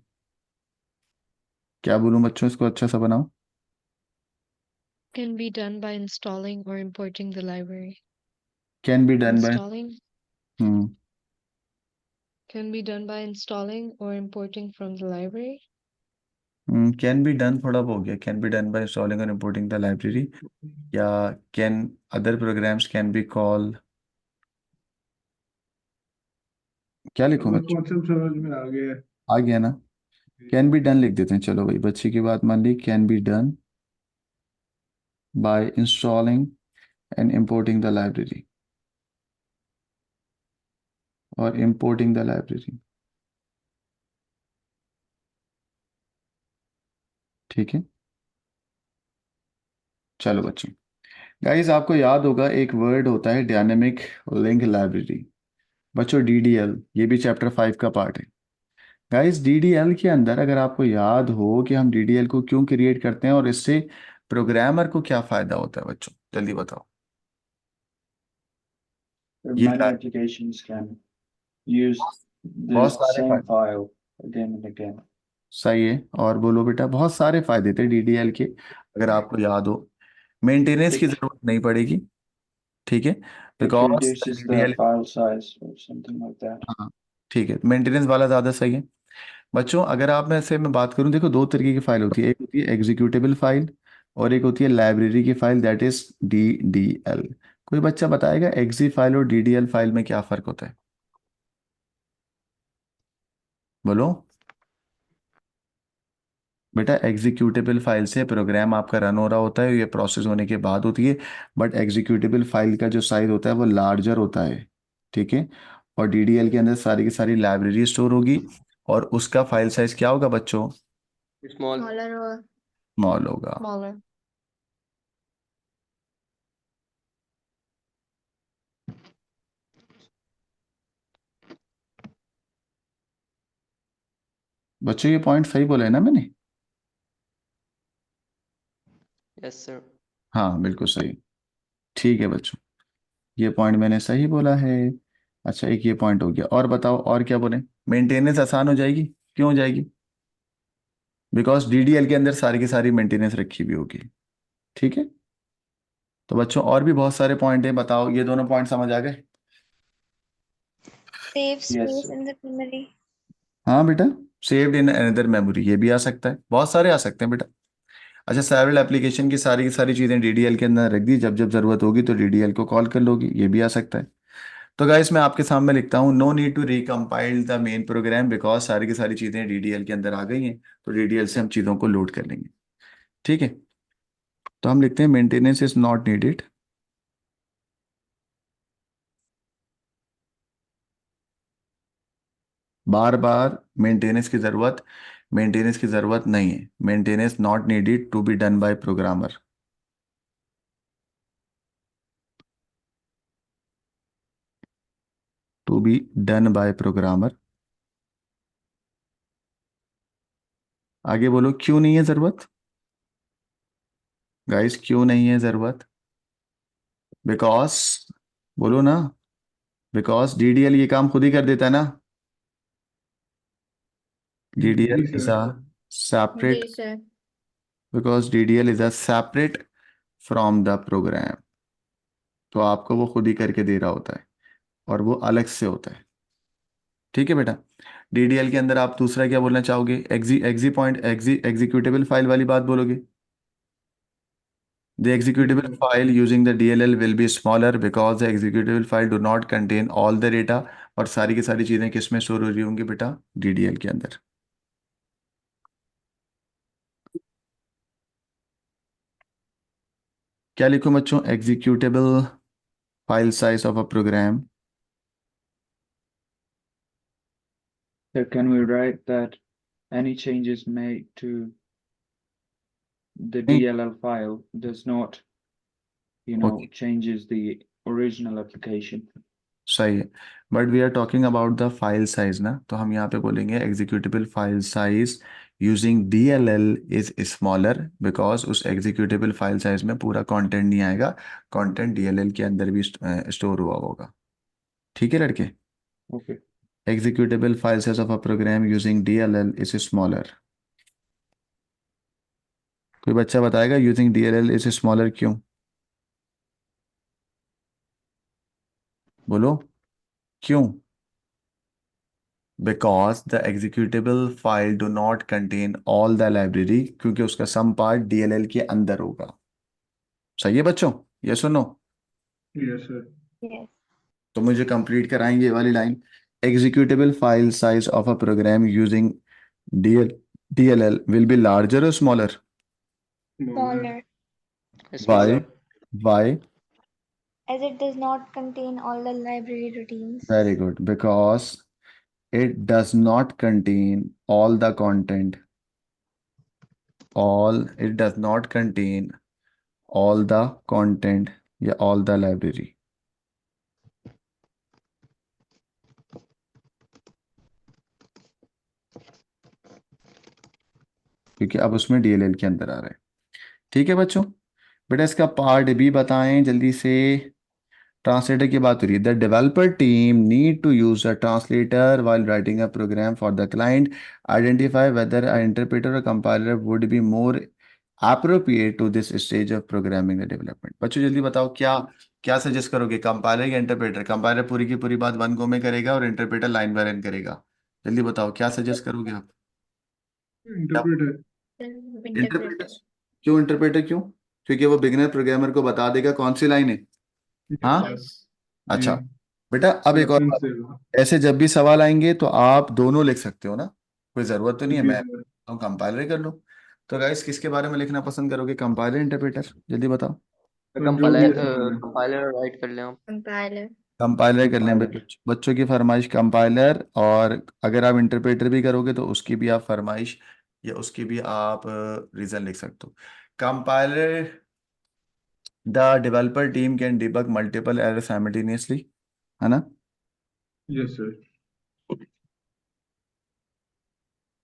क्या बोलूं बच्चों, इसको अच्छा सा बनाओ। Can be done by installing or importing the library. Can be done bye Installing can be done by installing or importing from the library. Can be done थोड़ा वो हो गया, can be done by installing or importing the library, या can other programs can be call, क्या लिखूं अब बच्चों? Concept समझ में आ गया है। आ गया ना? कैन बी डन लिख देते हैं, चलो भाई बच्चे की बात मान ली। Can be done by installing and importing the library और इंपोर्टिंग द लाइब्रेरी, ठीक है। चलो बच्चों, गाइस आपको याद होगा एक वर्ड होता है डायनेमिक लिंक लाइब्रेरी। बच्चों डीडीएल, ये भी चैप्टर 5 का पार्ट है। गाइस डीडीएल के अंदर अगर आपको याद हो कि हम डीडीएल को क्यों क्रिएट करते हैं और इससे प्रोग्रामर को क्या फायदा होता है बच्चों, जल्दी बताओ। ये Many applications can use the बहुत सारे same फायदे, file again and again. सही है। और बोलो बेटा, बहुत सारे फायदे थे डीडीएल के, अगर आपको याद हो। मेंटेनेंस की It, जरूरत नहीं पड़ेगी, ठीक है, it because reduces the DDL, file size or something like that. हाँ ठीक है, मेंटेनेंस वाला ज़्यादा सही है। बच्चों अगर आप में से मैं बात करूं, देखो 2 तरीके की फाइल होती है, एक होती है एग्जीक्यूटेबल फाइल और एक होती है लाइब्रेरी की फाइल, दैट इज डीडीएल। कोई बच्चा बताएगा एक्जी फाइल और डीडीएल फाइल में क्या फ़र्क होता है? बोलो बेटा। एग्जीक्यूटेबल फाइल से प्रोग्राम आपका रन हो रहा होता है, ये प्रोसेस होने के बाद होती है, बट एग्जीक्यूटेबल फाइल का जो साइज होता है वो लार्जर होता है, ठीक है। और डीडीएल के अंदर सारी की सारी लाइब्रेरी स्टोर होगी और उसका फाइल साइज क्या होगा बच्चों? स्मॉल। smaller or स्मॉल होगा। Smaller. बच्चों ये पॉइंट सही बोला है ना मैंने? Yes sir. हाँ बिल्कुल सही, ठीक है बच्चों, ये पॉइंट मैंने सही बोला है। अच्छा एक ये पॉइंट हो गया, और बताओ और क्या बोले? मेंटेनेंस आसान हो जाएगी, क्यों हो जाएगी? बिकॉज डीडीएल के अंदर सारी की सारी मेंटेनेंस रखी हुई होगी, ठीक है। तो बच्चों और भी बहुत सारे पॉइंट हैं, बताओ ये दोनों पॉइंट समझ आ गए? Save Yes, space sir. in the memory. हाँ बेटा, सेव्ड इन अनदर मेमोरी ये भी आ सकता है, बहुत सारे आ सकते हैं बेटा। अच्छा सेवरल एप्लीकेशन की सारी चीज़ें डीडीएल के अंदर रख दी, जब जब जरूरत होगी तो डीडीएल को कॉल कर लोगी, ये भी आ सकता है। तो गाइस मैं आपके सामने लिखता हूँ, no need to recompile the main program because सारी की सारी चीज़ें डीडीएल के अंदर आ गई हैं, तो डीडीएल से हम चीज़ों को लोड कर लेंगे, ठीक है। तो हम लिखते हैं मेंटेनेंस इज नॉट नीडेड, बार बार मेंटेनेंस की ज़रूरत नहीं है, maintenance not needed to be done by programmer. To be done by programmer. आगे बोलो क्यों नहीं है ज़रूरत? गाइस क्यों नहीं है ज़रूरत? बिकॉज, बोलो ना, बिकॉज डीडीएल ये काम खुद ही कर देता है ना। DDL जी is सर। a separate जी sir. because DDL is a separate from the program. तो आपको वो खुद ही करके दे रहा होता है और वो अलग से होता है। ठीक है बेटा। DDL के अंदर आप दूसरा क्या बोलना चाहोगे? एग्जीक्यूटेबल फाइल वाली बात बोलोगे? The executable file using the DLL will be smaller because the executable file do not contain all the data। और सारी की सारी चीज़ें किस में स्टोर हो रही होंगी बेटा? DDL के अंदर। क्या लिखूं बच्चों? Executable file size of a program. So can we write that any changes made to the नहीं, DLL file does not, okay changes the original application? सही है। But we are talking about the file size ना, तो हम यहाँ पे बोलेंगे executable file size using DLL is smaller because उस एग्जीक्यूटेबल फाइल साइज में पूरा कंटेंट नहीं आएगा, कंटेंट DLL के अंदर भी स्टोर हुआ होगा। ठीक है लड़के। Okay. Executable file size of a program using DLL is smaller। कोई बच्चा बताएगा यूजिंग DLL is smaller क्यों? बोलो क्यों? Because the executable file do not contain all the library, क्योंकि उसका सम पार्ट DLL के अंदर होगा। सही है बच्चों? ये सुनो, यस सर। Yes. तो मुझे कंप्लीट कराएंगे ये वाली लाइन। Executable file size of a program using DLL will be larger or smaller? Smaller, Why? Why? as it does not contain all the library routines. Very good. Because it does not contain all the content. It does not contain all the content या all the library। क्योंकि अब उसमें DLL के अंदर आ रहा है। ठीक है बच्चों। बेटा इसका पार्ट भी बताएं जल्दी से। ट्रांसलेटर की बात हो रही है। The developer team need to use a translator while writing a program for the client. Identify whether a interpreter और compiler would be more appropriate to this stage of programming the development। बच्चों जल्दी बताओ क्या क्या suggest करोगे, compiler या interpreter? Compiler पूरी की पूरी बात वन गो में करेगा और इंटरप्रेटर लाइन बाय लाइन करेगा। जल्दी बताओ क्या सजेस्ट करोगे आप? इंटरप्रेटर। इंटरप्रेटर। क्यों इंटरप्रेटर क्यों? क्योंकि वो बिगिनर प्रोग्रामर को बता देगा कौन सी लाइन है। हाँ यस। अच्छा बेटा, अब एक और रेफरेंस बात। देगा। ऐसे जब भी सवाल आएंगे तो आप दोनों लिख सकते हो ना, कोई जरूरत तो नहीं है जी मैं सर। कंपाइलर ही कर लूँ। तो गाइस किसके बारे में लिखना पसंद करोगे, कंपाइलर इंटरप्रेटर? जल्दी बताओ। तो जो भी अच्छा कंपाइलर लगे। कंपाइलर राइट कर लें आप। कंपाइलर। कंपाइलर कर लें Compiler. बच्चों की फरमाइश कंपाइलर, और अगर आप इंटरप्रेटर भी करोगे तो उसकी भी आप फरमाइश या उसकी भी आप रीजन लिख सकते हो। Compiler the developer team can debug multiple error simultaneously, है ना? Yes sir.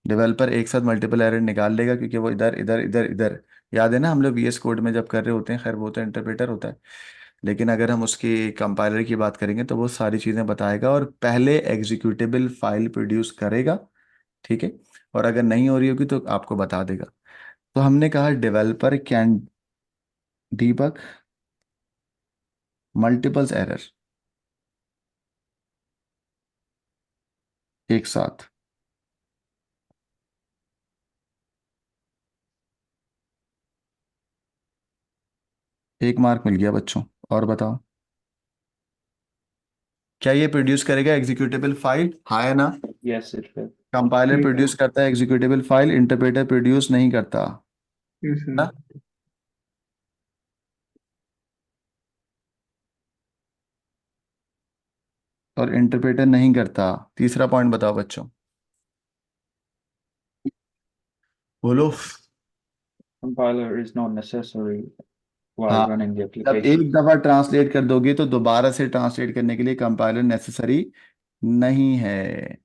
डेवलपर एक साथ मल्टीपल एरर निकाल लेगा क्योंकि वो इधर इधर इधर इधर, याद है ना हम लोग VS कोड में जब कर रहे होते हैं, खैर वो तो इंटरप्रेटर होता है, लेकिन अगर हम उसकी कंपाइलर की बात करेंगे तो वो सारी चीज़ें बताएगा और पहले एग्जीक्यूटेबल फाइल प्रोड्यूस करेगा। ठीक है, और अगर नहीं हो रही होगी तो आपको बता देगा। तो हमने कहा developer can debug multiples error एक साथ। एक मार्क मिल गया बच्चों। और बताओ क्या ये प्रोड्यूस करेगा एग्जीक्यूटेबल फाइल, हाँ या ना? Yes, it will. कंपाइलर ठीक है। प्रोड्यूस करता है एग्जीक्यूटेबल फाइल, इंटरप्रेटर प्रोड्यूस नहीं करता यस ना? सर। और इंटरप्रेटर नहीं करता। तीसरा पॉइंट बताओ बच्चों, बोलो। Compiler is not necessary while हाँ, running the जब application. एक दफा ट्रांसलेट कर दोगे तो दोबारा से ट्रांसलेट करने के लिए कंपाइलर नेसेसरी नहीं है।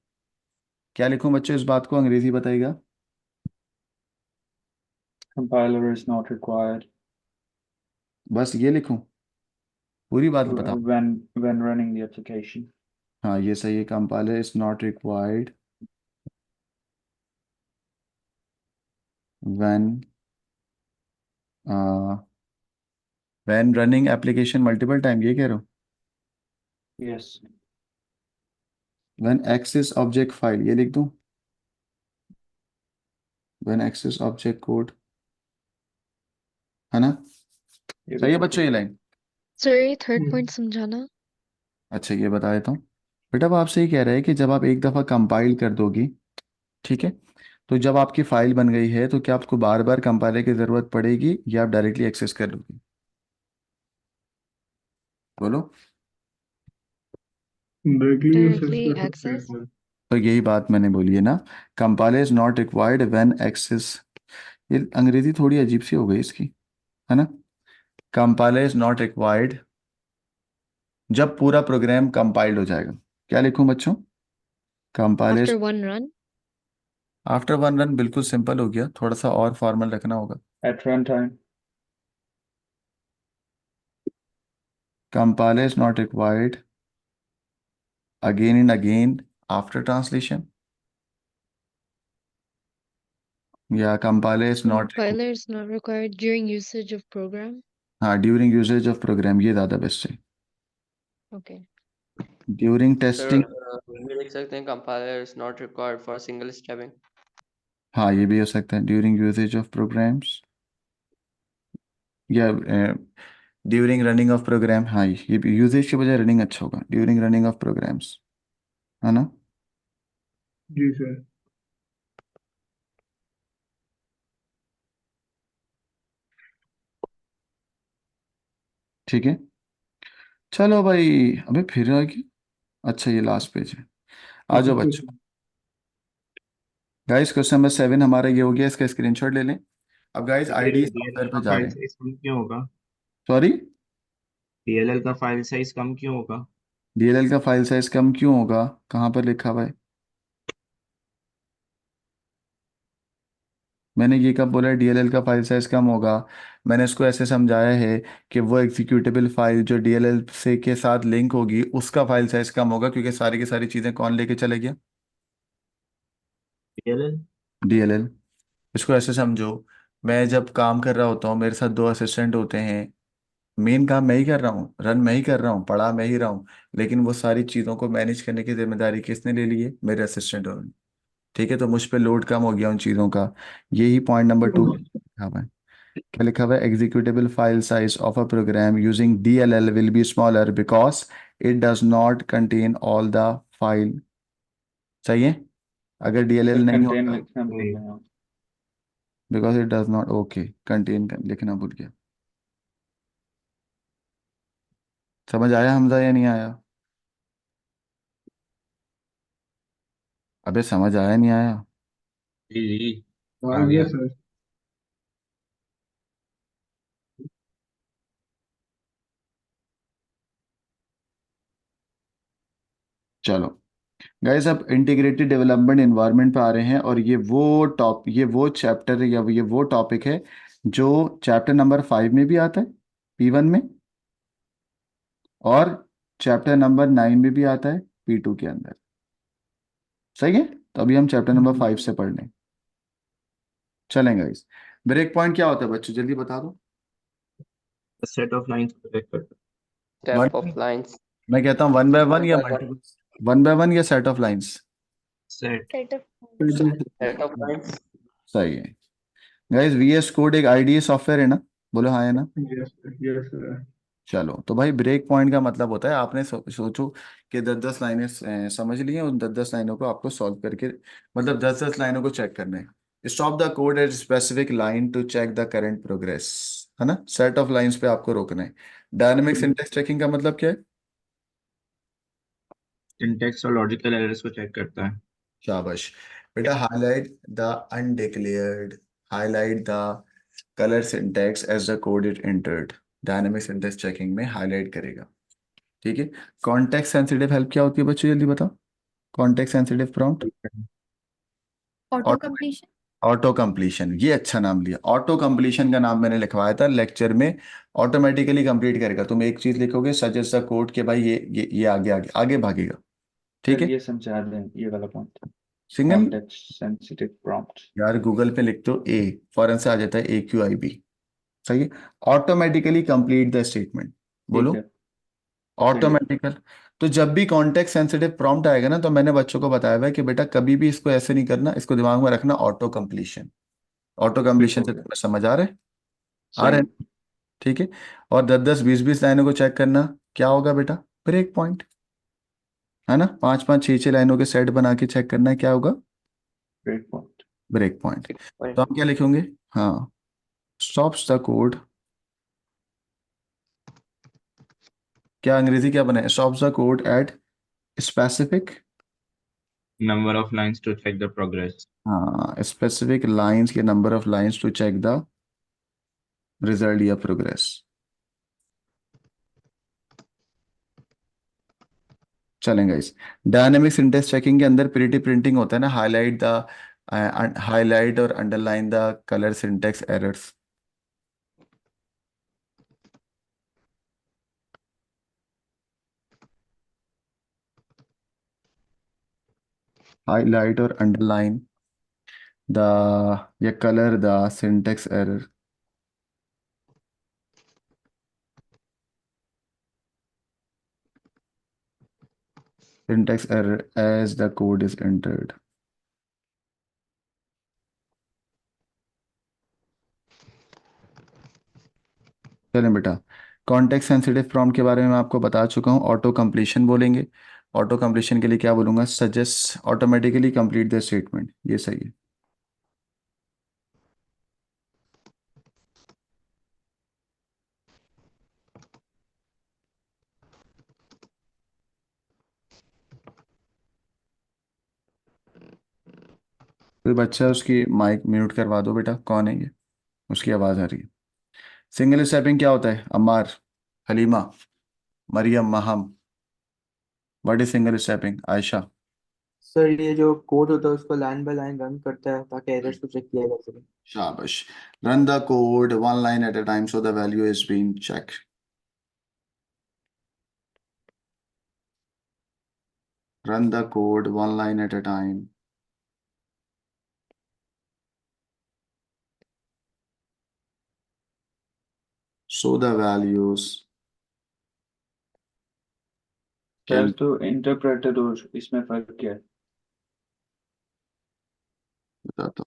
क्या लिखूं बच्चों इस बात को, अंग्रेजी बताइएगा। Compiler is not required बस ये लिखूं, पूरी बात बताओ। when running the application. हाँ ये सही है, compiler is not required when when running application multiple time, ये कह रहे हो? Yes. When access object file, ये लिख दूं? व्हेन एक्सेस ऑब्जेक्ट कोड, है ना? ये सही है बिल्कुल बच्चों ये ठीक। लाइन? सर ये थर्ड पॉइंट समझाना। अच्छा ये बता देता हूँ। बेटा वो आपसे ही कह रहा है कि जब आप एक दफ़ा कंपाइल कर दोगी, ठीक है, तो जब आपकी फाइल बन गई है तो क्या आपको बार बार कंपाइलर की ज़रूरत पड़ेगी या आप डायरेक्टली एक्सेस कर लोगी? बोलो। डायरेक्टली एक्सेस डायरेक्टली कर सकते हैं एक्सेस। सर। तो यही बात मैंने बोली है ना, compiler is not required when access. ये अंग्रेजी थोड़ी अजीब सी हो गई इसकी, है ना? कंपाइलर इज नॉट रिक्वायर्ड जब पूरा प्रोग्राम कंपाइल्ड हो जाएगा। क्या लिखूं बच्चों? Compiler after one run. After one run, बिल्कुल सिंपल हो गया, थोड़ा सा और फॉर्मल रखना होगा। At run time. Compiler is not required again and again after translation. Yeah, compiler is not required. Compiler is not required during usage of program. हाँ, during usage of program, ये ज़्यादा बेस्ट है। Okay. During sir testing, ये भी लिख सकते हैं compiler is not required for single stepping. हाँ ये भी हो सकता है during usage of programs या during running of program। हाँ ये भी usage के बजाय running अच्छा होगा, during running of programs, है ना? जी सर। ठीक है, चलो भाई, अबे फिर आ गई। अच्छा ये लास्ट पेज है, आ जाओ ओके बच्चों। सर। गाइस क्वेश्चन नंबर 7 हमारा ये हो गया, इसका स्क्रीनशॉट ले लें। अब गाइस आईडी डीएलएल सॉफ्टवेयर का पे जा फाइल रहे हैं। साइज कम क्यों होगा? सॉरी, डीएलएल का फाइल साइज कम क्यों होगा? डीएलएल का फाइल साइज कम क्यों होगा? कहाँ पर लिखा हुआ है? मैंने ये कब बोला डीएलएल का फाइल साइज कम होगा? मैंने इसको ऐसे समझाया है कि वो एग्जीक्यूटेबल फाइल जो डीएलएल से के साथ लिंक होगी उसका फाइल साइज कम होगा, क्योंकि सारी की सारी चीज़ें कौन लेके चले गया? डीएलएल। डीएलएल। इसको ऐसे समझो, मैं जब काम कर रहा होता हूँ, मेरे साथ दो असिस्टेंट होते हैं, मेन काम मैं ही कर रहा हूँ, रन मैं ही कर रहा हूँ, पढ़ा मैं ही रहा हूँ, लेकिन वो सारी चीज़ों को मैनेज करने की जिम्मेदारी किसने ले ली है? मेरे असिस्टेंटों ने। ठीक है, तो मुझ पे लोड कम हो गया उन चीज़ों का। यही पॉइंट नंबर 2 लिखा हुआ है। क्या लिखा हुआ है? Executable file size of a program using DLL will be smaller because it does not contain all the file. सही है? अगर डीएलएल सर नहीं कंटेन होता, लिखना भूल गए आप। Because it does not, okay, contain लिखना भूल गया। समझ आया हमजा या नहीं आया? अबे समझ आया नहीं आया? जी जी, आ आ गया गया। सर। चलो गाइस, अब इंटीग्रेटेड डेवलपमेंट एनवायरनमेंट पे आ रहे हैं, और ये वो चैप्टर या ये वो टॉपिक है जो चैप्टर नंबर 5 में भी आता है, P1 में, और चैप्टर नंबर 9 में भी आता है, P2 के अंदर। सही है, तो अभी हम चैप्टर नंबर 5 से पढ़ लें। चलेंगे गाइस। ब्रेक पॉइंट क्या होता है बच्चों, जल्दी बता दो। सेट ऑफ लाइंस को चेक करता वन, Step of lines. मैं कहता हूँ वन बाय वन या One by one. Multiple, one by one या set of lines? Set. Set of Set of lines. सही है गाइस। VS कोड एक IDE सॉफ्टवेयर है ना? बोलो हाँ है ना? Yes yes sir. चलो तो भाई, ब्रेक पॉइंट का मतलब होता है आपने सोचो कि 10-10 लाइनें समझ ली हैं, उन 10-10 लाइनों को आपको सॉल्व करके, मतलब 10-10 लाइनों को चेक करना है। Stop the code at specific line to check the current progress, है ना? सेट ऑफ लाइंस पे आपको रोकना है। डायनेमिक सिंटेक्स चेकिंग का मतलब क्या है? सिंटैक्स और लॉजिकल एरर्स को चेक करता है। शाबाश बेटा। Highlight the colour syntax as the code it entered. Dynamic syntax checking में हाईलाइट करेगा। ठीक है। कॉन्टेक्स्ट सेंसिटिव हेल्प क्या होती है बच्चों, जल्दी बताओ। Context sensitive prompt, auto completion. Auto completion, ये अच्छा नाम लिया। ऑटो कंप्लीशन का नाम मैंने लिखवाया था लेक्चर में। ऑटोमेटिकली कंप्लीट करेगा। तुम एक चीज लिखोगे सजेस्ट द कोड के भाई ये आगे आगे आगे भागेगा। ठीक सर है। ये समझा दें ये वाला point. Single. Context sensitive prompt. यार गूगल पे लिख दो ए, फौरन से आ जाता है AQIB। सही है। Automatically complete the statement. बोलो। ठीक है। ऑटोमेटिकल। तो जब भी कॉन्टेक्स्ट सेंसिटिव प्रॉम्प्ट आएगा ना, तो मैंने बच्चों को बताया हुआ है कि बेटा कभी भी इसको ऐसे नहीं करना, इसको दिमाग में रखना ऑटो कंप्लीशन। ऑटो ठीक कंप्लीशन हो से गया। तुम्हें समझ आ रहा है? आ रहा सही। है। ठीक है। और 10-10 20-20 लाइनों को चेक करना क्या होगा बेटा? Breakpoint. है ना? 5-5 6-6 लाइनों के सेट बना के चेक करना है, क्या होगा? Breakpoint. Breakpoint. Point. तो हम क्या लिखेंगे? हाँ, स्टॉप्स द कोड। क्या अंग्रेजी क्या बने? Stops the code at specific. Number of lines to check the progress. हाँ, स्पेसिफिक लाइंस के number of lines to check the result या प्रोग्रेस। चलेंगे इस डायनेमिक सिंटेक्स चेकिंग के अंदर प्रिटी प्रिंटिंग होता है ना, highlight or underline the colour syntax errors. Highlight or underline the या colour the syntax error. Syntax error as the code is entered. चलें बेटा, कॉन्टेक्स्ट सेंसिटिव प्रॉम्प्ट के बारे में मैं आपको बता चुका हूँ। ऑटो कंप्लीशन बोलेंगे। ऑटो कंप्लीशन के लिए क्या बोलूँगा? Suggest automatically complete the statement. ये सही है। कोई बच्चा उसकी माइक म्यूट करवा दो बेटा। कौन है ये? उसकी आवाज़ आ रही है। सिंगल स्टेपिंग क्या होता है? Ammar, Halima, Maryam, Maham. What is single stepping? Ayesha. Sir ये जो कोड होता है उसको लाइन बाय लाइन रन करता है ताकि एरर्स को चेक किया जा सके। शाबाश। Run the code one line at a time so the value is being check. Run the code one line at a time. So the values sir can तो interpreter और इसमें फर्क क्या है? बताता हूँ।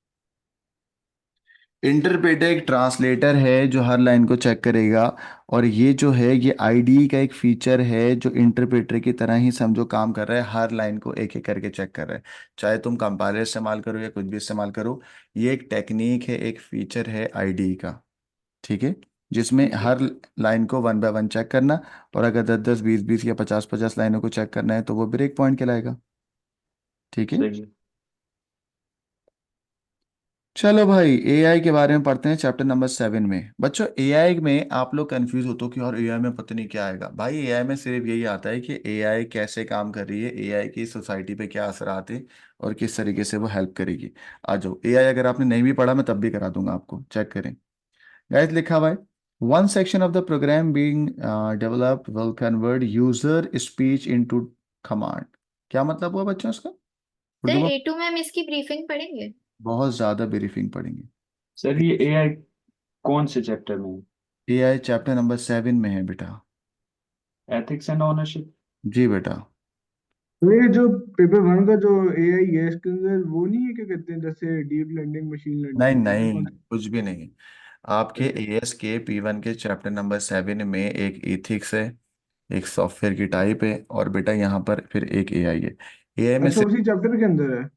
इंटरप्रेटर एक ट्रांसलेटर है जो हर लाइन को चेक करेगा, और ये जो है ये आईडी का एक फीचर है जो इंटरप्रेटर की तरह ही समझो काम कर रहा है, हर लाइन को एक एक करके चेक कर रहा है। चाहे तुम कंपाइलर इस्तेमाल करो या कुछ भी इस्तेमाल करो, ये एक टेक्निक है, एक फीचर है आईडी का। ठीक है। जिसमें हर लाइन को 1 बाय 1 चेक करना, और अगर 10-10 20-20 या 50-50 लाइनों को चेक करना है तो वो ब्रेक पॉइंट कहलाएगा। ठीक है। सही है। चलो भाई, एआई के बारे में पढ़ते हैं चैप्टर नंबर 7 में। बच्चों एआई में आप लोग कंफ्यूज होते हो कि और एआई में पता नहीं क्या आएगा। भाई एआई में सिर्फ यही आता है कि एआई कैसे काम कर रही है, एआई की सोसाइटी पे क्या असर आते हैं और किस तरीके से वो हेल्प करेगी। आ जाओ, एआई अगर आपने नहीं भी पढ़ा मैं तब भी करा दूंगा आपको, चेक करें। गाइस लिखा हुआ है, one section of the program being developed will convert user speech into command. क्या मतलब हुआ बच्चों इसका? सर उर्दू में A2 में हम इसकी ब्रीफिंग पढ़ेंगे। बहुत ज्यादा ब्रीफिंग पढ़ेंगे। सर ये एआई कौन से चैप्टर में है? एआई चैप्टर नंबर 7 में है बेटा। Ethics and ownership. जी बेटा। तो ये जो पेपर 1 का जो एआई है इसके अंदर वो नहीं है, क्या कहते हैं, जैसे डीप लर्निंग, मशीन नहीं लर्निंग, ऐसा नहीं, कौन? कुछ भी नहीं। आपके एएस के P1 के चैप्टर नंबर 7 में एक एथिक्स है, एक सॉफ्टवेयर की टाइप है, और बेटा यहाँ पर फिर एक एआई है। एआई में अच्छा, उसी चैप्टर के अंदर है।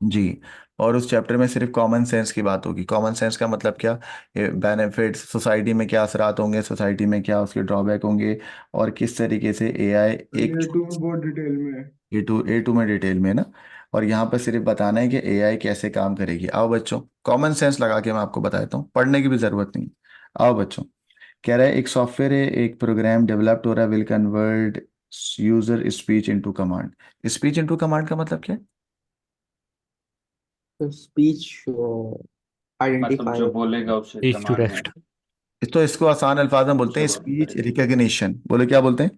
जी। और उस चैप्टर में सिर्फ कॉमन सेंस की बात होगी। कॉमन सेंस का मतलब क्या? बेनिफिट्स, सोसाइटी में क्या असरात होंगे, सोसाइटी में क्या उसके ड्रॉबैक होंगे, और किस तरीके से एआई एक ये 2 में बहुत डिटेल में है। ए टू में डिटेल में ना। और यहाँ पर सिर्फ बताना है कि एआई कैसे काम करेगी। आओ बच्चों, कॉमन सेंस लगा के मैं आपको बताता हूँ, पढ़ने की भी जरूरत नहीं। आओ बच्चों, कह रहा है एक सॉफ्टवेयर है, एक प्रोग्राम डेवलप्ड हो रहा है, will convert user speech into command. Speech into command का मतलब क्या है? तो स्पीच मतलब आइडेंटिफायर। जो बोलेगा उसे स्पीच टू कमांड में। टेक्स्ट। तो इसको आसान अल्फाज में बोलते हैं जवाब स्पीच करेगा। रिकग्निशन। बोले क्या बोलते हैं?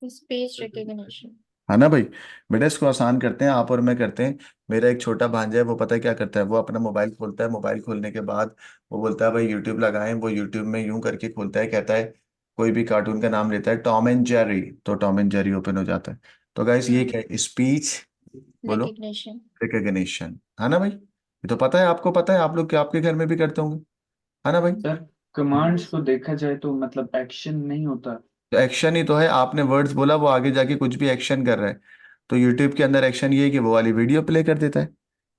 Speech recognition. है ना भाई। बेटा इसको आसान करते हैं, आप और मैं करते हैं। मेरा एक छोटा भांजा है, वो पता है क्या करता है, वो अपना मोबाइल खोलता है, मोबाइल खोलने के बाद वो बोलता है भाई यूट्यूब लगाएं, वो यूट्यूब में यूं करके खोलता है, कहता है कोई भी कार्टून का नाम लेता है टॉम एंड जेरी, तो टॉम एंड जेरी ओपन हो जाता है। तो गाइस ये क्या है, स्पीच, बोलो, रिकग्निशन। रिकग्निशन, है ना भाई। ये तो पता है, आपको पता है, आप लोग के आपके घर में भी करते होंगे, है ना भाई। सर कमांड्स को देखा जाए तो मतलब एक्शन नहीं होता। तो एक्शन ही तो है, आपने वर्ड्स बोला, वो आगे जाके कुछ भी एक्शन कर रहा है, तो यूट्यूब के अंदर एक्शन ये है कि वो वाली वीडियो प्ले कर देता है।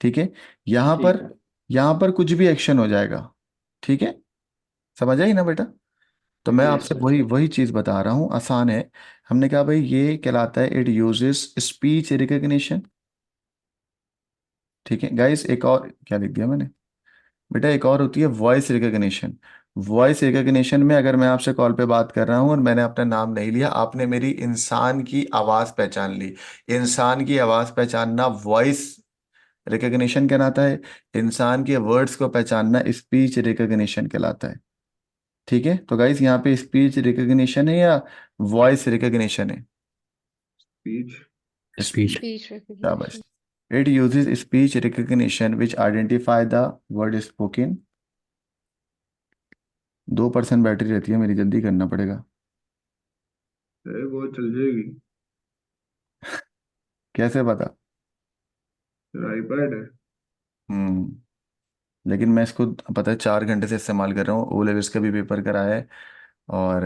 ठीक है, यहाँ ठीक पर है। यहाँ पर कुछ भी एक्शन हो जाएगा। ठीक है, समझ आई ना बेटा। तो मैं यस आपसे सर। वही वही चीज बता रहा हूँ, आसान है। हमने कहा भाई ये कहलाता है इट यूजेस स्पीच रिकग्निशन। ठीक है गाइस, एक और क्या लिख दिया मैंने, बेटा एक और होती है वॉइस रिकग्निशन। वॉइस रिकग्निशन में अगर मैं आपसे कॉल पे बात कर रहा हूँ और मैंने अपना नाम नहीं लिया, आपने मेरी इंसान की आवाज पहचान ली। इंसान की आवाज पहचानना वॉइस रिकग्निशन कहलाता है। इंसान के वर्ड्स को पहचानना स्पीच रिकग्निशन कहलाता है। ठीक है, तो गाइस यहाँ पे स्पीच रिकग्निशन है या वॉइस रिकग्निशन है। स्पीच। स्पीच। Speech शाबाश। recognition. It uses speech recognition which identify the word spoken. 2% battery रहती है मेरी, जल्दी करना पड़ेगा। अरे वो चल जाएगी। कैसे पता। आईपैड है। लेकिन मैं इसको पता है 4 घंटे से इस्तेमाल कर रहा हूँ, ओ लेवल्स का भी पेपर कराया है और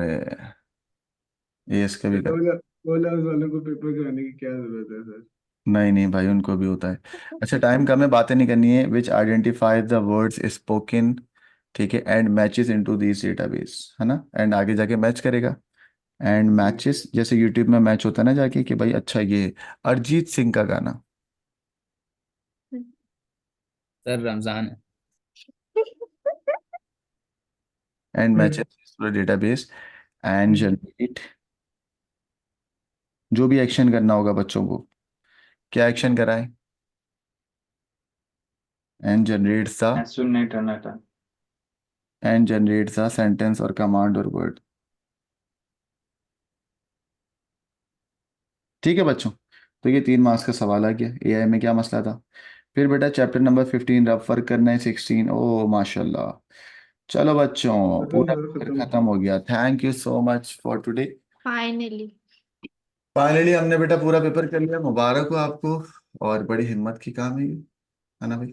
एएस का भी कर। ओला वालों को पेपर कराने की क्या जरूरत है सर। नहीं नहीं भाई, उनको भी होता है। अच्छा टाइम कम है, बातें नहीं करनी है। विच आइडेंटिफाई द वर्ड्स स्पोकन, ठीक है, and matches into this database, है ना, एंड आगे जाके मैच करेगा। एंड मैचेस जैसे यूट्यूब में मैच होता है ना जाके कि भाई अच्छा ये अरिजीत सिंह का गाना, सर रमजान है। And matches database and generate, जो भी एक्शन करना होगा बच्चों को, क्या एक्शन कराए, एंड जनरेट्स द, सुनने टनाटा। एंड जनरेट्स द सेंटेंस और कमांड और वर्ड। ठीक है बच्चों, तो ये 3 मार्क्स का सवाल आ गया, एआई में क्या मसला था। फिर बेटा चैप्टर नंबर 15 रफ वर्क करना है 16। ओ माशाल्लाह। चलो बच्चों, खत्म पूरा सर पेपर खत्म। खत्म हो गया। Thank you so much for today. Finally. Finally हमने बेटा पूरा पेपर कर लिया, मुबारक हो आपको। और बड़ी हिम्मत की काम है ये, है ना भाई।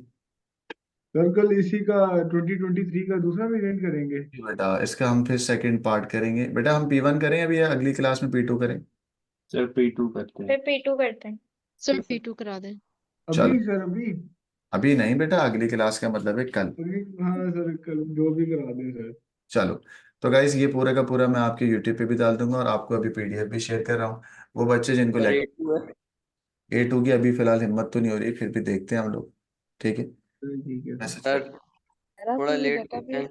सर कल इसी का 2023 का दूसरा वेरिएंट करेंगे। बेटा इसका हम फिर सेकंड पार्ट करेंगे। बेटा हम P1 करें अभी या अगली क्लास में P2 करें। सर P2 करते हैं। फिर P2 करते हैं। Sir, P2 करा दें. चलो अभी सर अभी। अभी नहीं बेटा, अगली क्लास का मतलब है कल। अभी हाँ सर कल जो भी करा दें सर। चलो, तो गाइस ये पूरा का पूरा मैं आपके यूट्यूब पे भी डाल दूंगा और आपको अभी पीडीएफ भी शेयर कर रहा हूँ। वो बच्चे जिनको सर लेटर A2 है। A2 की अभी फिलहाल हिम्मत तो नहीं हो रही, फिर भी देखते हैं हम लोग। ठीक है, ठीक है सर। मैसेज कर। सर थोड़ा लेट करते हैं।